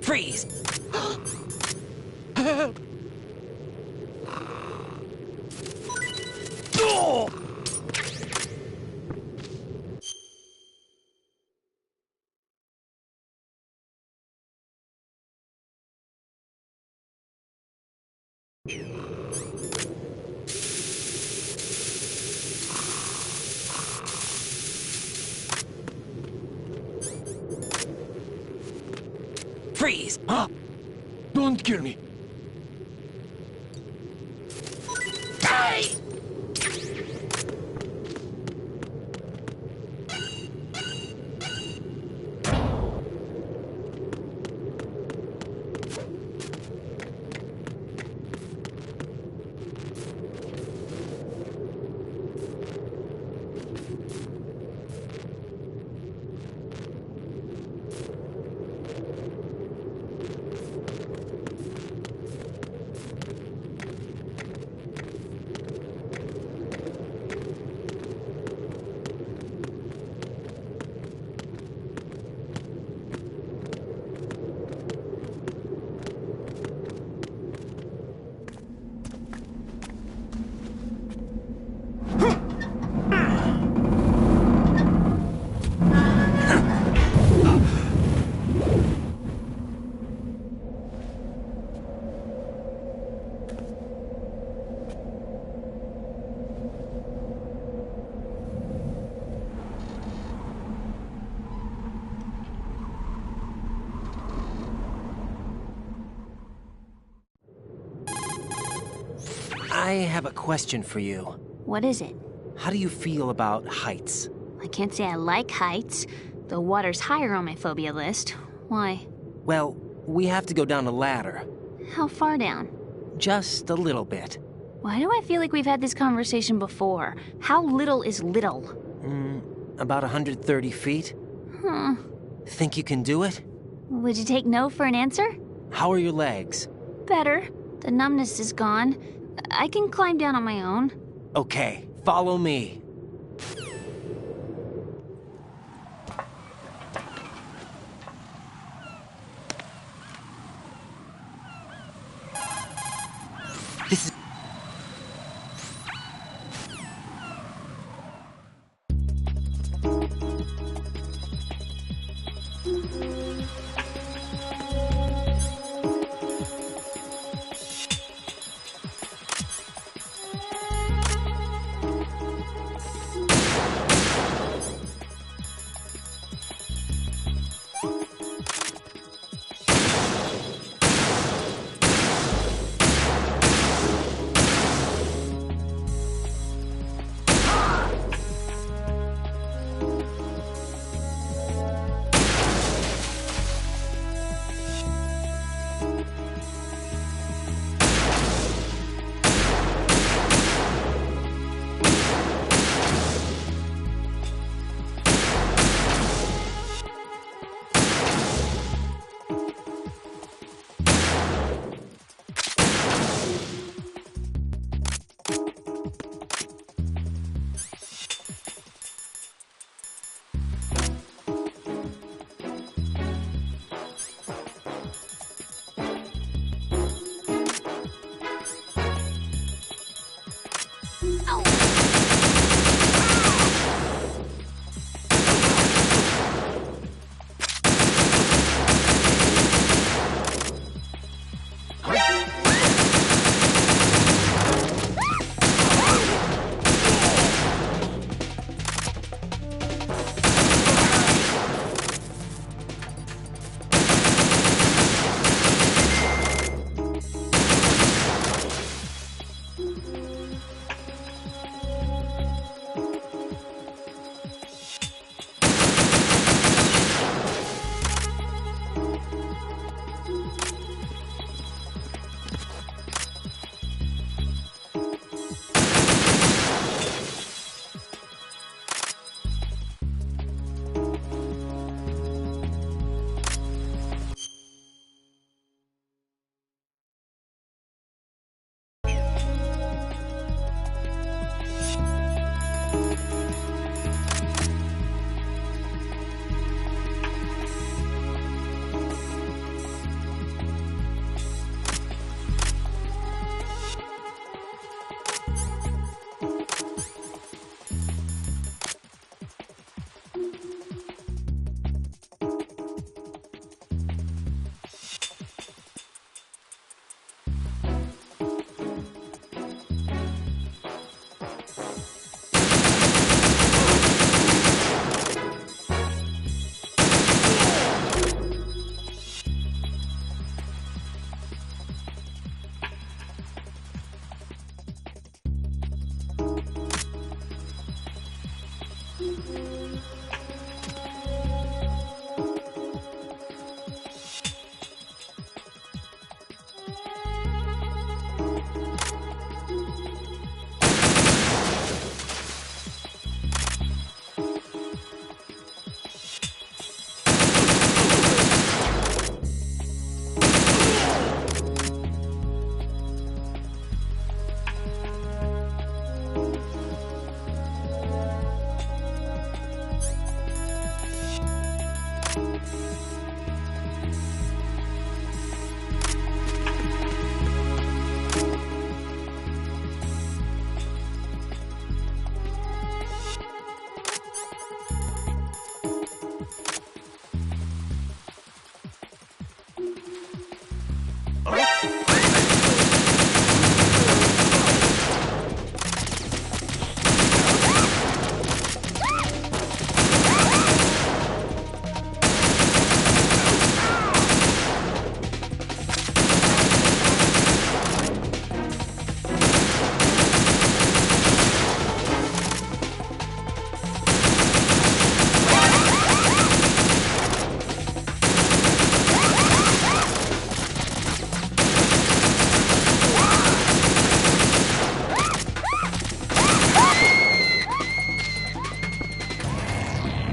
Freeze! Help! Oh! Freeze! Huh? Don't kill me. Die! I have a question for you. What is it? How do you feel about heights? I can't say I like heights. The water's higher on my phobia list. Why? Well, we have to go down a ladder. How far down? Just a little bit. Why do I feel like we've had this conversation before? How little is little? About 130 feet. Huh. Think you can do it? Would you take no for an answer? How are your legs? Better. The numbness is gone. I can climb down on my own. Okay, follow me. This is...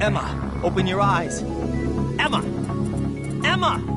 Emma, open your eyes. Emma! Emma!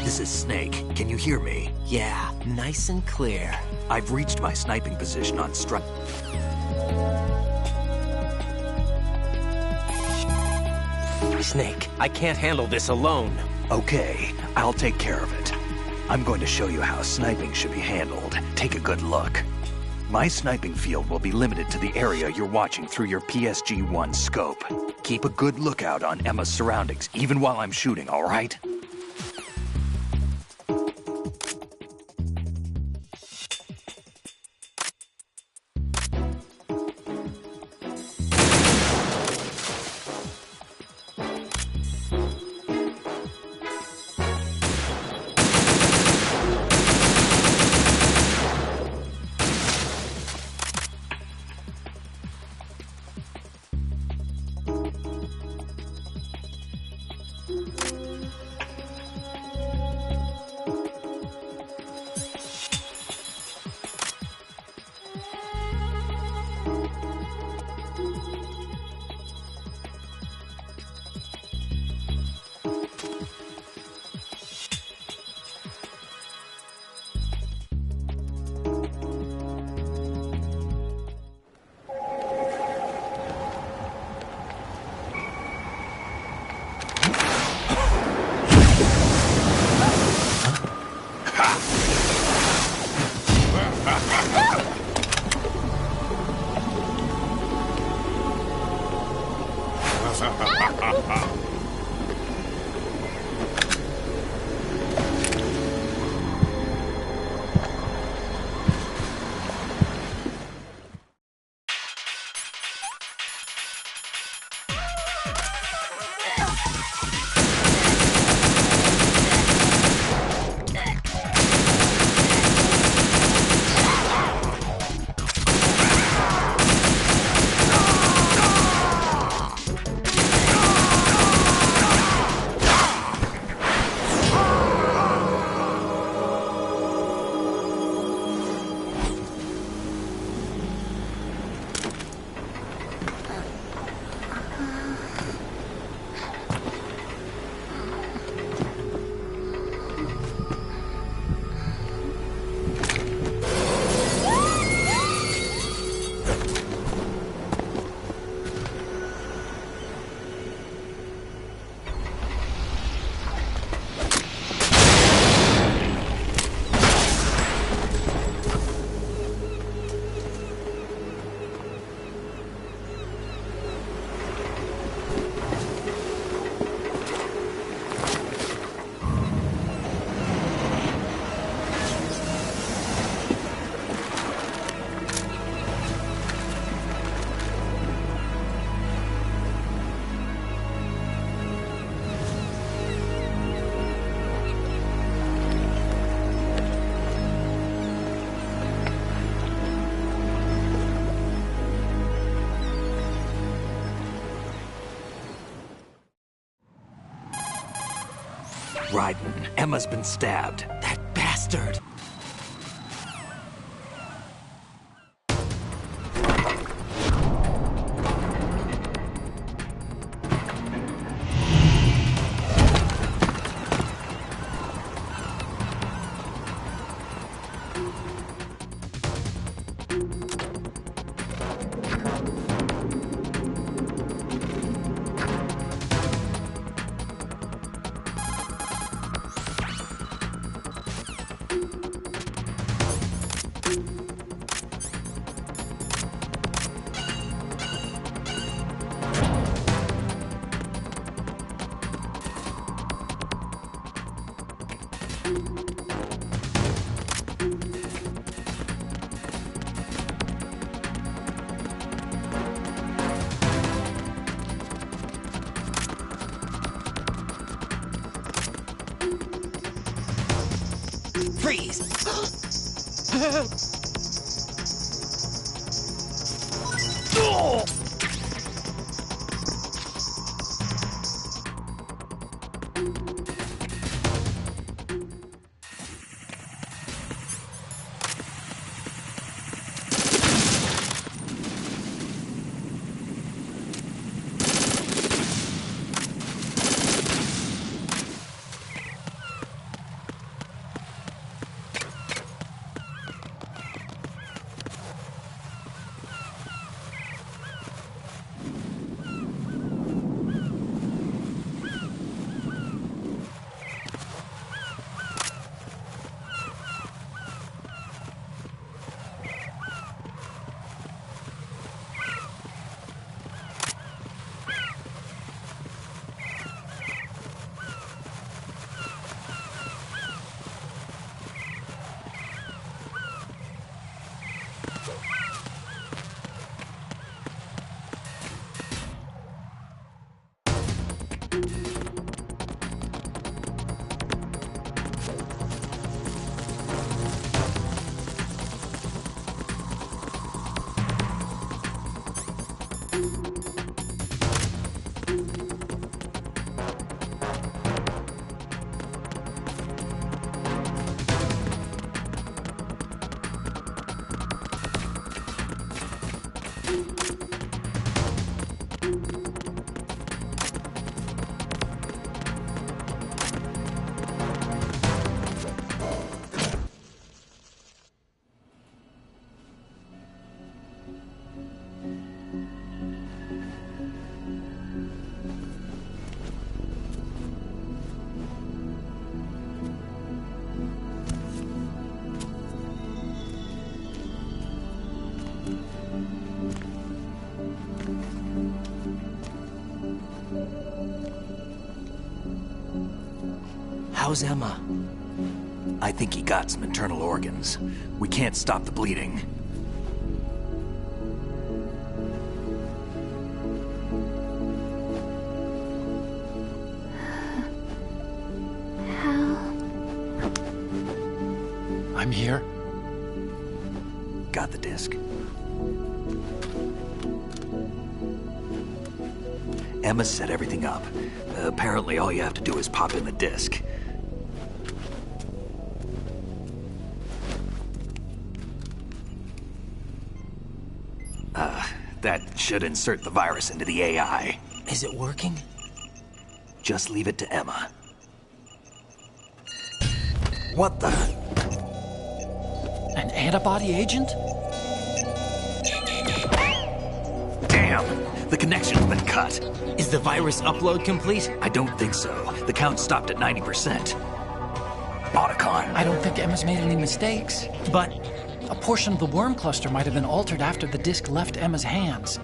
This is Snake. Can you hear me? Yeah, nice and clear. I've reached my sniping position on Snake, I can't handle this alone. Okay, I'll take care of it. I'm going to show you how sniping should be handled. Take a good look. My sniping field will be limited to the area you're watching through your PSG-1 scope. Keep a good lookout on Emma's surroundings, even while I'm shooting, all right? Raiden, Emma's been stabbed. That bastard! Freeze! How's Emma? I think he got some internal organs. We can't stop the bleeding. I'm here. Got the disc. Emma set everything up. Apparently all you have to do is pop in the disc. That should insert the virus into the AI. Is it working? Just leave it to Emma. What the? An antibody agent? Damn! The connection's been cut. Is the virus upload complete? I don't think so. The count stopped at 90%. Otacon. I don't think Emma's made any mistakes. But a portion of the worm cluster might have been altered after the disc left Emma's hands.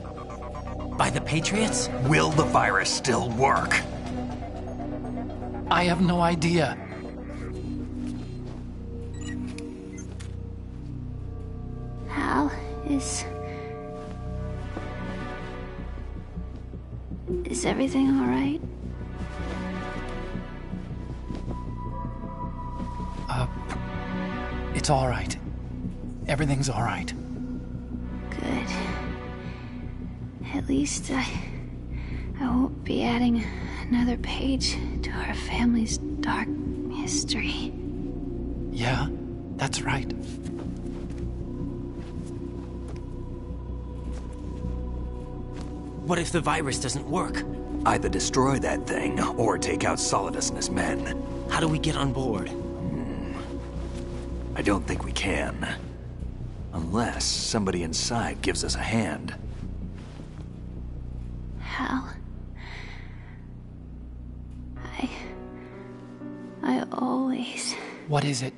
By the Patriots? Will the virus still work? I have no idea. Hal, is everything all right? It's all right. Everything's all right. Good. At least I won't be adding another page to our family's dark history. Yeah, that's right. What if the virus doesn't work? Either destroy that thing, or take out Solidus and his men. How do we get on board? I don't think we can. Unless somebody inside gives us a hand. Hal, I always... What is it?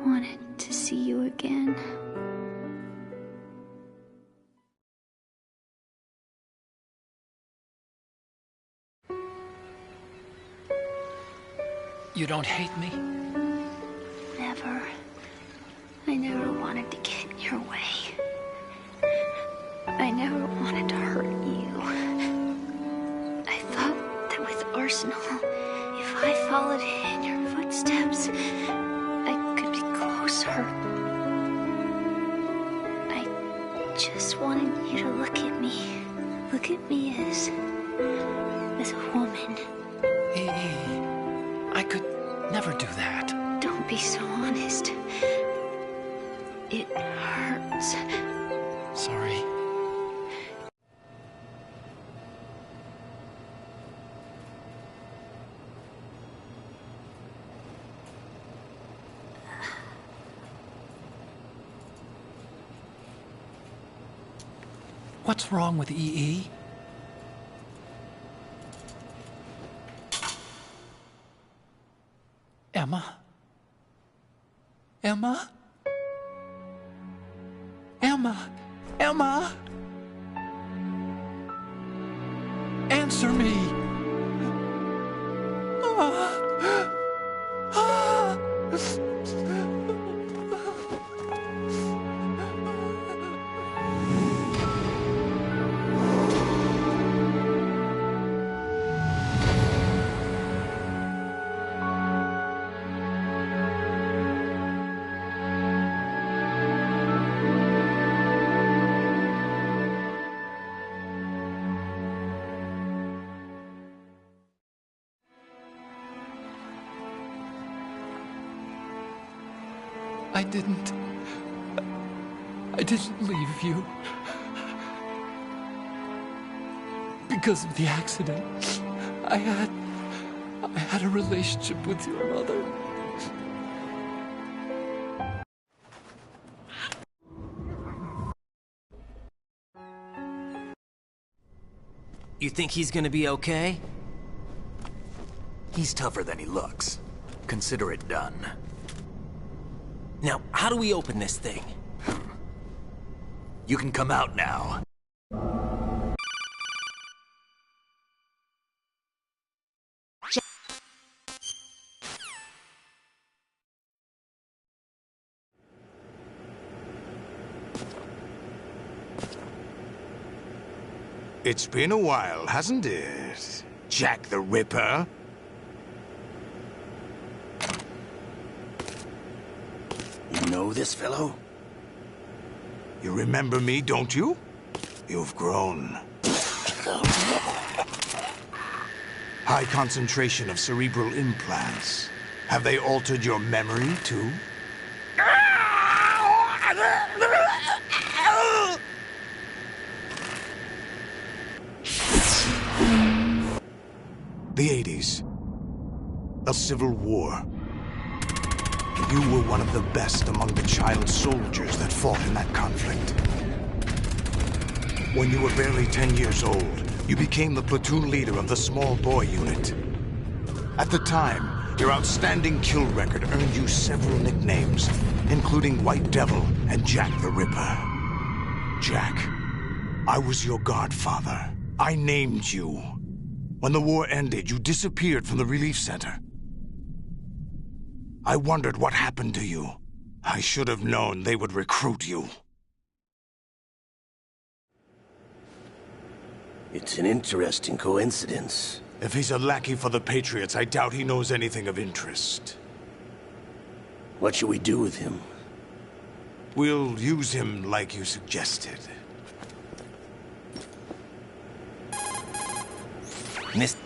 wanted to see you again. You don't hate me? Never. I never wanted to get in your way. I never wanted to hurt you. I thought that with Arsenal, if I followed in your footsteps, I could be closer. I just wanted you to look at me. Look at me as a woman. I could never do that. Don't be so honest. It hurts. Sorry. What's wrong with EE? Emma? Emma? Emma? Emma? Answer me! I didn't leave you. Because of the accident, I had a relationship with your mother. You think he's gonna be okay? He's tougher than he looks. Consider it done. Now, how do we open this thing? You can come out now. It's been a while, hasn't it? Jack the Ripper? You know this fellow? You remember me, don't you? You've grown. High concentration of cerebral implants. Have they altered your memory, too? The 80s. A civil war. You were one of the best among the child soldiers that fought in that conflict. When you were barely 10 years old, you became the platoon leader of the small boy unit. At the time, your outstanding kill record earned you several nicknames, including White Devil and Jack the Ripper. Jack, I was your godfather. I named you. When the war ended, you disappeared from the relief center. I wondered what happened to you. I should have known they would recruit you. It's an interesting coincidence. If he's a lackey for the Patriots, I doubt he knows anything of interest. What should we do with him? We'll use him like you suggested. Miss...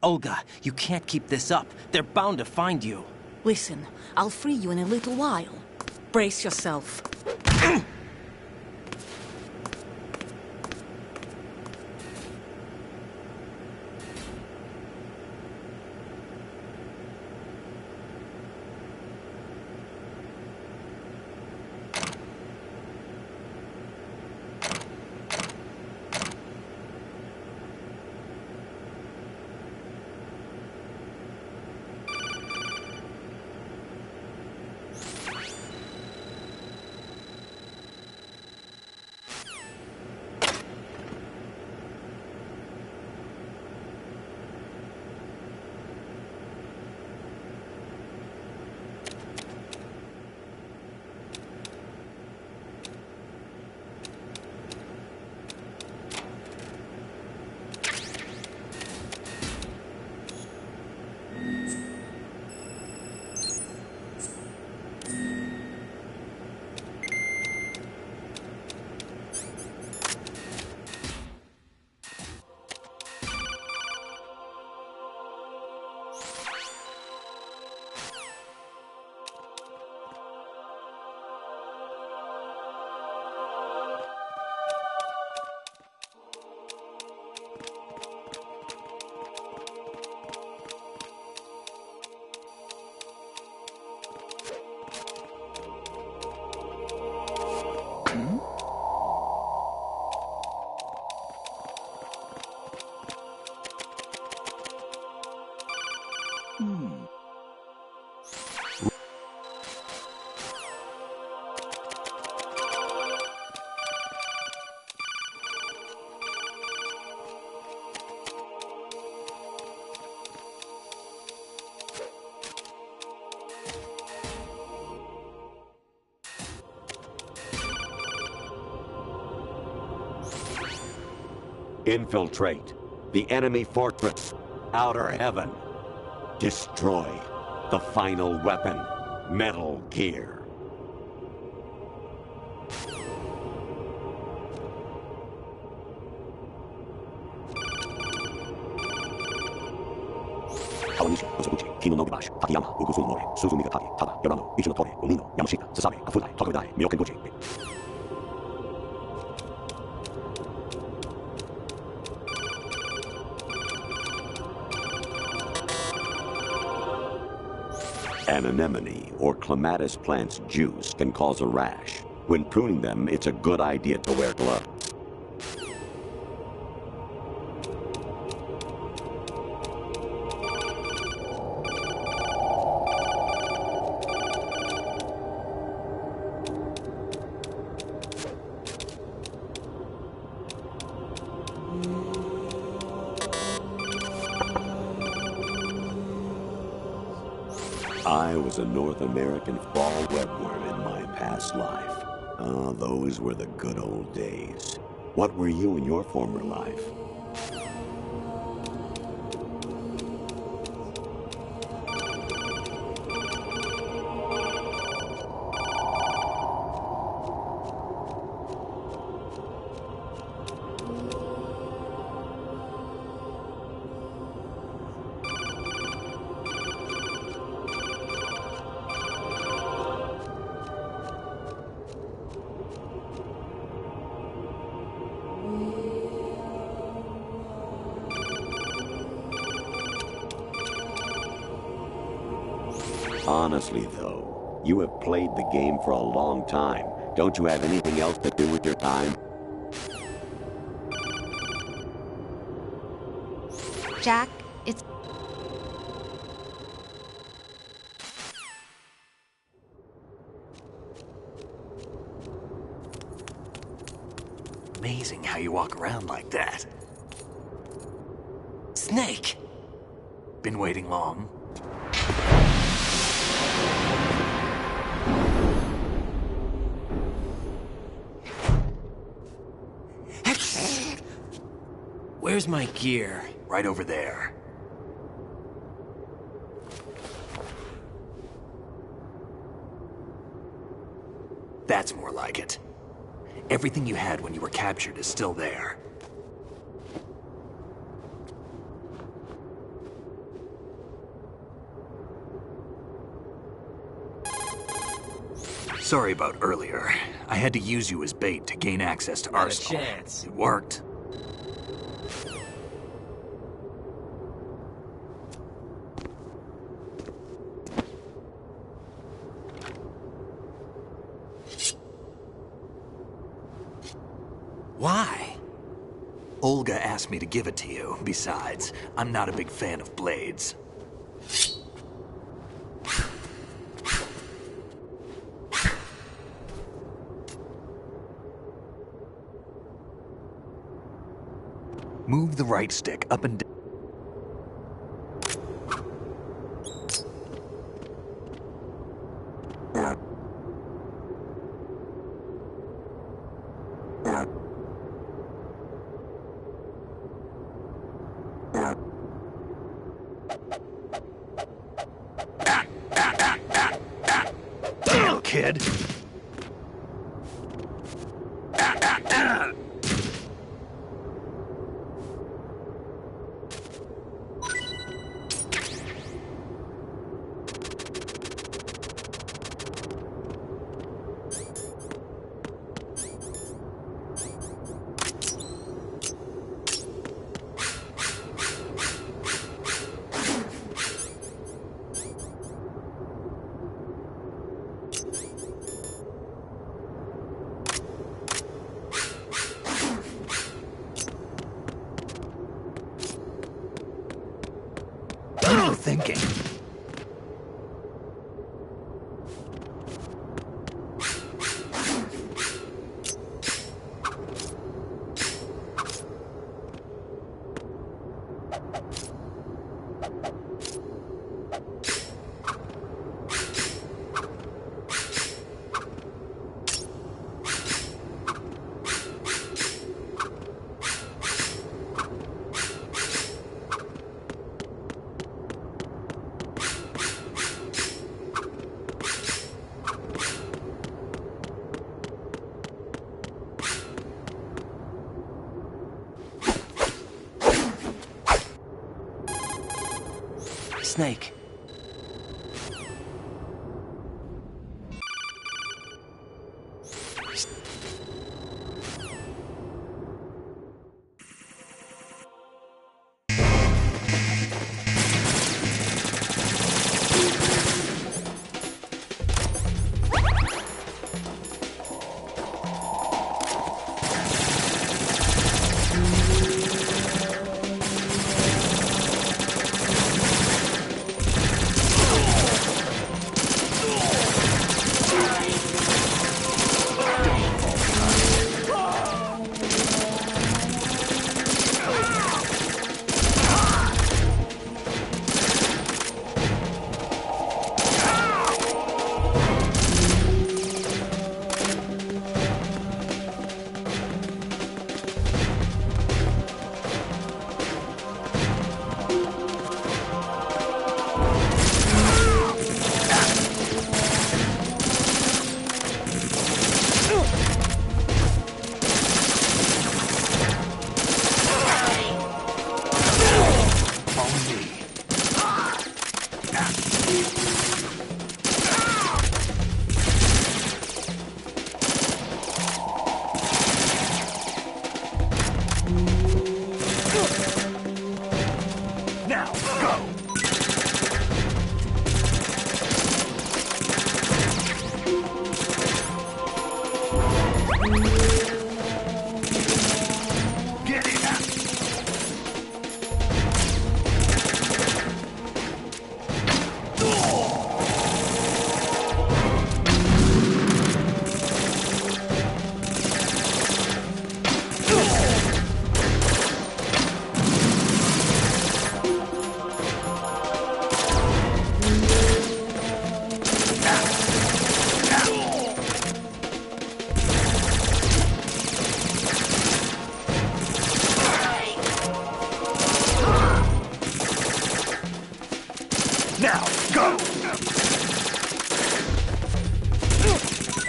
Olga, you can't keep this up. They're bound to find you. Listen, I'll free you in a little while. Brace yourself. Infiltrate the enemy fortress, Outer Heaven. Destroy the final weapon, Metal Gear. An anemone or clematis plant's juice can cause a rash. When pruning them, it's a good idea to wear gloves. I was a North American fall webworm in my past life. Ah, those were the good old days. What were you in your former life? Honestly, though, you have played the game for a long time. Don't you have anything else to do with your time? Jack, it's... Amazing how you walk around like that. Snake! Been waiting long? Where's my gear? Right over there. That's more like it. Everything you had when you were captured is still there. Sorry about earlier. I had to use you as bait to gain access to Arsenal. Not a chance. It worked. Why? Olga asked me to give it to you. Besides, I'm not a big fan of blades. Move the right stick up and down. Kid. Thinking. Snake.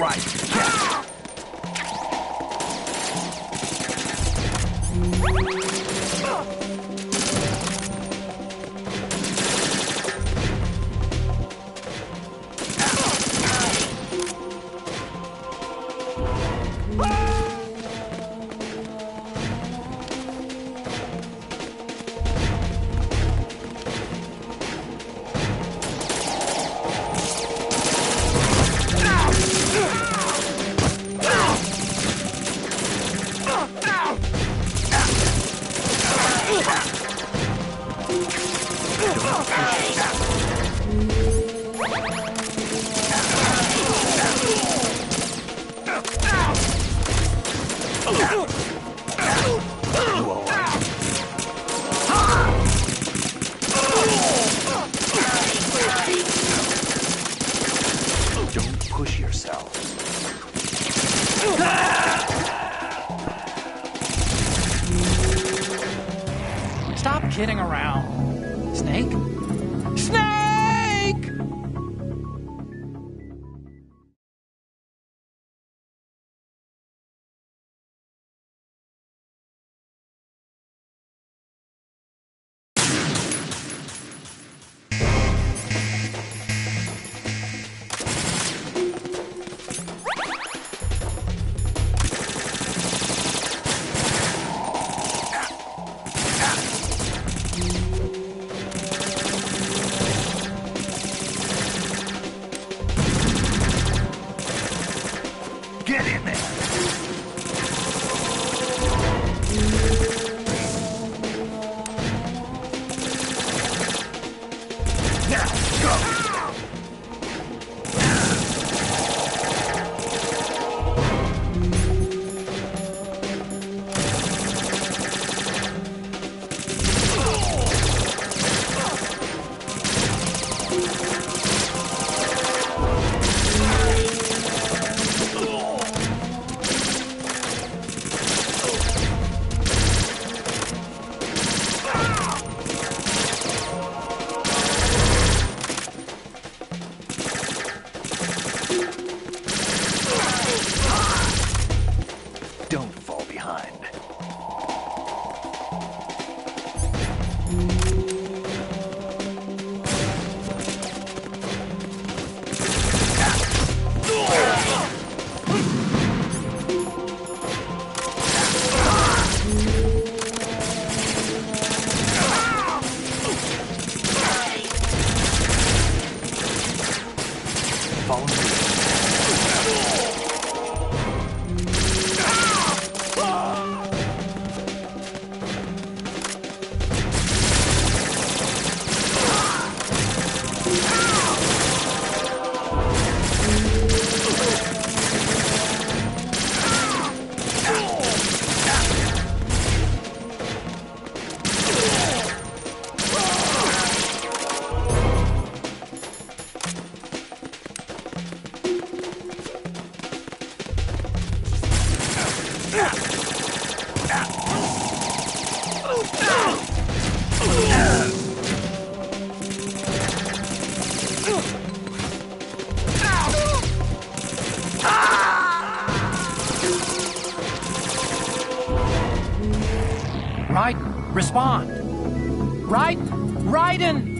right, catch. Don't push yourself. Stop kidding around. Snake? Snake! Get in there. Now, go. Don't fall behind. Follow me. Raiden, respond. Raiden!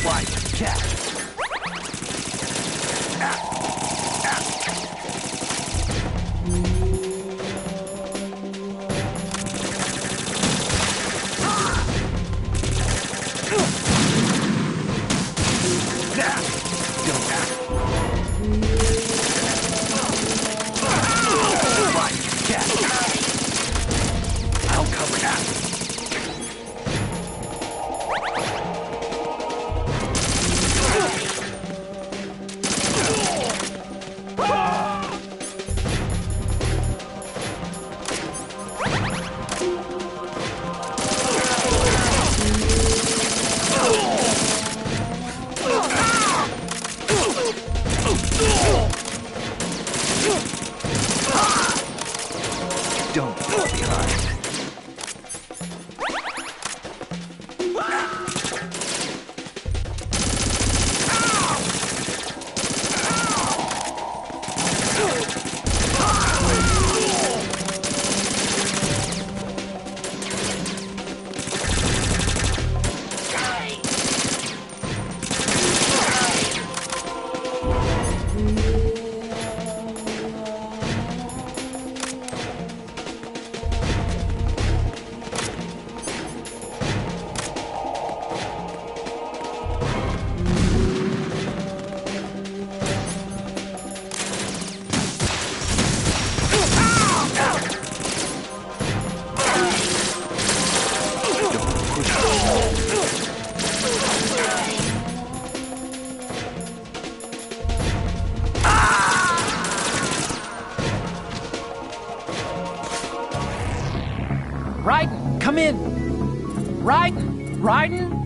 Right, catch. I'll cover that. Come in. Riding. Riding.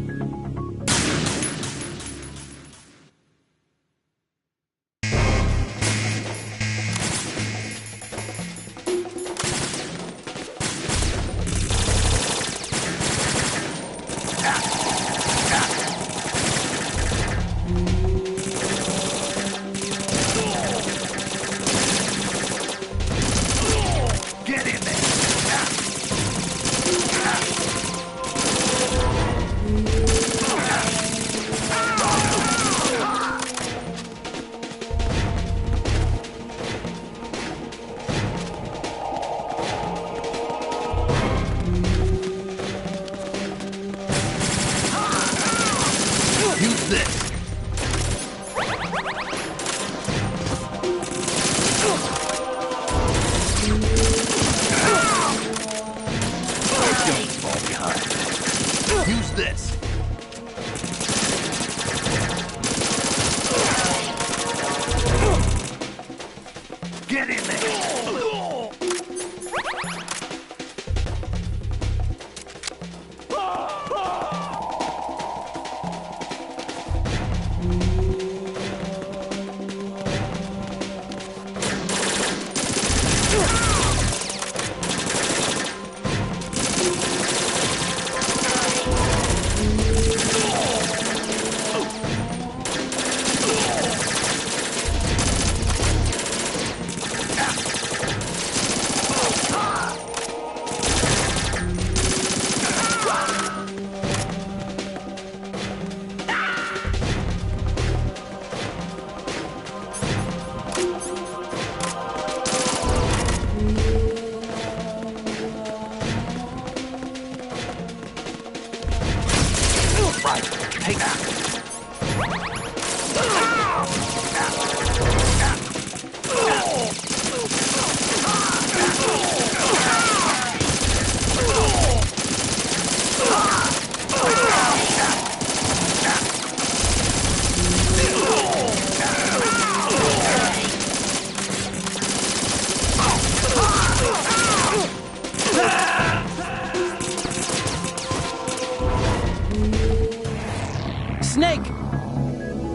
Snake!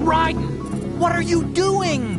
Raiden! What are you doing?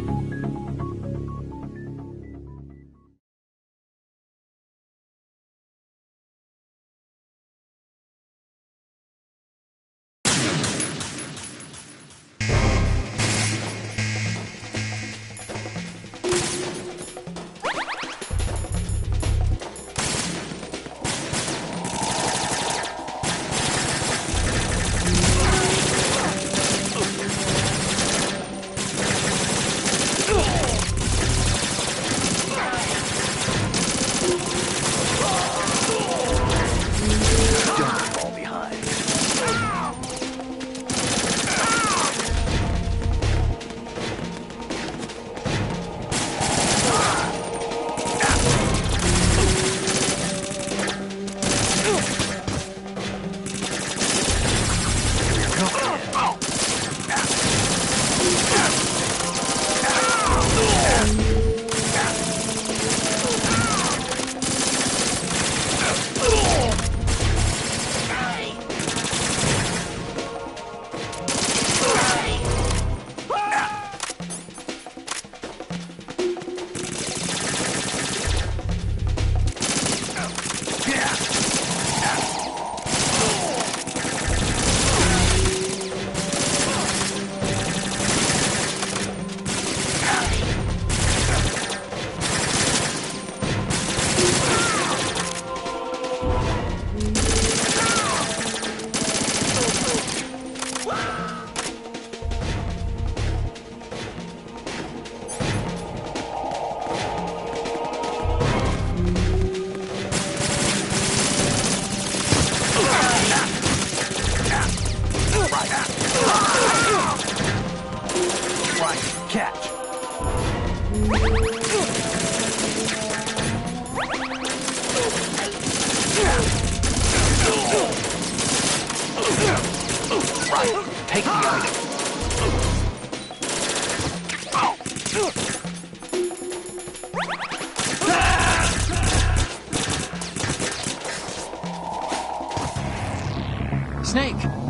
Take the item.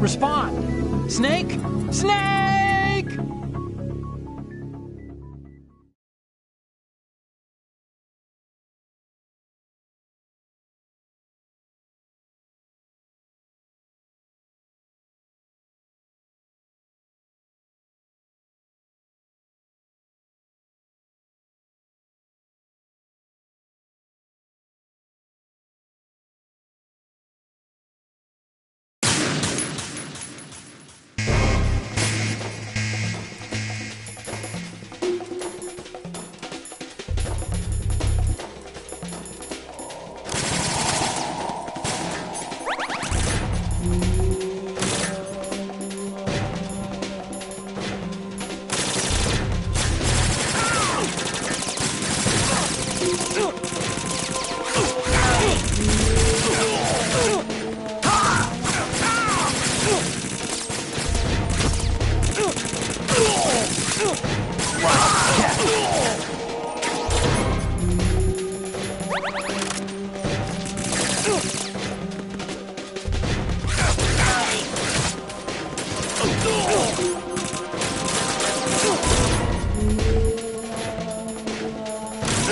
Respond! Snake? Snake!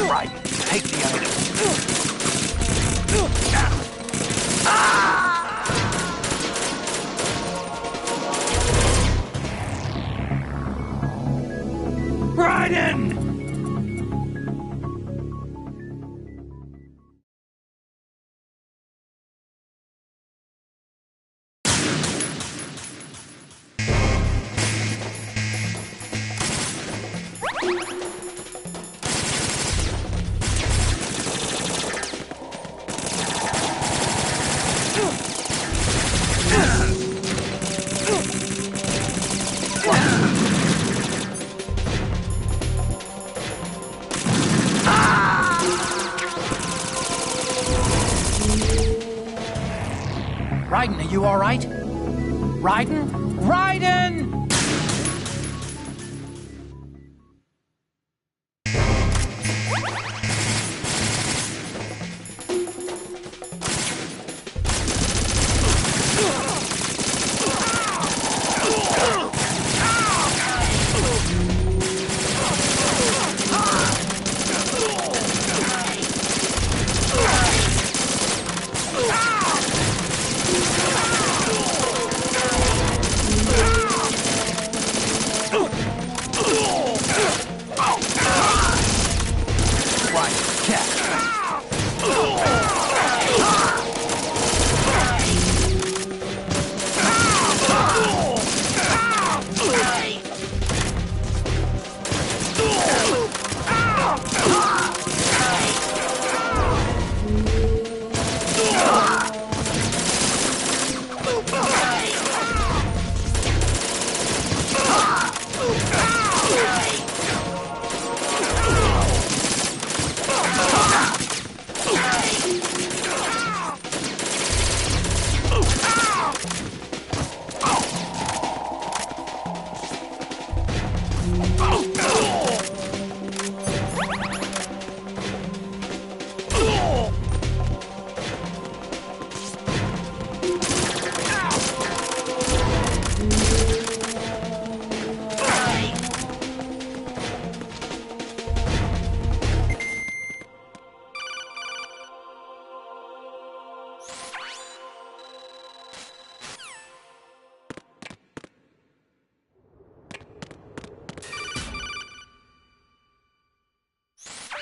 Right, take the item. Raiden! Raiden, are you all right? Raiden? Raiden!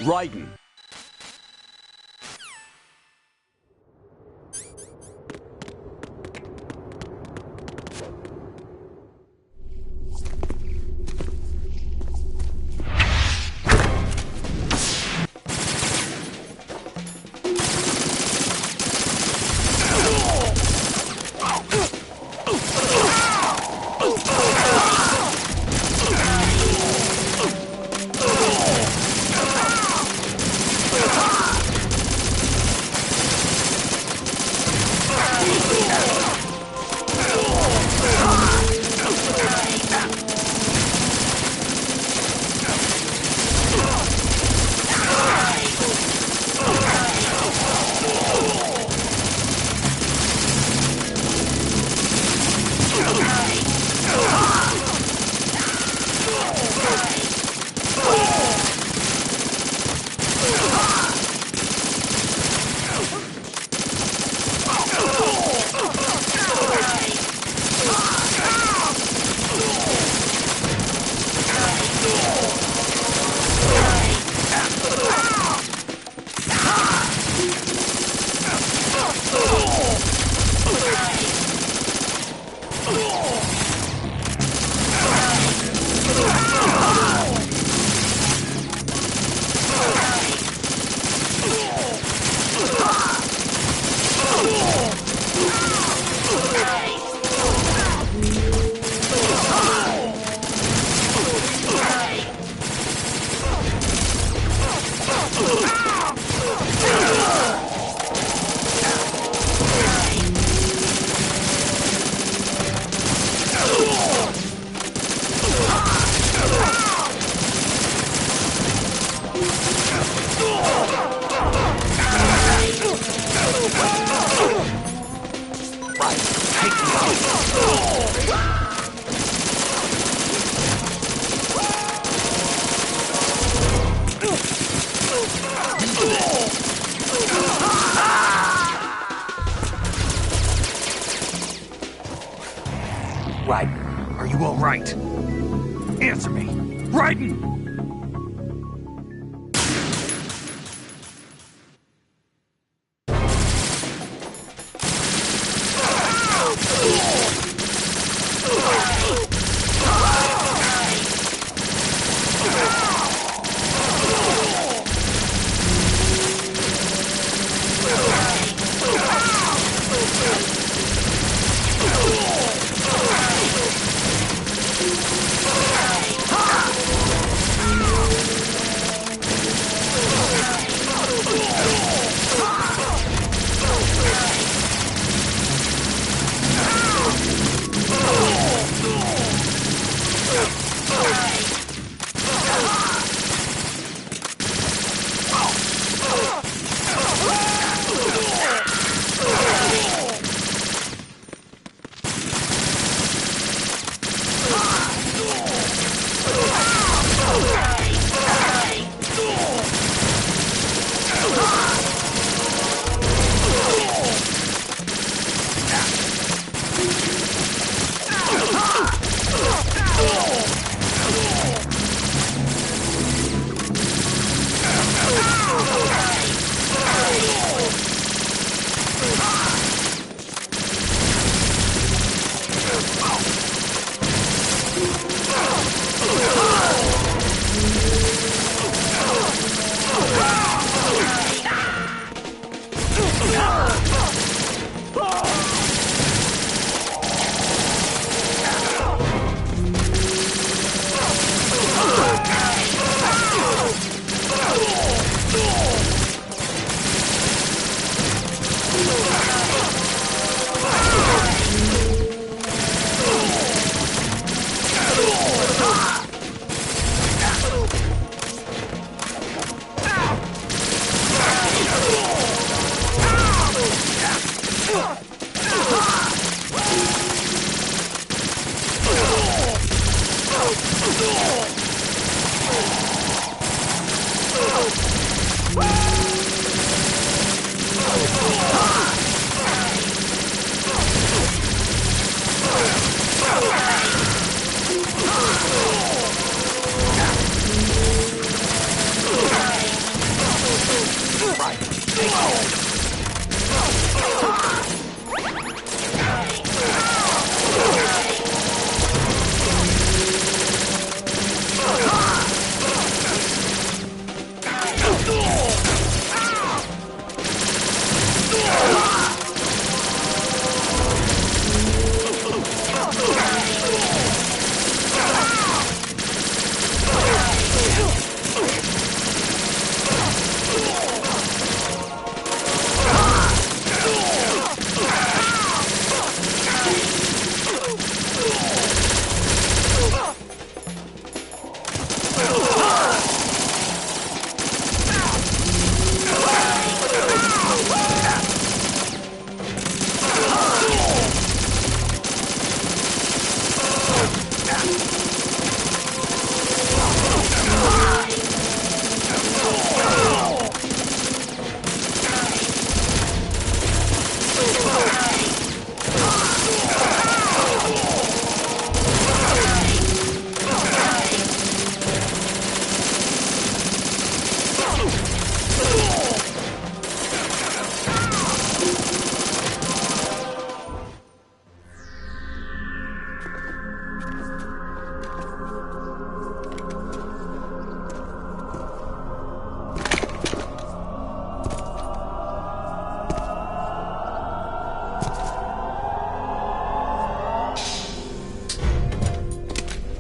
Raiden. Are you all right? Answer me. Raiden!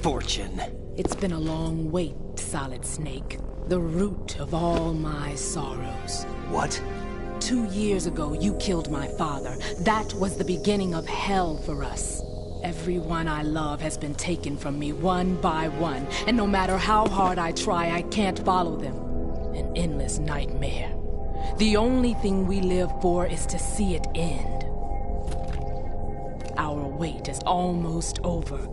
Fortune. It's been a long wait, Solid Snake. The root of all my sorrows. What? 2 years ago, you killed my father. That was the beginning of hell for us. Everyone I love has been taken from me one by one, and no matter how hard I try, I can't follow them. An endless nightmare. The only thing we live for is to see it end. Our wait is almost over.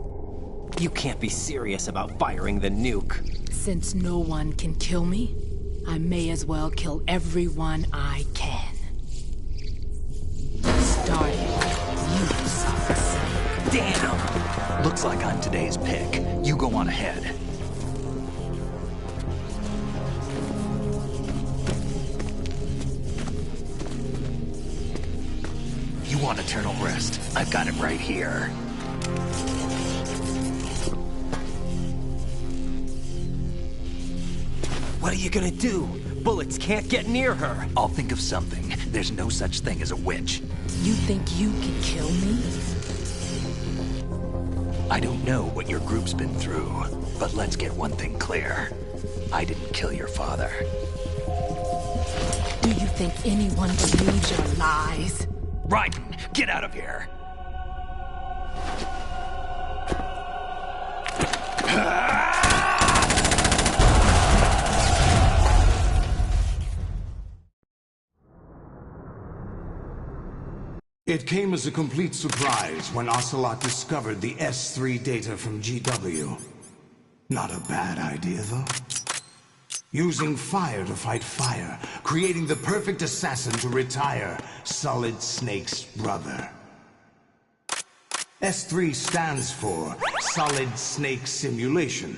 You can't be serious about firing the nuke. Since no one can kill me, I may as well kill everyone I can. Starting with you, Solid Snake. Damn! Looks like I'm today's pick. You go on ahead. You want eternal rest? I've got it right here. What are you gonna do? Bullets can't get near her. I'll think of something. There's no such thing as a witch. You think you can kill me? I don't know what your group's been through, but let's get one thing clear. I didn't kill your father. Do you think anyone believes your lies? Raiden, get out of here! It came as a complete surprise when Ocelot discovered the S3 data from GW. Not a bad idea, though. Using fire to fight fire, creating the perfect assassin to retire Solid Snake's brother. S3 stands for Solid Snake Simulation.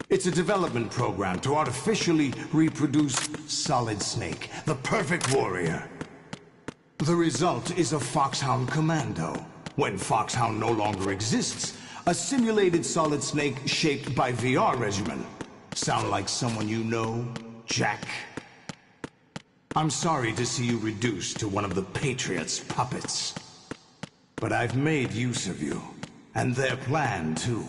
It's a development program to artificially reproduce Solid Snake, the perfect warrior. The result is a Foxhound Commando. When Foxhound no longer exists, a simulated Solid Snake shaped by VR regimen. Sound like someone you know, Jack? I'm sorry to see you reduced to one of the Patriots' puppets. But I've made use of you, and their plan too.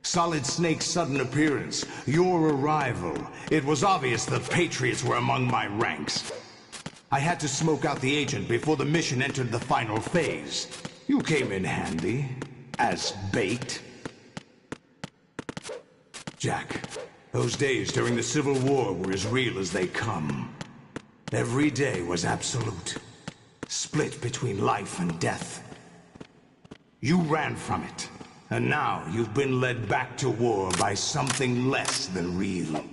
Solid Snake's sudden appearance, your arrival, it was obvious the Patriots were among my ranks. I had to smoke out the agent before the mission entered the final phase. You came in handy, as bait. Jack, those days during the Civil War were as real as they come. Every day was absolute, split between life and death. You ran from it, and now you've been led back to war by something less than real.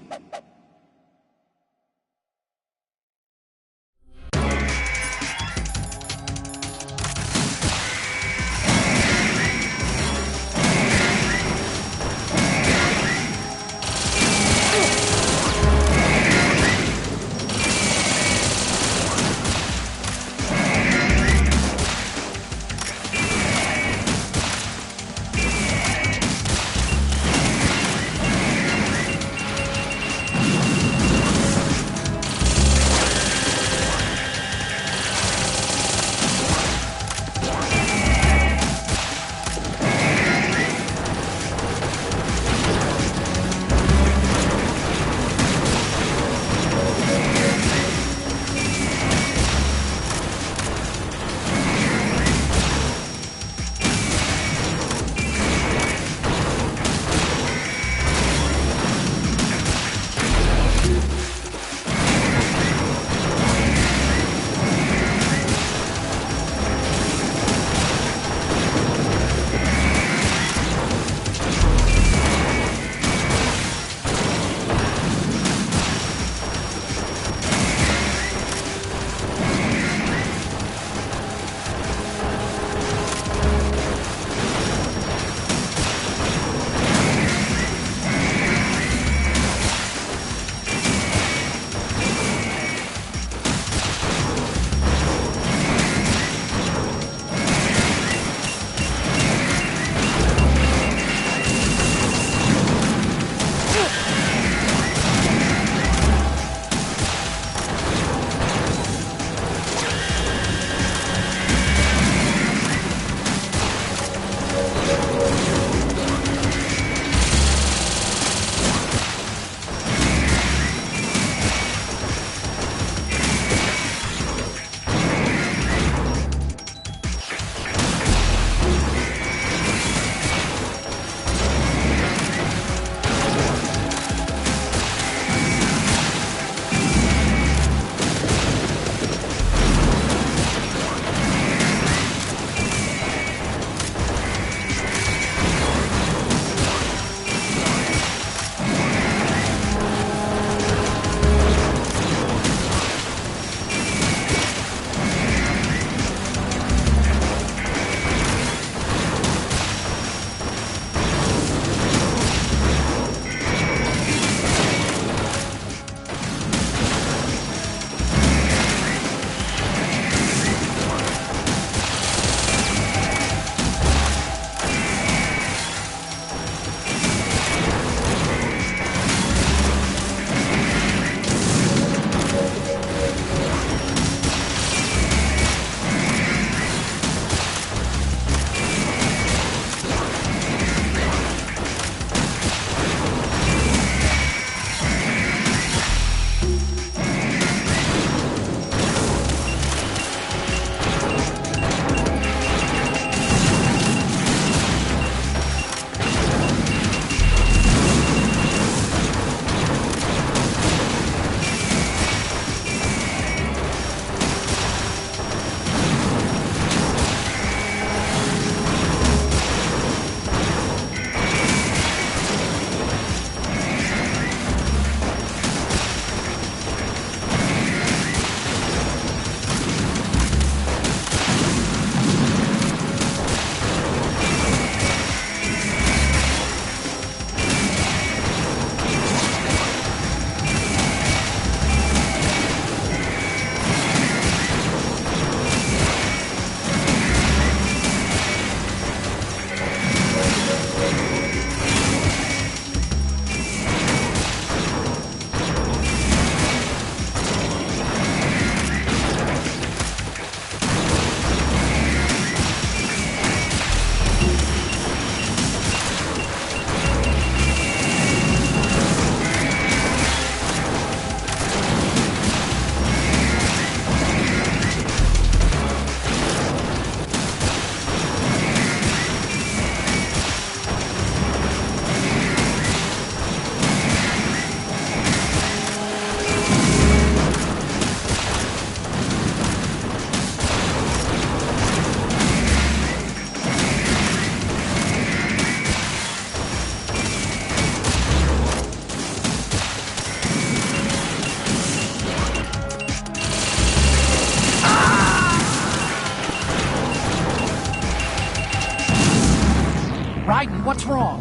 wrong?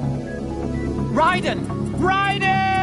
Raiden! Raiden!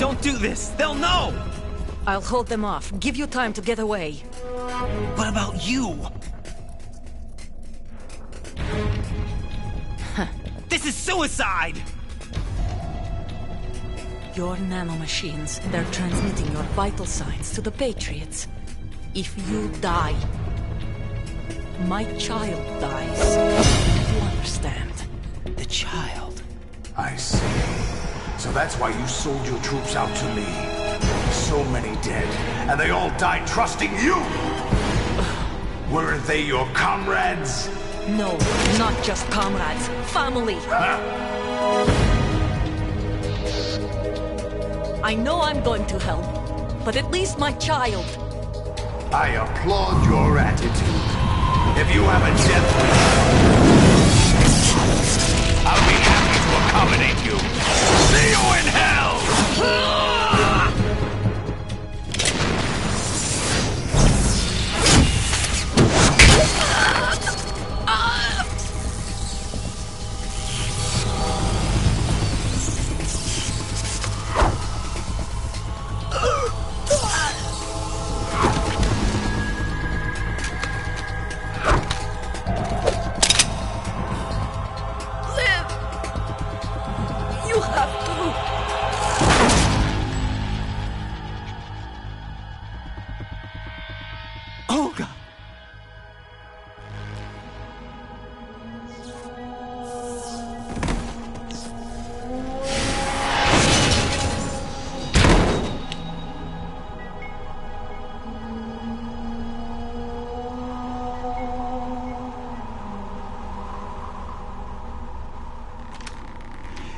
Don't do this! They'll know! I'll hold them off. Give you time to get away. What about you? This is suicide! Your nanomachines, they're transmitting your vital signs to the Patriots. If you die, my child dies. You understand? The child. I see. So that's why you sold your troops out to me. So many dead, and they all died trusting you! Weren't they your comrades? No, not just comrades. Family. I know I'm going to hell, but at least my child. I applaud your attitude. If you have a death wish, I'll be happy to accommodate you. See you in hell!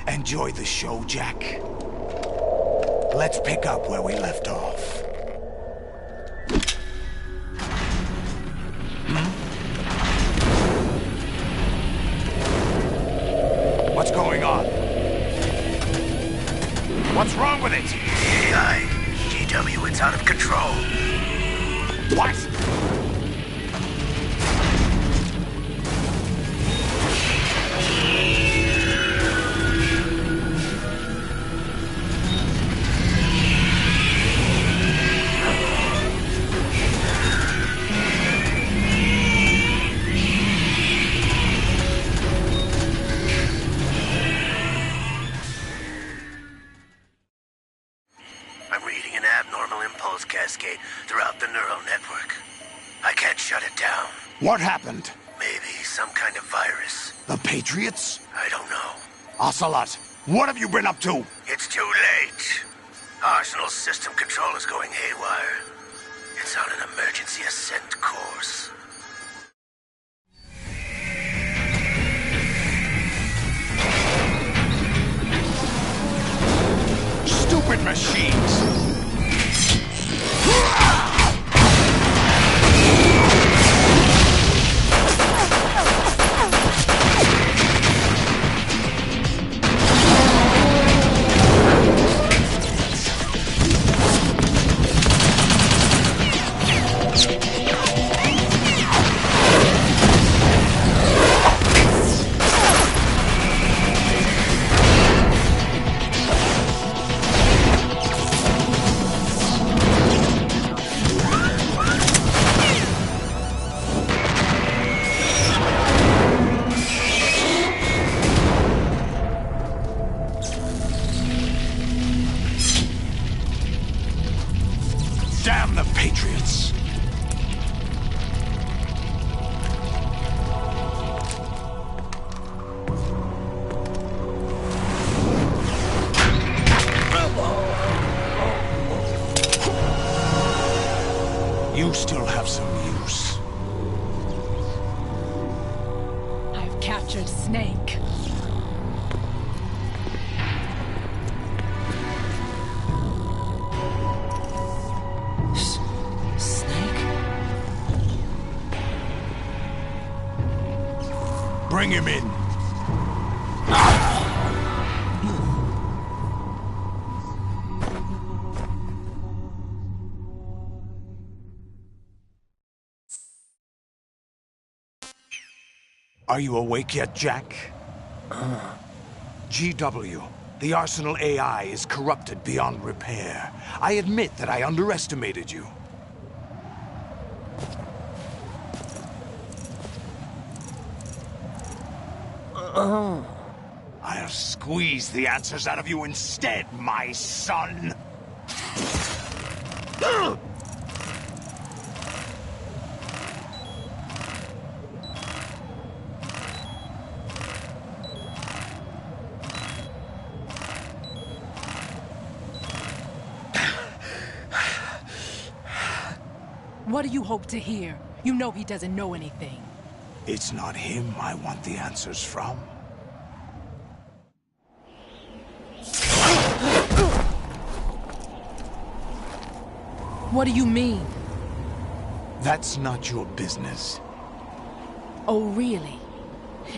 Enjoy the show, Jack. Let's pick up where we left off. What's going on? What's wrong with it? AI, GW, it's out of control. What? Cascade throughout the neural network. I can't shut it down. What happened? Maybe some kind of virus. The Patriots? I don't know. Ocelot, what have you been up to? It's too late. Arsenal's system control is going haywire. It's on an emergency ascent course. Stupid machines! Damn the Patriots! You still have some use. I've captured Snake. Bring him in. Are you awake yet, Jack? GW, The Arsenal AI is corrupted beyond repair. I admit that I underestimated you. I'll squeeze the answers out of you instead, my son! What do you hope to hear? You know he doesn't know anything. It's not him I want the answers from. What do you mean? That's not your business. Oh, really?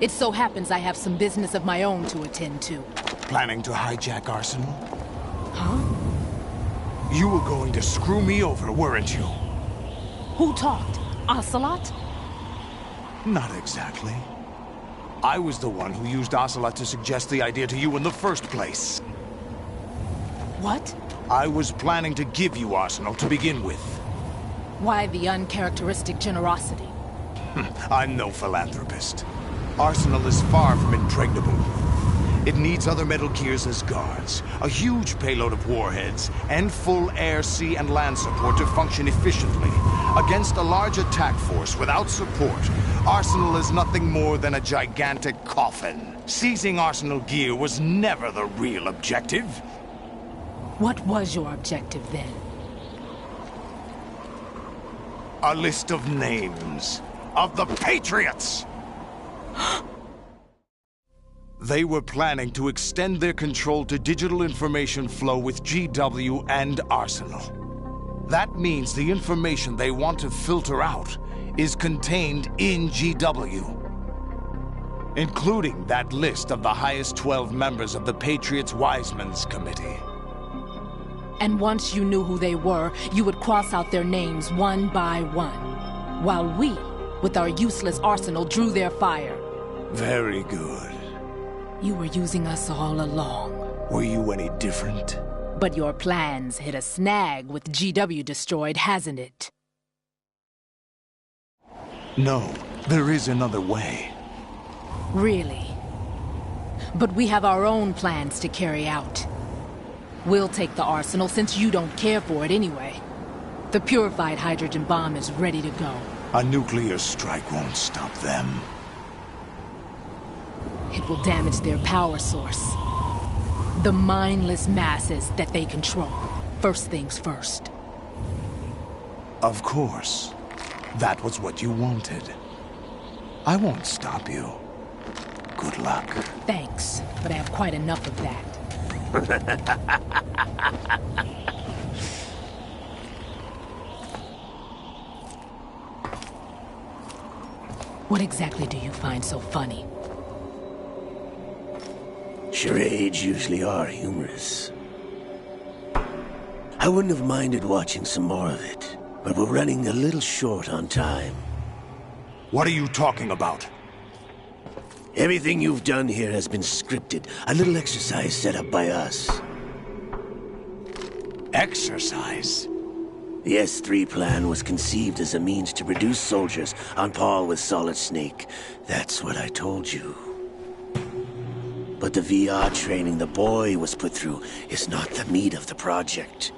It so happens I have some business of my own to attend to. Planning to hijack Arsenal? Huh? You were going to screw me over, weren't you? Who talked? Ocelot? Not exactly. I was the one who used Ocelot to suggest the idea to you in the first place. What? I was planning to give you Arsenal to begin with. Why the uncharacteristic generosity? I'm no philanthropist. Arsenal is far from impregnable. It needs other Metal Gears as guards, a huge payload of warheads, and full air, sea, and land support to function efficiently. Against a large attack force without support, Arsenal is nothing more than a gigantic coffin. Seizing Arsenal gear was never the real objective. What was your objective then? A list of names of the Patriots! They were planning to extend their control to digital information flow with GW and Arsenal. That means the information they want to filter out is contained in GW, including that list of the highest 12 members of the Patriots Wiseman's Committee. And once you knew who they were, you would cross out their names one by one, while we, with our useless arsenal, drew their fire. Very good. You were using us all along. Were you any different? But your plans hit a snag with GW destroyed, hasn't it? No, there is another way. Really? But we have our own plans to carry out. We'll take the arsenal since you don't care for it anyway. The purified hydrogen bomb is ready to go. A nuclear strike won't stop them. It will damage their power source. The mindless masses that they control. First things first. Of course. That was what you wanted. I won't stop you. Good luck. Thanks, but I have quite enough of that. What exactly do you find so funny? Charades usually are humorous. I wouldn't have minded watching some more of it, but we're running a little short on time. What are you talking about? Everything you've done here has been scripted. A little exercise set up by us. Exercise? The S3 plan was conceived as a means to produce soldiers on par with Solid Snake. That's what I told you. But the VR training the boy was put through is not the meat of the project.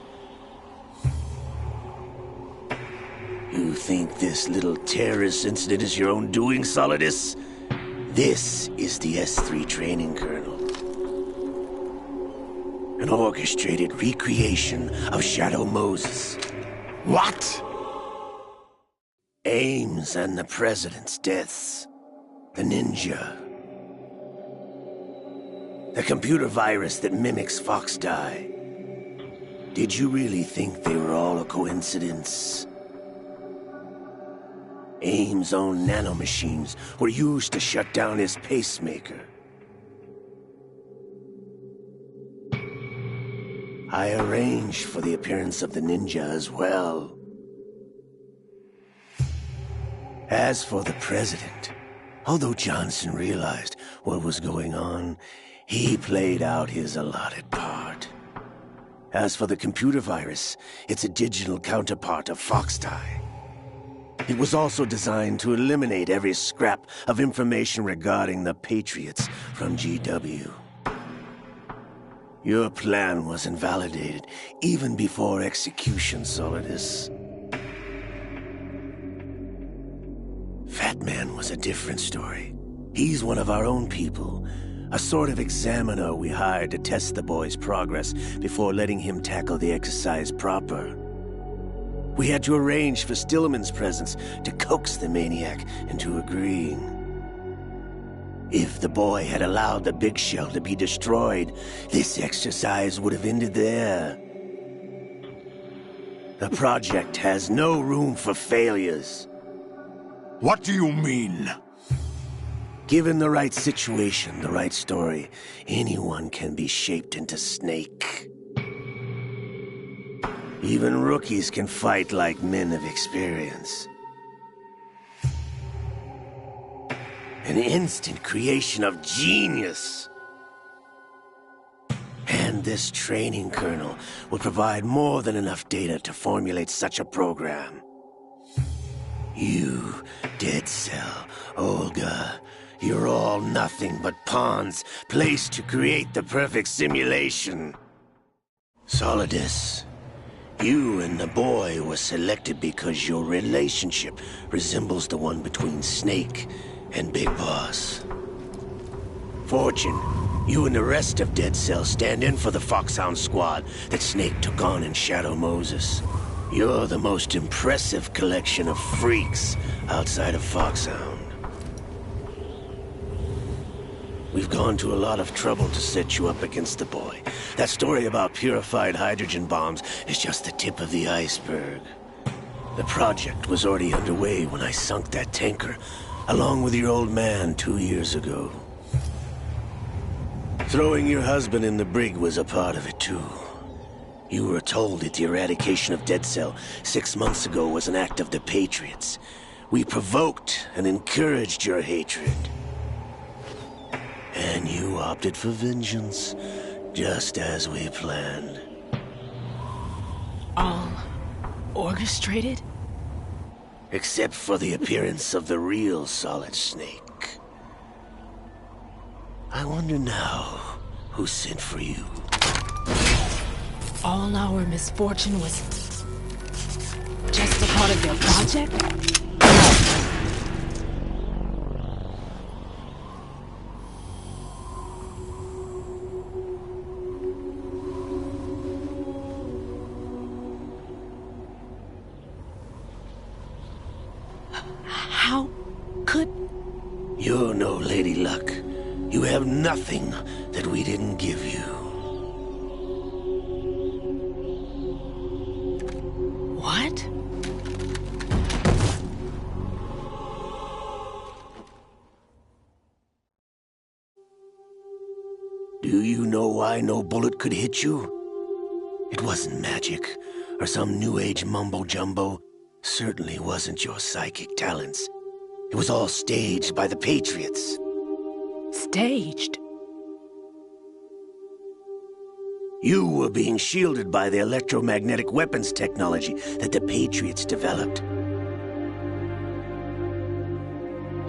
You think this little terrorist incident is your own doing, Solidus? This is the S3 training kernel. An orchestrated recreation of Shadow Moses. What? Ames and the President's deaths. The ninja. The computer virus that mimics Fox Die. Did you really think they were all a coincidence? Ames' own nanomachines were used to shut down his pacemaker. I arranged for the appearance of the ninja as well. As for the President, although Johnson realized what was going on, He played out his allotted part. As for the computer virus, it's a digital counterpart of Foxtie. It was also designed to eliminate every scrap of information regarding the Patriots from GW. Your plan was invalidated even before execution, Solidus. Fat Man was a different story. He's one of our own people, a sort of examiner we hired to test the boy's progress before letting him tackle the exercise proper. We had to arrange for Stillman's presence to coax the maniac into agreeing. If the boy had allowed the big shell to be destroyed, this exercise would have ended there. The project has no room for failures. What do you mean? Given the right situation, the right story, anyone can be shaped into Snake. Even rookies can fight like men of experience. An instant creation of genius. And this training kernel will provide more than enough data to formulate such a program. You, Dead Cell, Olga, you're all nothing but pawns placed to create the perfect simulation. Solidus, you and the boy were selected because your relationship resembles the one between Snake and Big Boss. Fortune, you and the rest of Dead Cell stand in for the Foxhound squad that Snake took on in Shadow Moses. You're the most impressive collection of freaks outside of Foxhound. We've gone to a lot of trouble to set you up against the boy. That story about purified hydrogen bombs is just the tip of the iceberg. The project was already underway when I sunk that tanker, along with your old man 2 years ago. Throwing your husband in the brig was a part of it too. You were told that the eradication of Dead Cell 6 months ago was an act of the Patriots. We provoked and encouraged your hatred. And you opted for vengeance, just as we planned. All orchestrated? Except for the appearance of the real Solid Snake. I wonder now who sent for you. All our misfortune was just a part of their project? How could... You're no Lady Luck. You have nothing that we didn't give you. What? Do you know why no bullet could hit you? It wasn't magic, or some new age mumbo-jumbo. Certainly wasn't your psychic talents. It was all staged by the Patriots. Staged? You were being shielded by the electromagnetic weapons technology that the Patriots developed.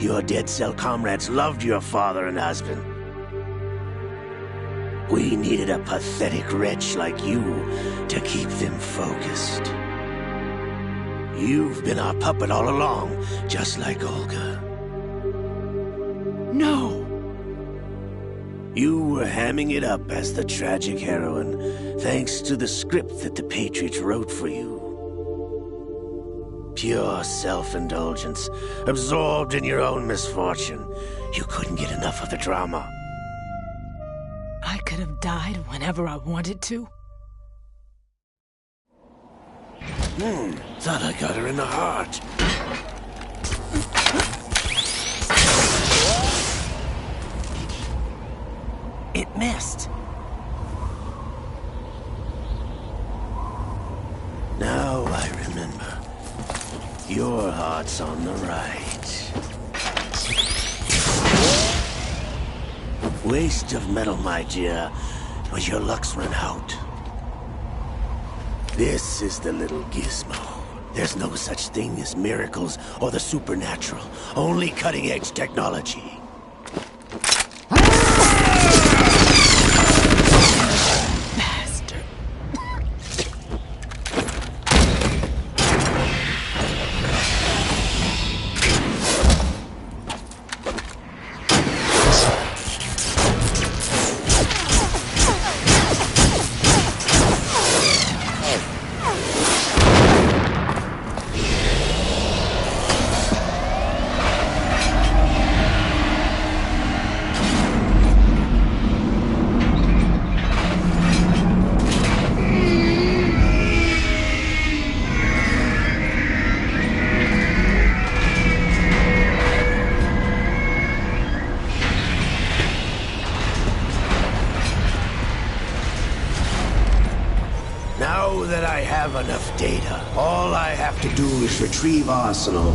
Your Dead Cell comrades loved your father and husband. We needed a pathetic wretch like you to keep them focused. You've been our puppet all along, just like Olga. No! You were hamming it up as the tragic heroine, thanks to the script that the Patriots wrote for you. Pure self-indulgence, absorbed in your own misfortune. You couldn't get enough of the drama. I could have died whenever I wanted to. Thought I got her in the heart. It missed. Now I remember. Your heart's on the right. Waste of metal, my dear, but your luck's run out. This is the little gizmo. There's no such thing as miracles or the supernatural, only cutting-edge technology. Now that I have enough data, all I have to do is retrieve Arsenal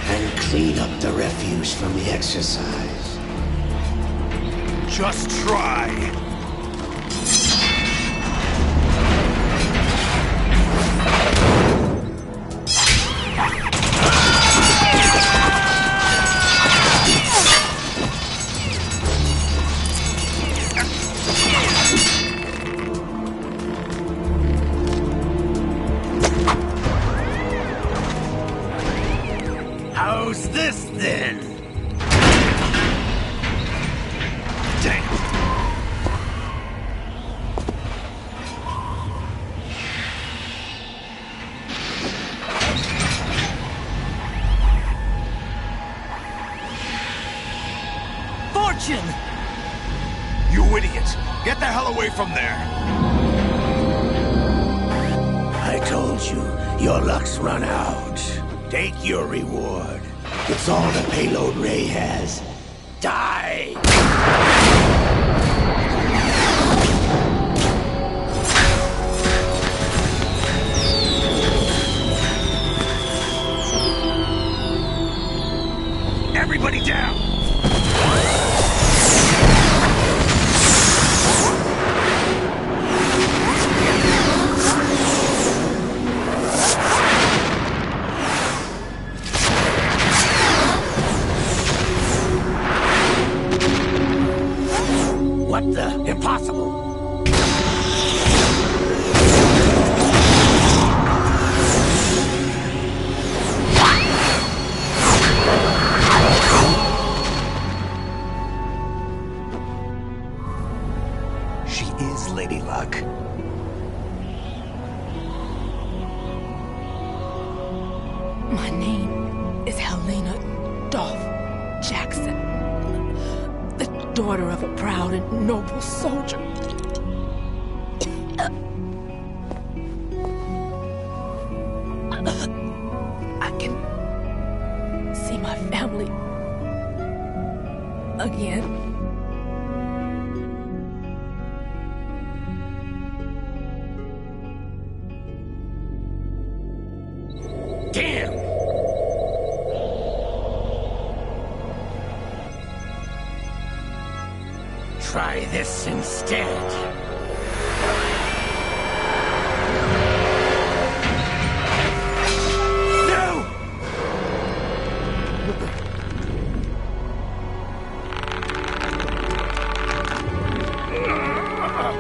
and clean up the refuse from the exercise. Just try. How's this then? Damn. Fortune! You idiot! Get the hell away from there! I told you, your luck's run out. Take your reward. It's all the payload Ray has. Die! Everybody down! What the? Impossible! She is Lady Luck. My name is Helena Dolph Jackson, the daughter of a proud and noble soldier. I can see my family again. Damn! Try this instead.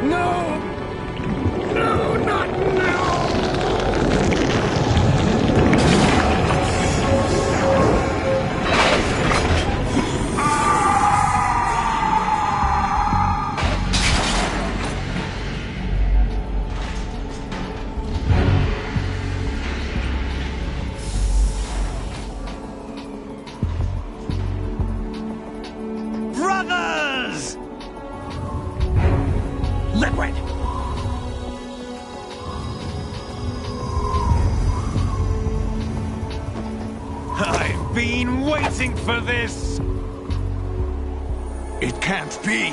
No! No, not now! Brothers! Liquid! I've been waiting for this! It can't be!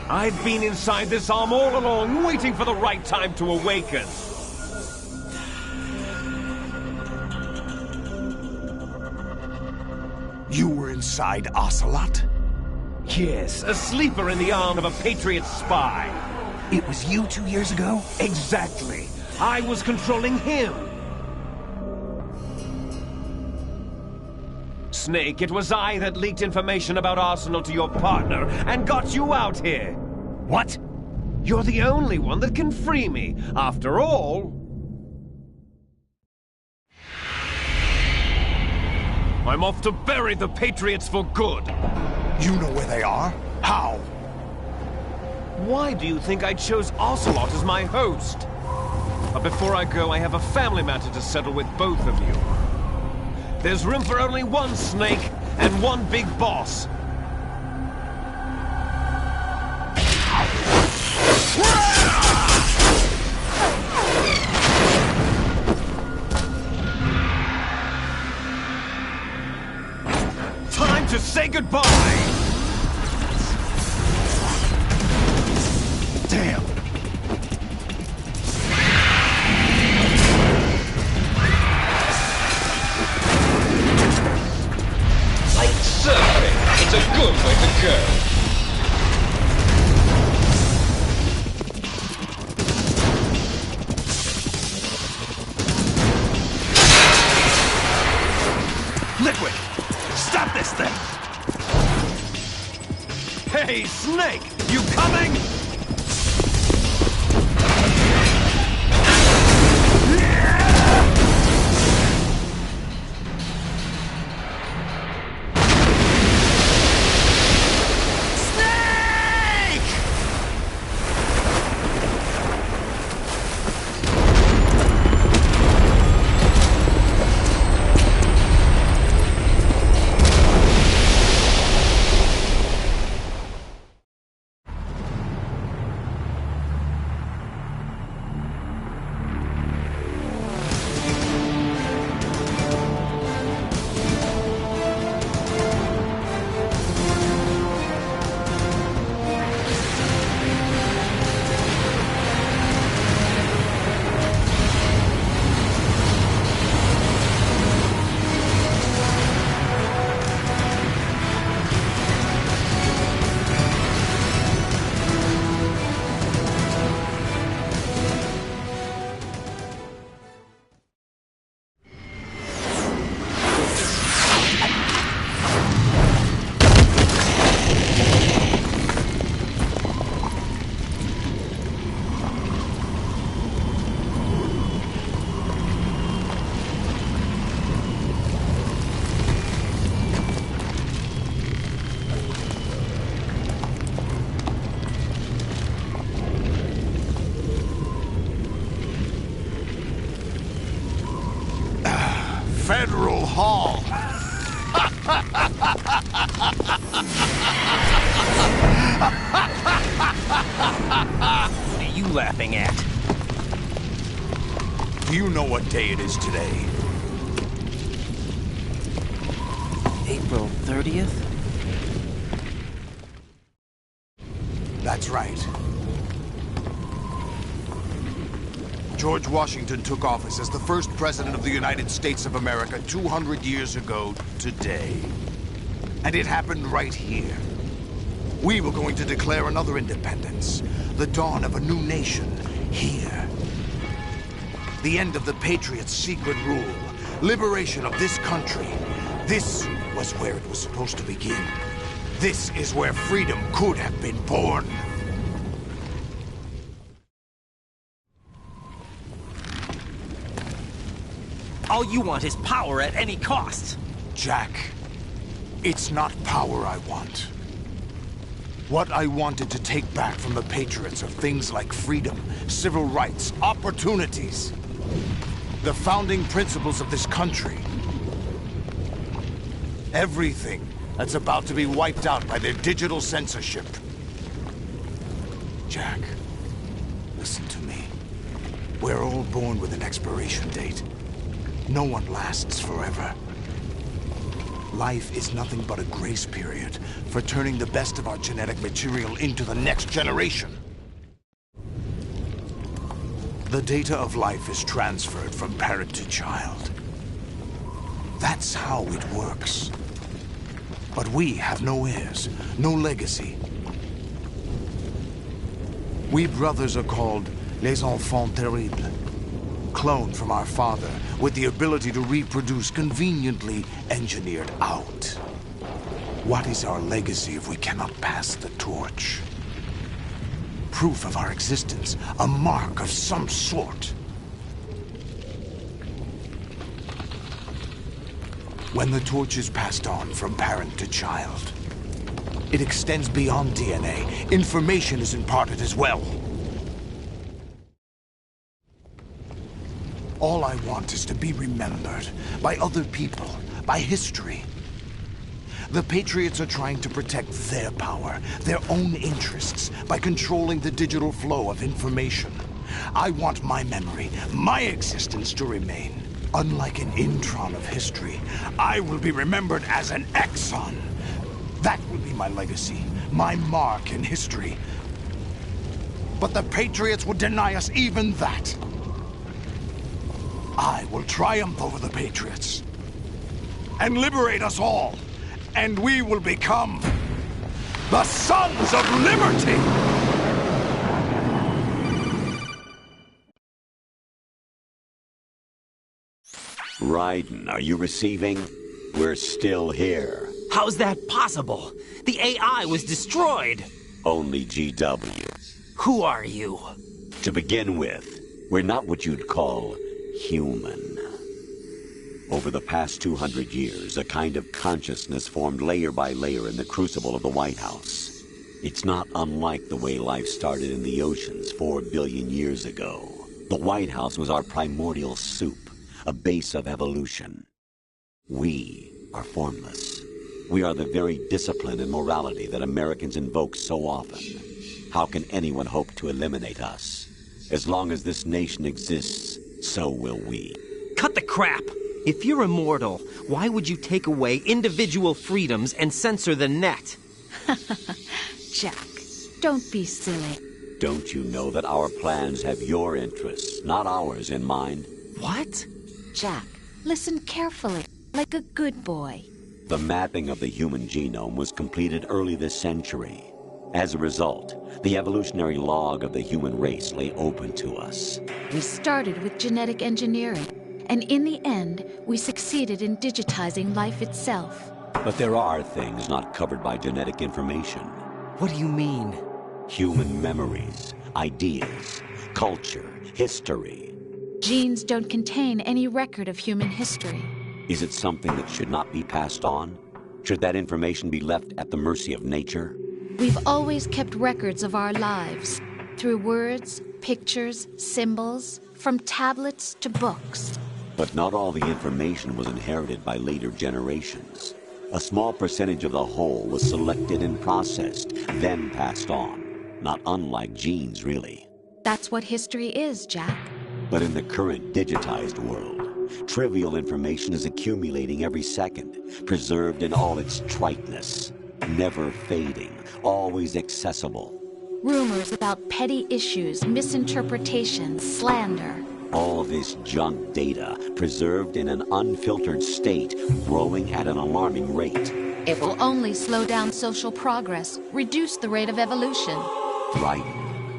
I've been inside this arm all along, waiting for the right time to awaken. inside Ocelot? Yes, a sleeper in the arm of a Patriot spy. It was you 2 years ago? Exactly. I was controlling him. Snake, it was I that leaked information about Arsenal to your partner and got you out here. What? You're the only one that can free me. After all... I'm off to bury the Patriots for good. You know where they are? How? Why do you think I chose Ocelot as my host? But before I go, I have a family matter to settle with both of you. There's room for only one Snake and one big boss. Time to say goodbye! Damn! Like surfing, it's a good way to go. Liquid! Stop this thing! Hey, Snake! You coming? Federal Hall. What are you laughing at? Do you know what day it is today? April 30th? That's right. George Washington took office as the first president of the United States of America 200 years ago today. And it happened right here. We were going to declare another independence, the dawn of a new nation, here. The end of the Patriots' secret rule, liberation of this country. This was where it was supposed to begin. This is where freedom could have been born. All you want is power at any cost. Jack, it's not power I want. What I wanted to take back from the Patriots are things like freedom, civil rights, opportunities. The founding principles of this country. Everything that's about to be wiped out by their digital censorship. Jack, listen to me. We're all born with an expiration date. No one lasts forever. Life is nothing but a grace period for turning the best of our genetic material into the next generation. The data of life is transferred from parent to child. That's how it works. But we have no heirs, no legacy. We brothers are called les enfants terribles. Cloned from our father, with the ability to reproduce conveniently engineered out. What is our legacy if we cannot pass the torch? Proof of our existence, a mark of some sort. When the torch is passed on from parent to child, it extends beyond DNA. Information is imparted as well. All I want is to be remembered by other people, by history. The Patriots are trying to protect their power, their own interests, by controlling the digital flow of information. I want my memory, my existence to remain. Unlike an intron of history, I will be remembered as an exon. That will be my legacy, my mark in history. But the Patriots would deny us even that. I will triumph over the Patriots and liberate us all, and we will become the Sons of Liberty! Raiden, are you receiving? We're still here. How's that possible? The AI was destroyed. Only GW. Who are you? To begin with, we're not what you'd call human. Over the past 200 years, a kind of consciousness formed layer by layer in the crucible of the White House. It's not unlike the way life started in the oceans 4 billion years ago. The White House was our primordial soup, a base of evolution. We are formless. We are the very discipline and morality that Americans invoke so often. How can anyone hope to eliminate us? As long as this nation exists, so will we. Cut the crap! If you're immortal, why would you take away individual freedoms and censor the net? Jack, don't be silly. Don't you know that our plans have your interests, not ours, in mind? What? Jack, listen carefully, like a good boy. The mapping of the human genome was completed early this century. As a result, the evolutionary log of the human race lay open to us. We started with genetic engineering, and in the end, we succeeded in digitizing life itself. But there are things not covered by genetic information. What do you mean? Human memories, ideas, culture, history. Genes don't contain any record of human history. Is it something that should not be passed on? Should that information be left at the mercy of nature? We've always kept records of our lives, through words, pictures, symbols, from tablets to books. But not all the information was inherited by later generations. A small percentage of the whole was selected and processed, then passed on. Not unlike genes, really. That's what history is, Jack. But in the current digitized world, trivial information is accumulating every second, preserved in all its triteness, never fading, always accessible. Rumors about petty issues, misinterpretations, slander. All this junk data, preserved in an unfiltered state, growing at an alarming rate. It will only slow down social progress, reduce the rate of evolution. Right.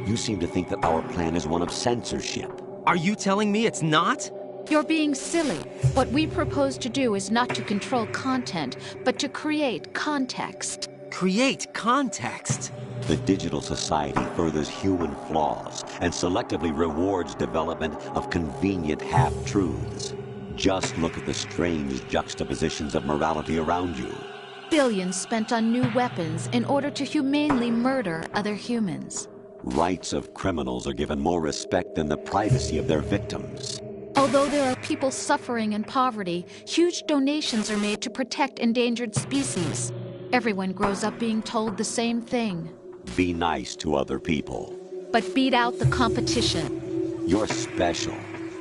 You seem to think that our plan is one of censorship. Are you telling me it's not? You're being silly. What we propose to do is not to control content, but to create context. Create context? The digital society furthers human flaws and selectively rewards development of convenient half-truths. Just look at the strange juxtapositions of morality around you. Billions spent on new weapons in order to humanely murder other humans. Rights of criminals are given more respect than the privacy of their victims. Although there are people suffering in poverty, huge donations are made to protect endangered species. Everyone grows up being told the same thing. Be nice to other people. But beat out the competition. You're special.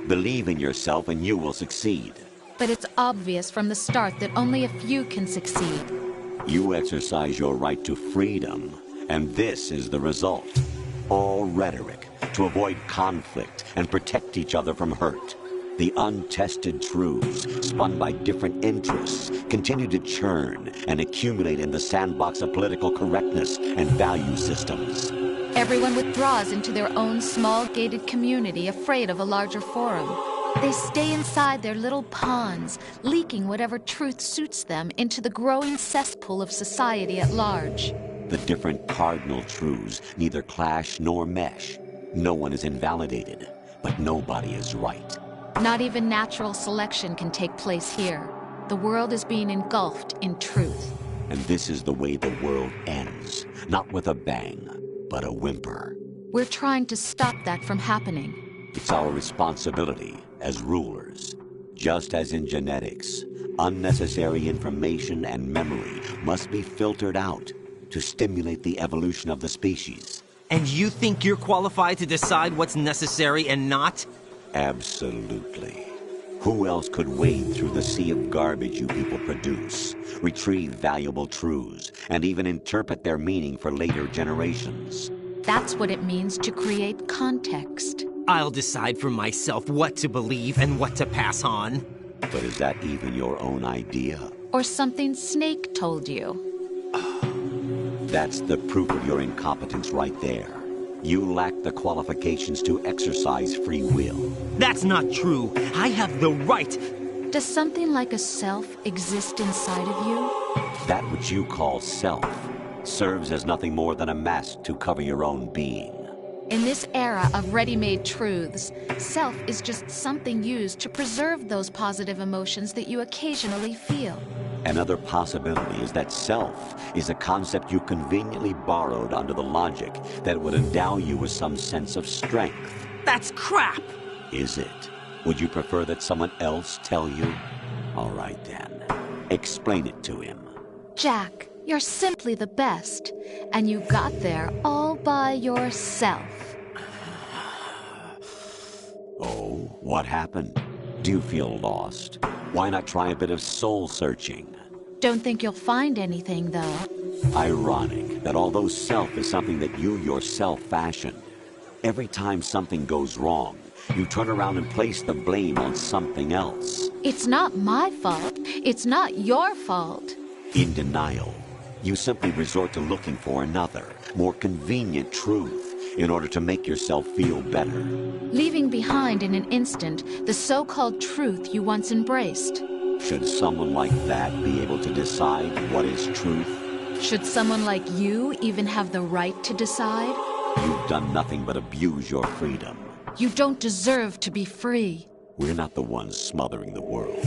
Believe in yourself and you will succeed. But it's obvious from the start that only a few can succeed. You exercise your right to freedom, and this is the result. All rhetoric to avoid conflict and protect each other from hurt. The untested truths, spun by different interests, continue to churn and accumulate in the sandbox of political correctness and value systems. Everyone withdraws into their own small gated community, afraid of a larger forum. They stay inside their little ponds, leaking whatever truth suits them into the growing cesspool of society at large. The different cardinal truths neither clash nor mesh. No one is invalidated, but nobody is right. Not even natural selection can take place here. The world is being engulfed in truth. And this is the way the world ends. Not with a bang, but a whimper. We're trying to stop that from happening. It's our responsibility as rulers. Just as in genetics, unnecessary information and memory must be filtered out to stimulate the evolution of the species. And you think you're qualified to decide what's necessary and not? Absolutely. Who else could wade through the sea of garbage you people produce, retrieve valuable truths, and even interpret their meaning for later generations? That's what it means to create context. I'll decide for myself what to believe and what to pass on. But is that even your own idea? Or something Snake told you? That's the proof of your incompetence right there. You lack the qualifications to exercise free will. That's not true. I have the right. Does something like a self exist inside of you? That which you call self serves as nothing more than a mask to cover your own being. In this era of ready-made truths, self is just something used to preserve those positive emotions that you occasionally feel. Another possibility is that self is a concept you conveniently borrowed under the logic that would endow you with some sense of strength. That's crap! Is it? Would you prefer that someone else tell you? All right then. Explain it to him. Jack, you're simply the best, and you got there all by yourself. Oh, what happened? Do you feel lost? Why not try a bit of soul-searching? Don't think you'll find anything, though. Ironic that although self is something that you yourself fashioned, every time something goes wrong, you turn around and place the blame on something else. It's not my fault. It's not your fault. In denial, you simply resort to looking for another, more convenient truth in order to make yourself feel better. Leaving behind in an instant the so-called truth you once embraced. Should someone like that be able to decide what is truth? Should someone like you even have the right to decide? You've done nothing but abuse your freedom. You don't deserve to be free. We're not the ones smothering the world.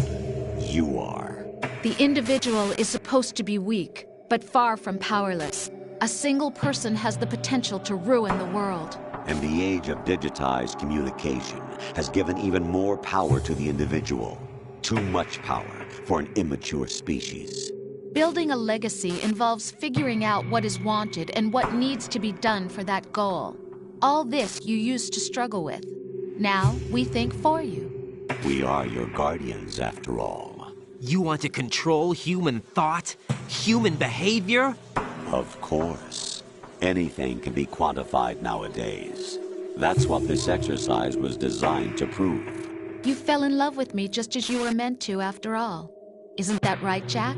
You are. The individual is supposed to be weak, but far from powerless. A single person has the potential to ruin the world. And the age of digitized communication has given even more power to the individual. Too much power for an immature species. Building a legacy involves figuring out what is wanted and what needs to be done for that goal. All this you used to struggle with. Now we think for you. We are your guardians, after all. You want to control human thought? Human behavior? Of course. Anything can be quantified nowadays. That's what this exercise was designed to prove. You fell in love with me just as you were meant to, after all. Isn't that right, Jack?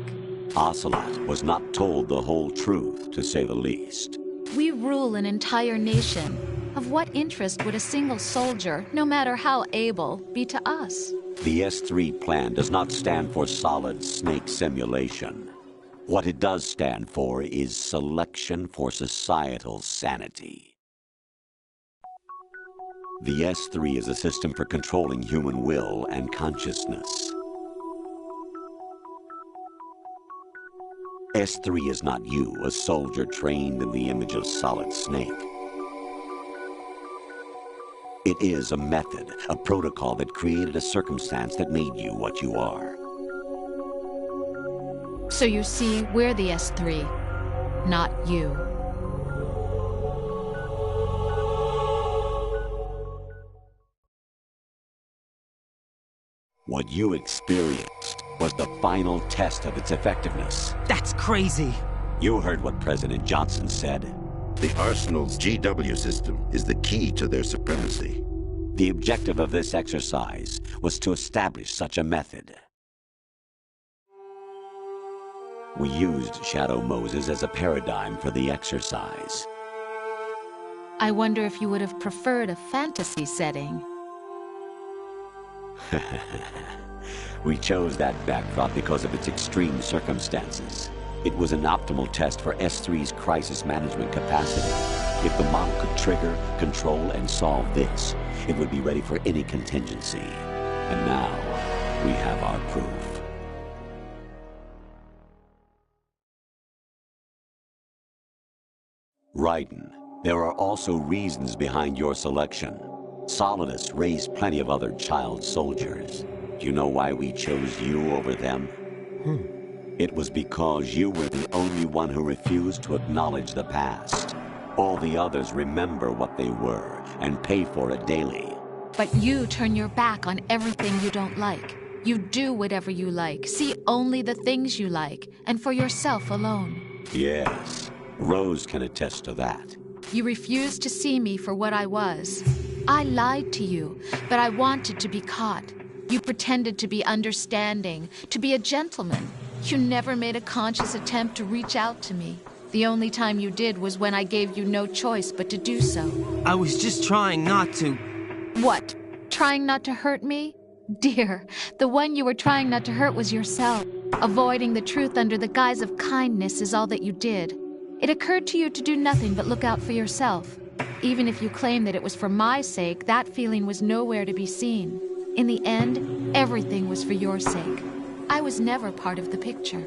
Ocelot was not told the whole truth, to say the least. We rule an entire nation. Of what interest would a single soldier, no matter how able, be to us? The S3 plan does not stand for solid snake simulation. What it does stand for is selection for societal sanity. The S3 is a system for controlling human will and consciousness. S3 is not you, a soldier trained in the image of Solid Snake. It is a method, a protocol that created a circumstance that made you what you are. So you see, we're the S3, not you. What you experienced was the final test of its effectiveness. That's crazy. You heard what President Johnson said. The Arsenal's GW system is the key to their supremacy. The objective of this exercise was to establish such a method. We used Shadow Moses as a paradigm for the exercise. I wonder if you would have preferred a fantasy setting. We chose that backdrop because of its extreme circumstances. It was an optimal test for S3's crisis management capacity. If the model could trigger, control, and solve this, it would be ready for any contingency. And now, we have our proof. Raiden, there are also reasons behind your selection. Solidus raised plenty of other child soldiers. Do you know why we chose you over them? It was because you were the only one who refused to acknowledge the past. All the others remember what they were and pay for it daily. But you turn your back on everything you don't like. You do whatever you like, see only the things you like, and for yourself alone. Yes, Rose can attest to that. You refused to see me for what I was. I lied to you, but I wanted to be caught. You pretended to be understanding, to be a gentleman. You never made a conscious attempt to reach out to me. The only time you did was when I gave you no choice but to do so. I was just trying not to. What? Trying not to hurt me? Dear, the one you were trying not to hurt was yourself. Avoiding the truth under the guise of kindness is all that you did. It occurred to you to do nothing but look out for yourself. Even if you claim that it was for my sake, that feeling was nowhere to be seen. In the end, everything was for your sake. I was never part of the picture.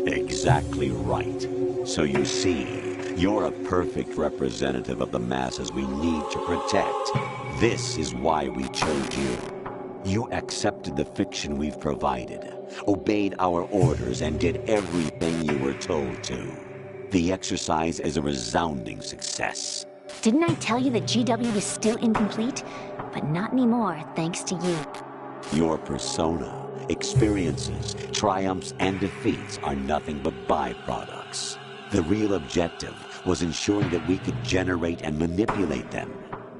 Exactly right. So you see, you're a perfect representative of the masses we need to protect. This is why we chose you. You accepted the fiction we've provided, obeyed our orders, and did everything you were told to. The exercise is a resounding success. Didn't I tell you that GW was still incomplete? But not anymore, thanks to you. Your persona, experiences, triumphs, and defeats are nothing but byproducts. The real objective was ensuring that we could generate and manipulate them.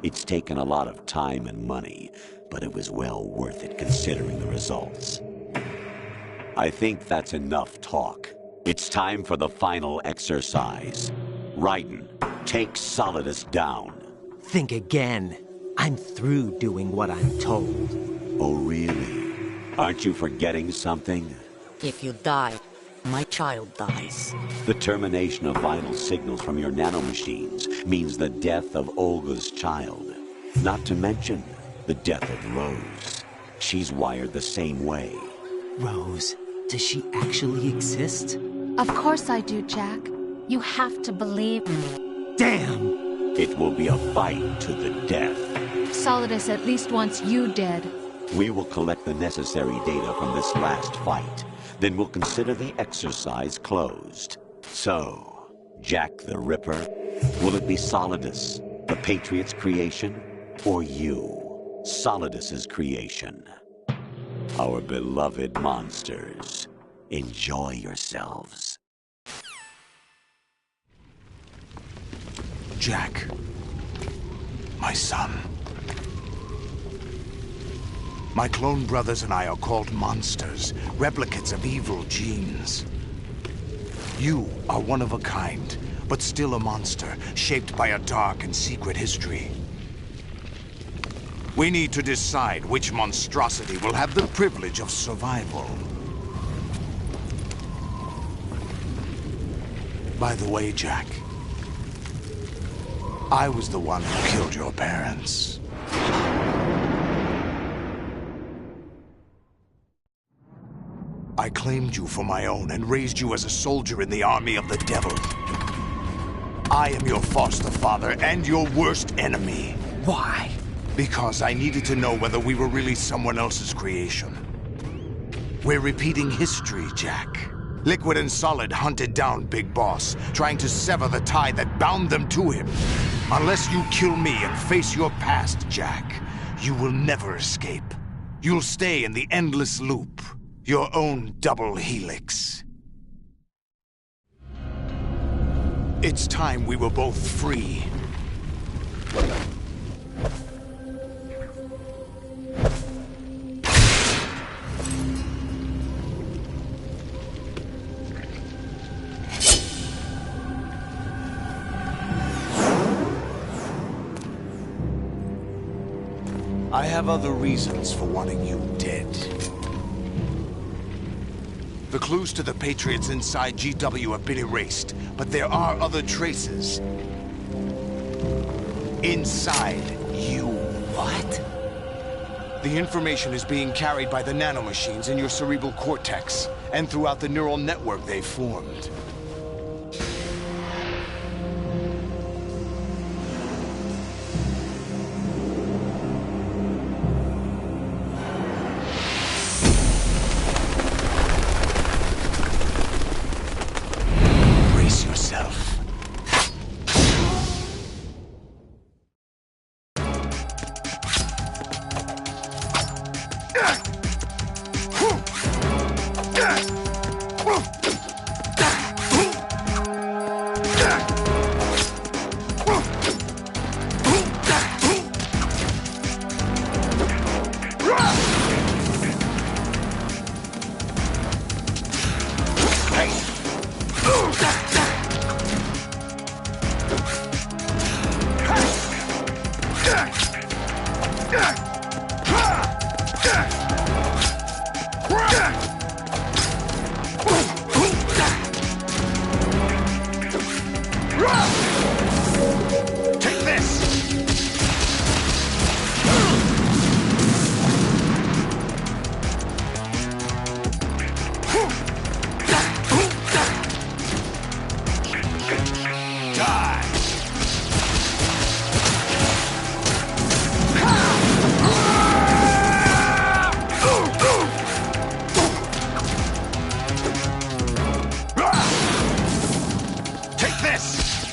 It's taken a lot of time and money, but it was well worth it considering the results. I think that's enough talk. It's time for the final exercise. Raiden, take Solidus down. Think again. I'm through doing what I'm told. Oh, really? Aren't you forgetting something? If you die, my child dies. The termination of vital signals from your nanomachines means the death of Olga's child. Not to mention the death of Rose. She's wired the same way. Rose, does she actually exist? Of course I do, Jack. You have to believe me. Damn! It will be a fight to the death. Solidus at least wants you dead. We will collect the necessary data from this last fight. Then we'll consider the exercise closed. So, Jack the Ripper, will it be Solidus, the Patriot's creation, or you, Solidus's creation? Our beloved monsters, enjoy yourselves. Jack, my son. My clone brothers and I are called monsters, replicates of evil genes. You are one of a kind, but still a monster, shaped by a dark and secret history. We need to decide which monstrosity will have the privilege of survival. By the way, Jack, I was the one who killed your parents. I claimed you for my own and raised you as a soldier in the army of the devil. I am your foster father and your worst enemy. Why? Because I needed to know whether we were really someone else's creation. We're repeating history, Jack. Liquid and Solid hunted down Big Boss, trying to sever the tie that bound them to him. Unless you kill me and face your past, Jack, you will never escape. You'll stay in the endless loop. Your own double helix. It's time we were both free. I have other reasons for wanting you dead. The clues to the Patriots inside GW have been erased, but there are other traces. Inside you. What? The information is being carried by the nanomachines in your cerebral cortex, and throughout the neural network they've formed. Brace yourself. Take this! Take this!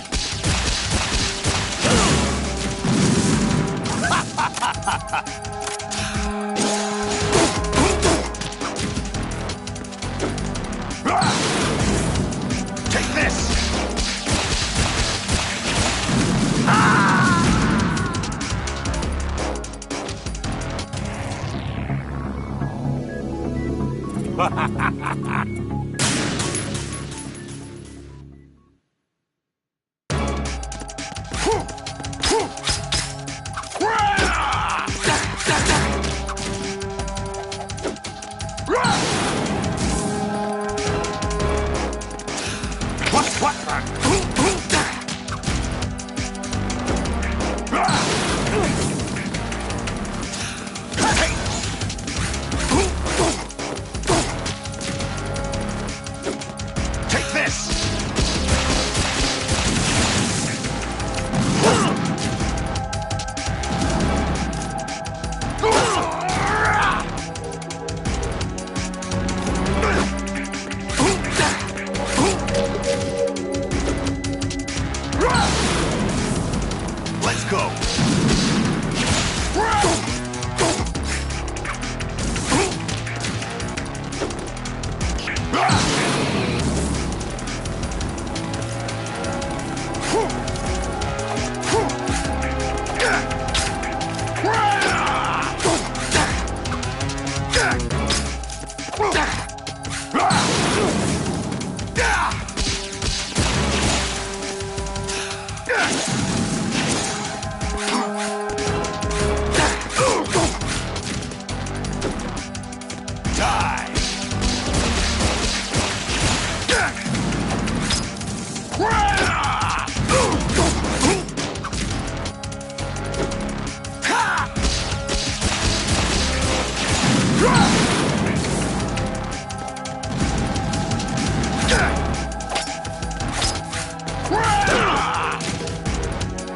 Take this! Take this! Let's go!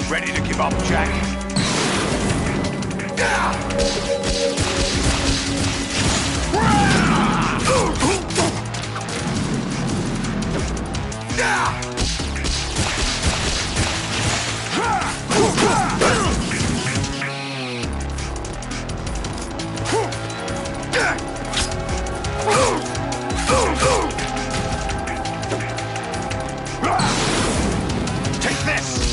Ready to give up, Jack? Take this!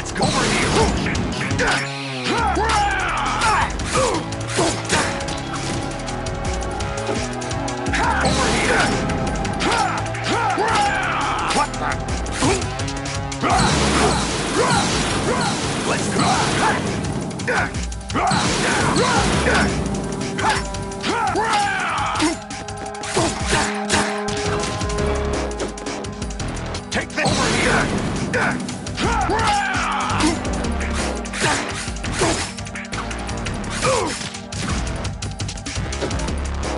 Let's go over here! What the? Let's take this over here!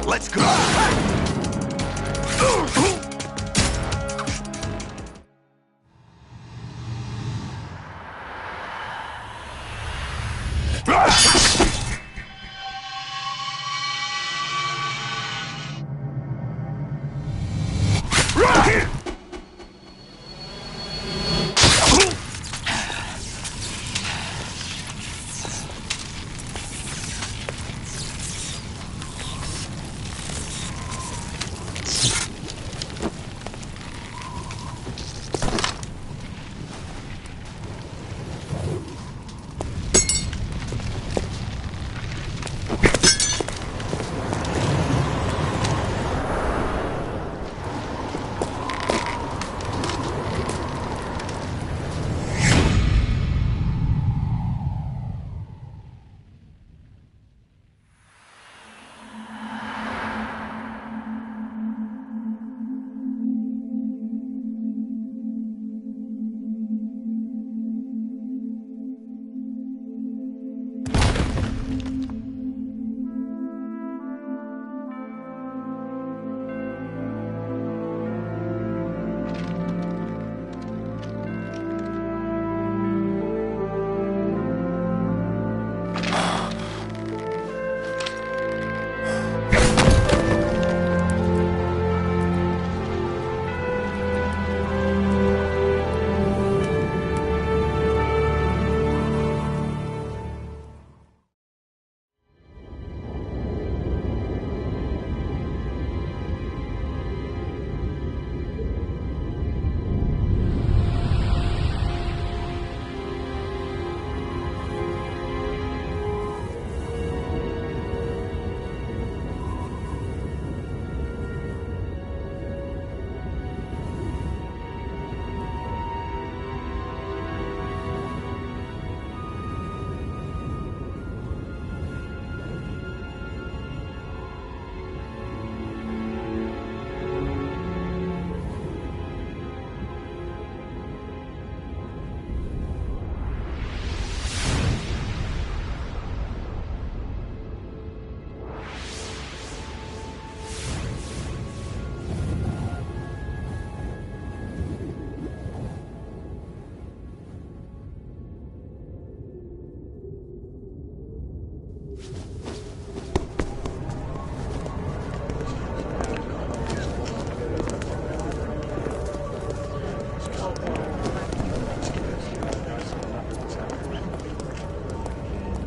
Let's go!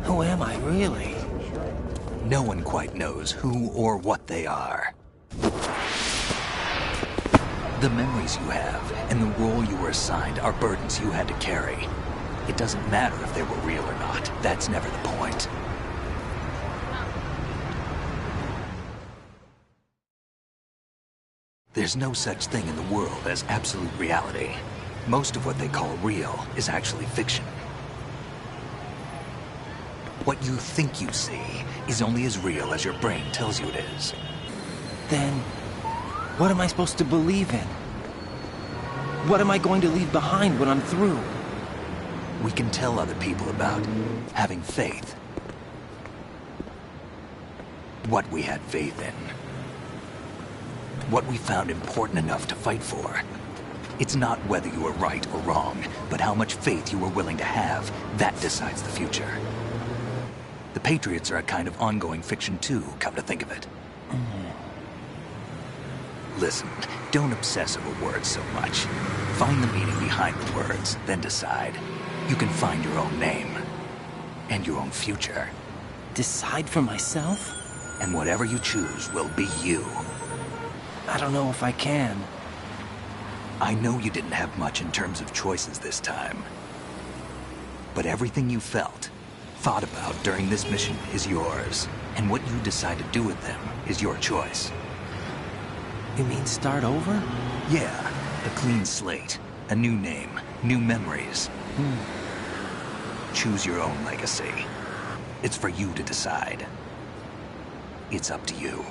Who am I, really? No one quite knows who or what they are. The memories you have and the role you were assigned are burdens you had to carry. It doesn't matter if they were real or not. That's never the point. There's no such thing in the world as absolute reality. Most of what they call real is actually fiction. What you think you see is only as real as your brain tells you it is. Then, what am I supposed to believe in? What am I going to leave behind when I'm through? We can tell other people about having faith. What we had faith in. What we found important enough to fight for. It's not whether you were right or wrong, but how much faith you were willing to have. That decides the future. The Patriots are a kind of ongoing fiction too, come to think of it. Listen, don't obsess over words so much. Find the meaning behind the words, then decide. You can find your own name. And your own future. Decide for myself? And whatever you choose will be you. I don't know if I can. I know you didn't have much in terms of choices this time. But everything you felt, thought about during this mission is yours. And what you decide to do with them is your choice. You mean start over? Yeah, a clean slate, a new name, new memories. Choose your own legacy. It's for you to decide. It's up to you.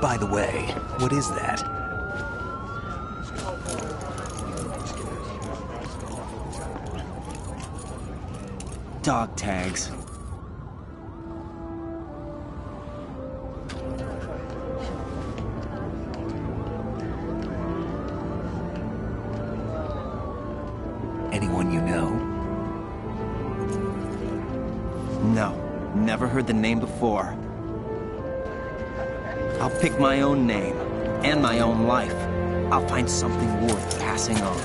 By the way, what is that? Dog tags. Anyone you know? No, never heard the name before. I'll pick my own name, and my own life. I'll find something worth passing on.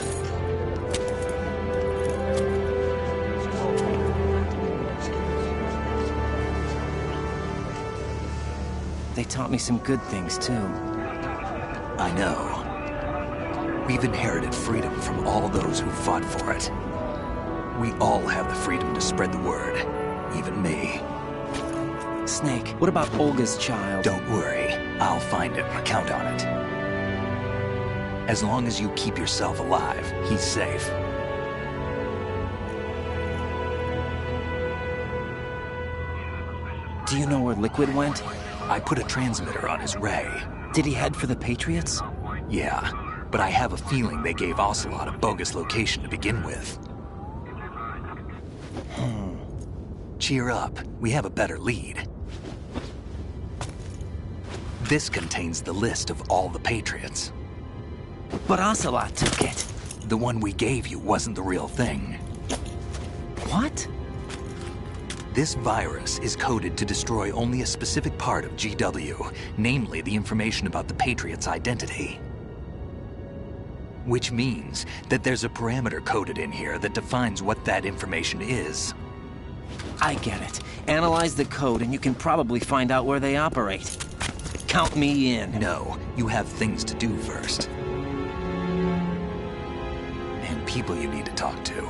They taught me some good things, too. I know. We've inherited freedom from all those who fought for it. We all have the freedom to spread the word, even me. Snake, what about Olga's child? Don't worry, I'll find him. Count on it. As long as you keep yourself alive, he's safe. Do you know where Liquid went? I put a transmitter on his ray. Did he head for the Patriots? Yeah, but I have a feeling they gave Ocelot a bogus location to begin with. Cheer up, we have a better lead. This contains the list of all the Patriots. But Ocelot took it. The one we gave you wasn't the real thing. What? This virus is coded to destroy only a specific part of GW, namely the information about the Patriot's identity. Which means that there's a parameter coded in here that defines what that information is. I get it. Analyze the code and you can probably find out where they operate. Count me in. No, you have things to do first. And people you need to talk to.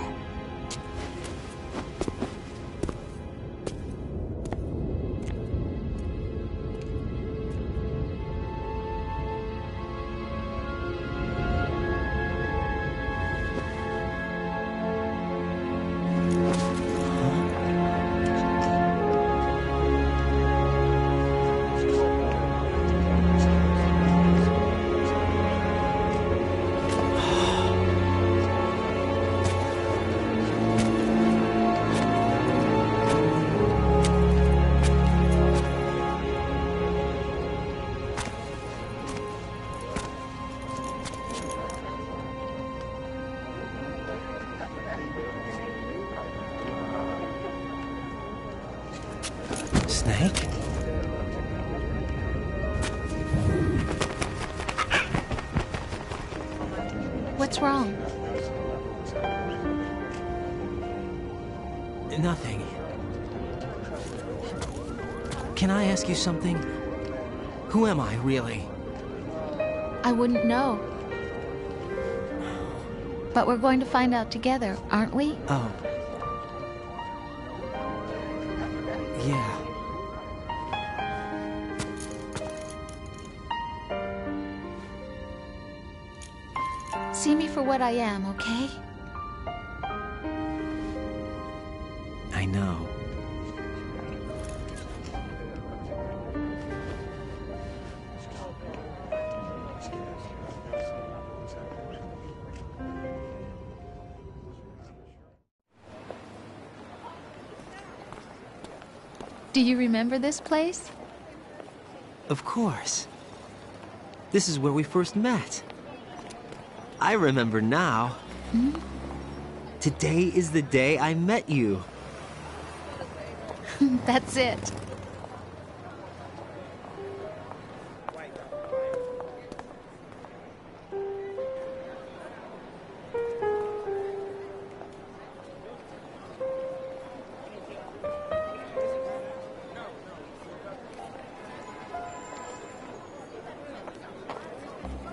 Snake? What's wrong? Nothing. Can I ask you something? Who am I, really? I wouldn't know. But we're going to find out together, aren't we? Oh. Yeah. See me for what I am, okay? I know. Do you remember this place? Of course. This is where we first met. I remember now. Hmm? Today is the day I met you. That's it.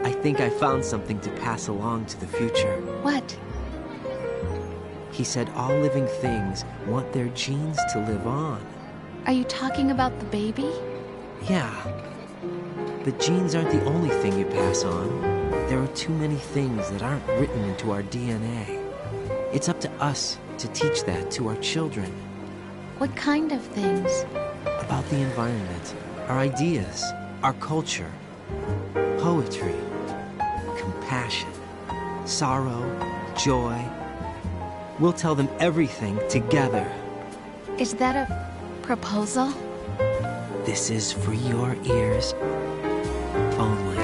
I think I found something to pass along to the future. What? He said all living things want their genes to live on. Are you talking about the baby? Yeah. But genes aren't the only thing you pass on. There are too many things that aren't written into our DNA. It's up to us to teach that to our children. What kind of things? About the environment, our ideas, our culture, poetry, compassion, sorrow, joy. We'll tell them everything together. Is that a proposal? This is for your ears only.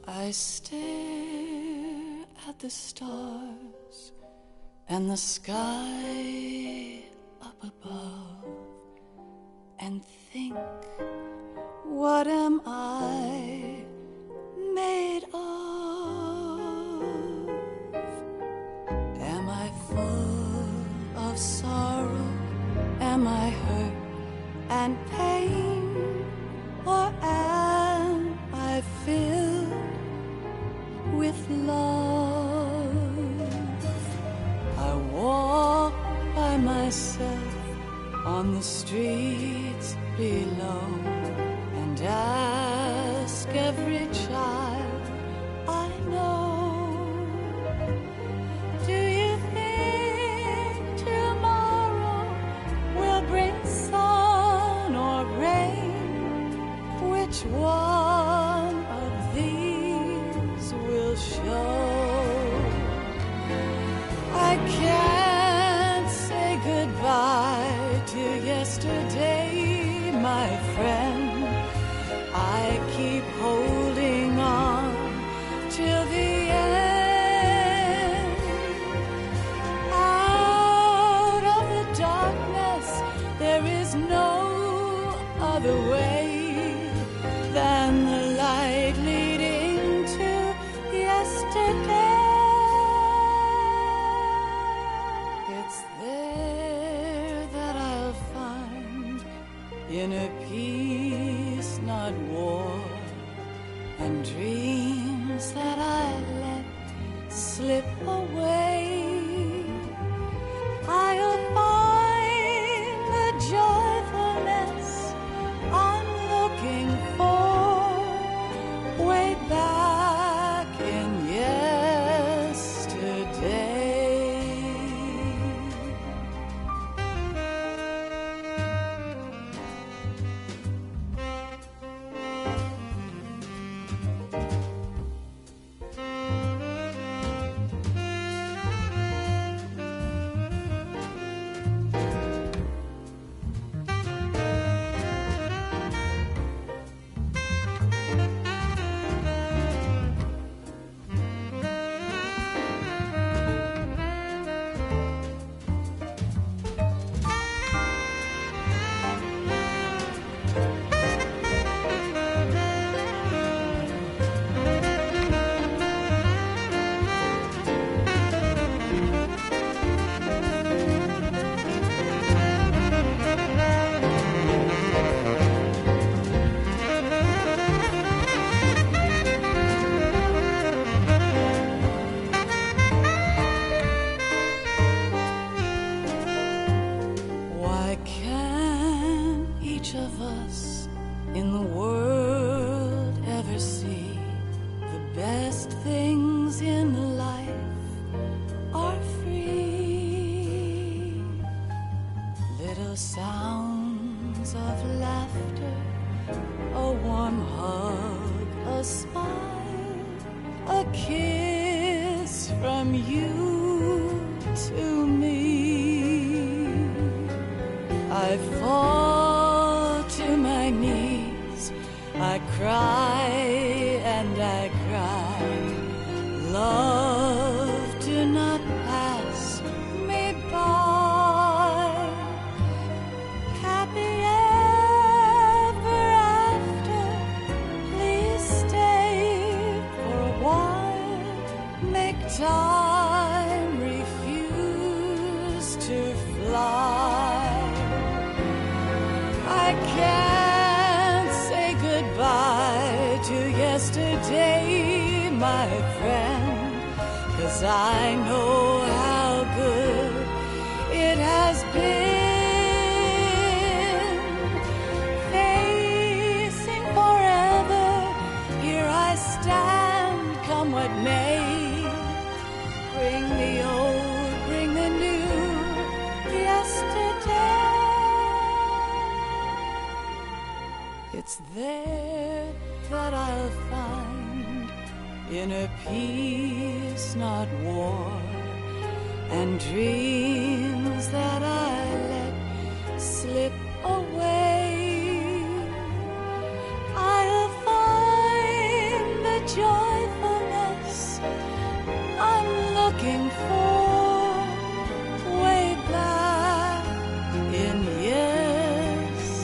I stare at the stars and the sky up above and think, what am I made of? Am I full of sorrow? Am I hurt and pain? Or am I filled with love? I walk by myself on the streets below and ask every child I know, do you think tomorrow will bring sun or rain? Which one of these will show? I can't say goodbye to yesterday, my friend. I keep holding on till the end. Out of the darkness, there is no other way than the light leading to yesterday. It's there that I'll find inner peace, not war, and dreams that I let slip away. I'll find the joyfulness I'm looking for way back in yesterday. Why can't each of us in the world ever see the best things in life are free? Little sounds of laughter, a warm hug, a smile, a kiss from you to me. I fall to my I cry and I cry. Love, do not pass me by. Happy ever after. Please stay for a while. Make time refuse to fly. I can't say goodbye to yesterday, my friend, 'cause I know how good it has been. Facing forever, here I stand, come what may. Bring the old, bring the new, yesterday. It's there that I'll find inner peace, not war, and dreams that I let slip away. I'll find the joyfulness I'm looking for way back in yesterday.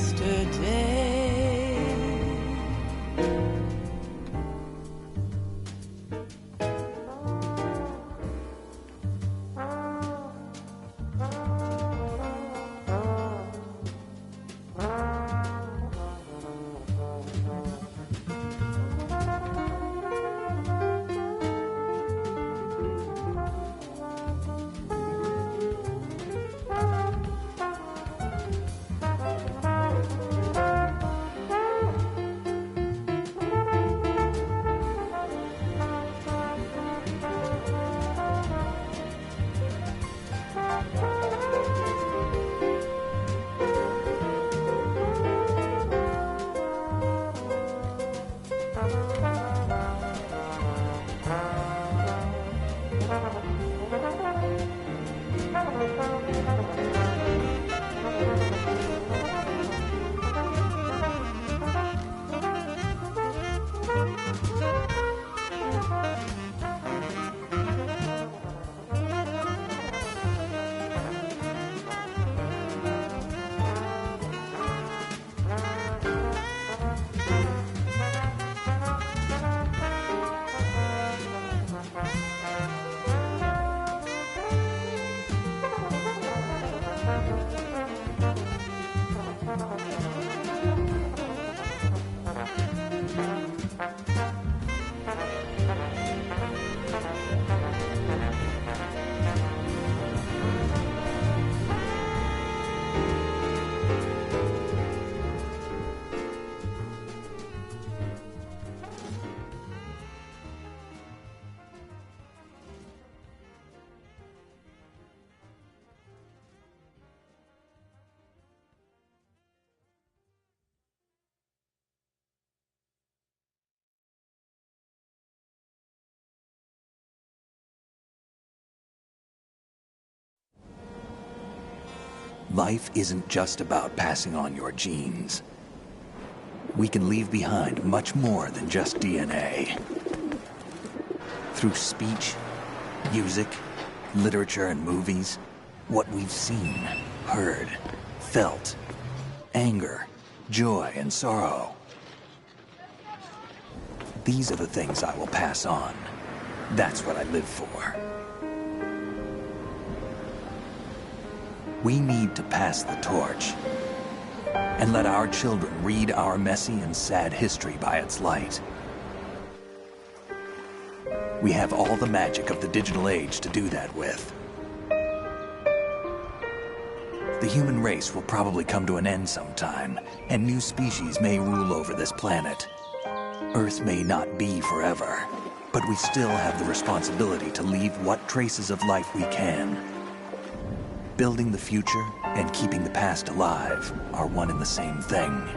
Life isn't just about passing on your genes. We can leave behind much more than just DNA. Through speech, music, literature, and movies, what we've seen, heard, felt, anger, joy, and sorrow. These are the things I will pass on. That's what I live for. We need to pass the torch and let our children read our messy and sad history by its light. We have all the magic of the digital age to do that with. The human race will probably come to an end sometime, and new species may rule over this planet. Earth may not be forever, but we still have the responsibility to leave what traces of life we can. Building the future and keeping the past alive are one and the same thing.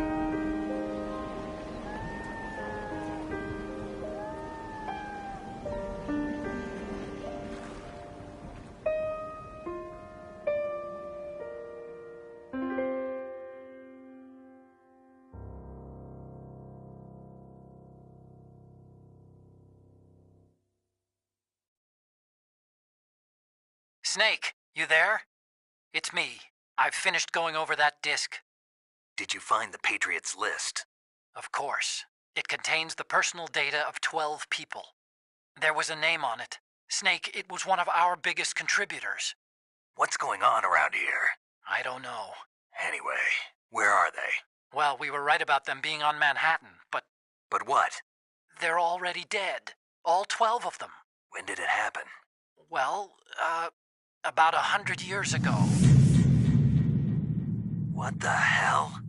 Snake, you there? It's me. I've finished going over that disk. Did you find the Patriots list? Of course. It contains the personal data of 12 people. There was a name on it. Snake, it was one of our biggest contributors. What's going on around here? I don't know. Anyway, where are they? Well, we were right about them being on Manhattan, but... But what? They're already dead. All 12 of them. When did it happen? Well, about 100 years ago. What the hell?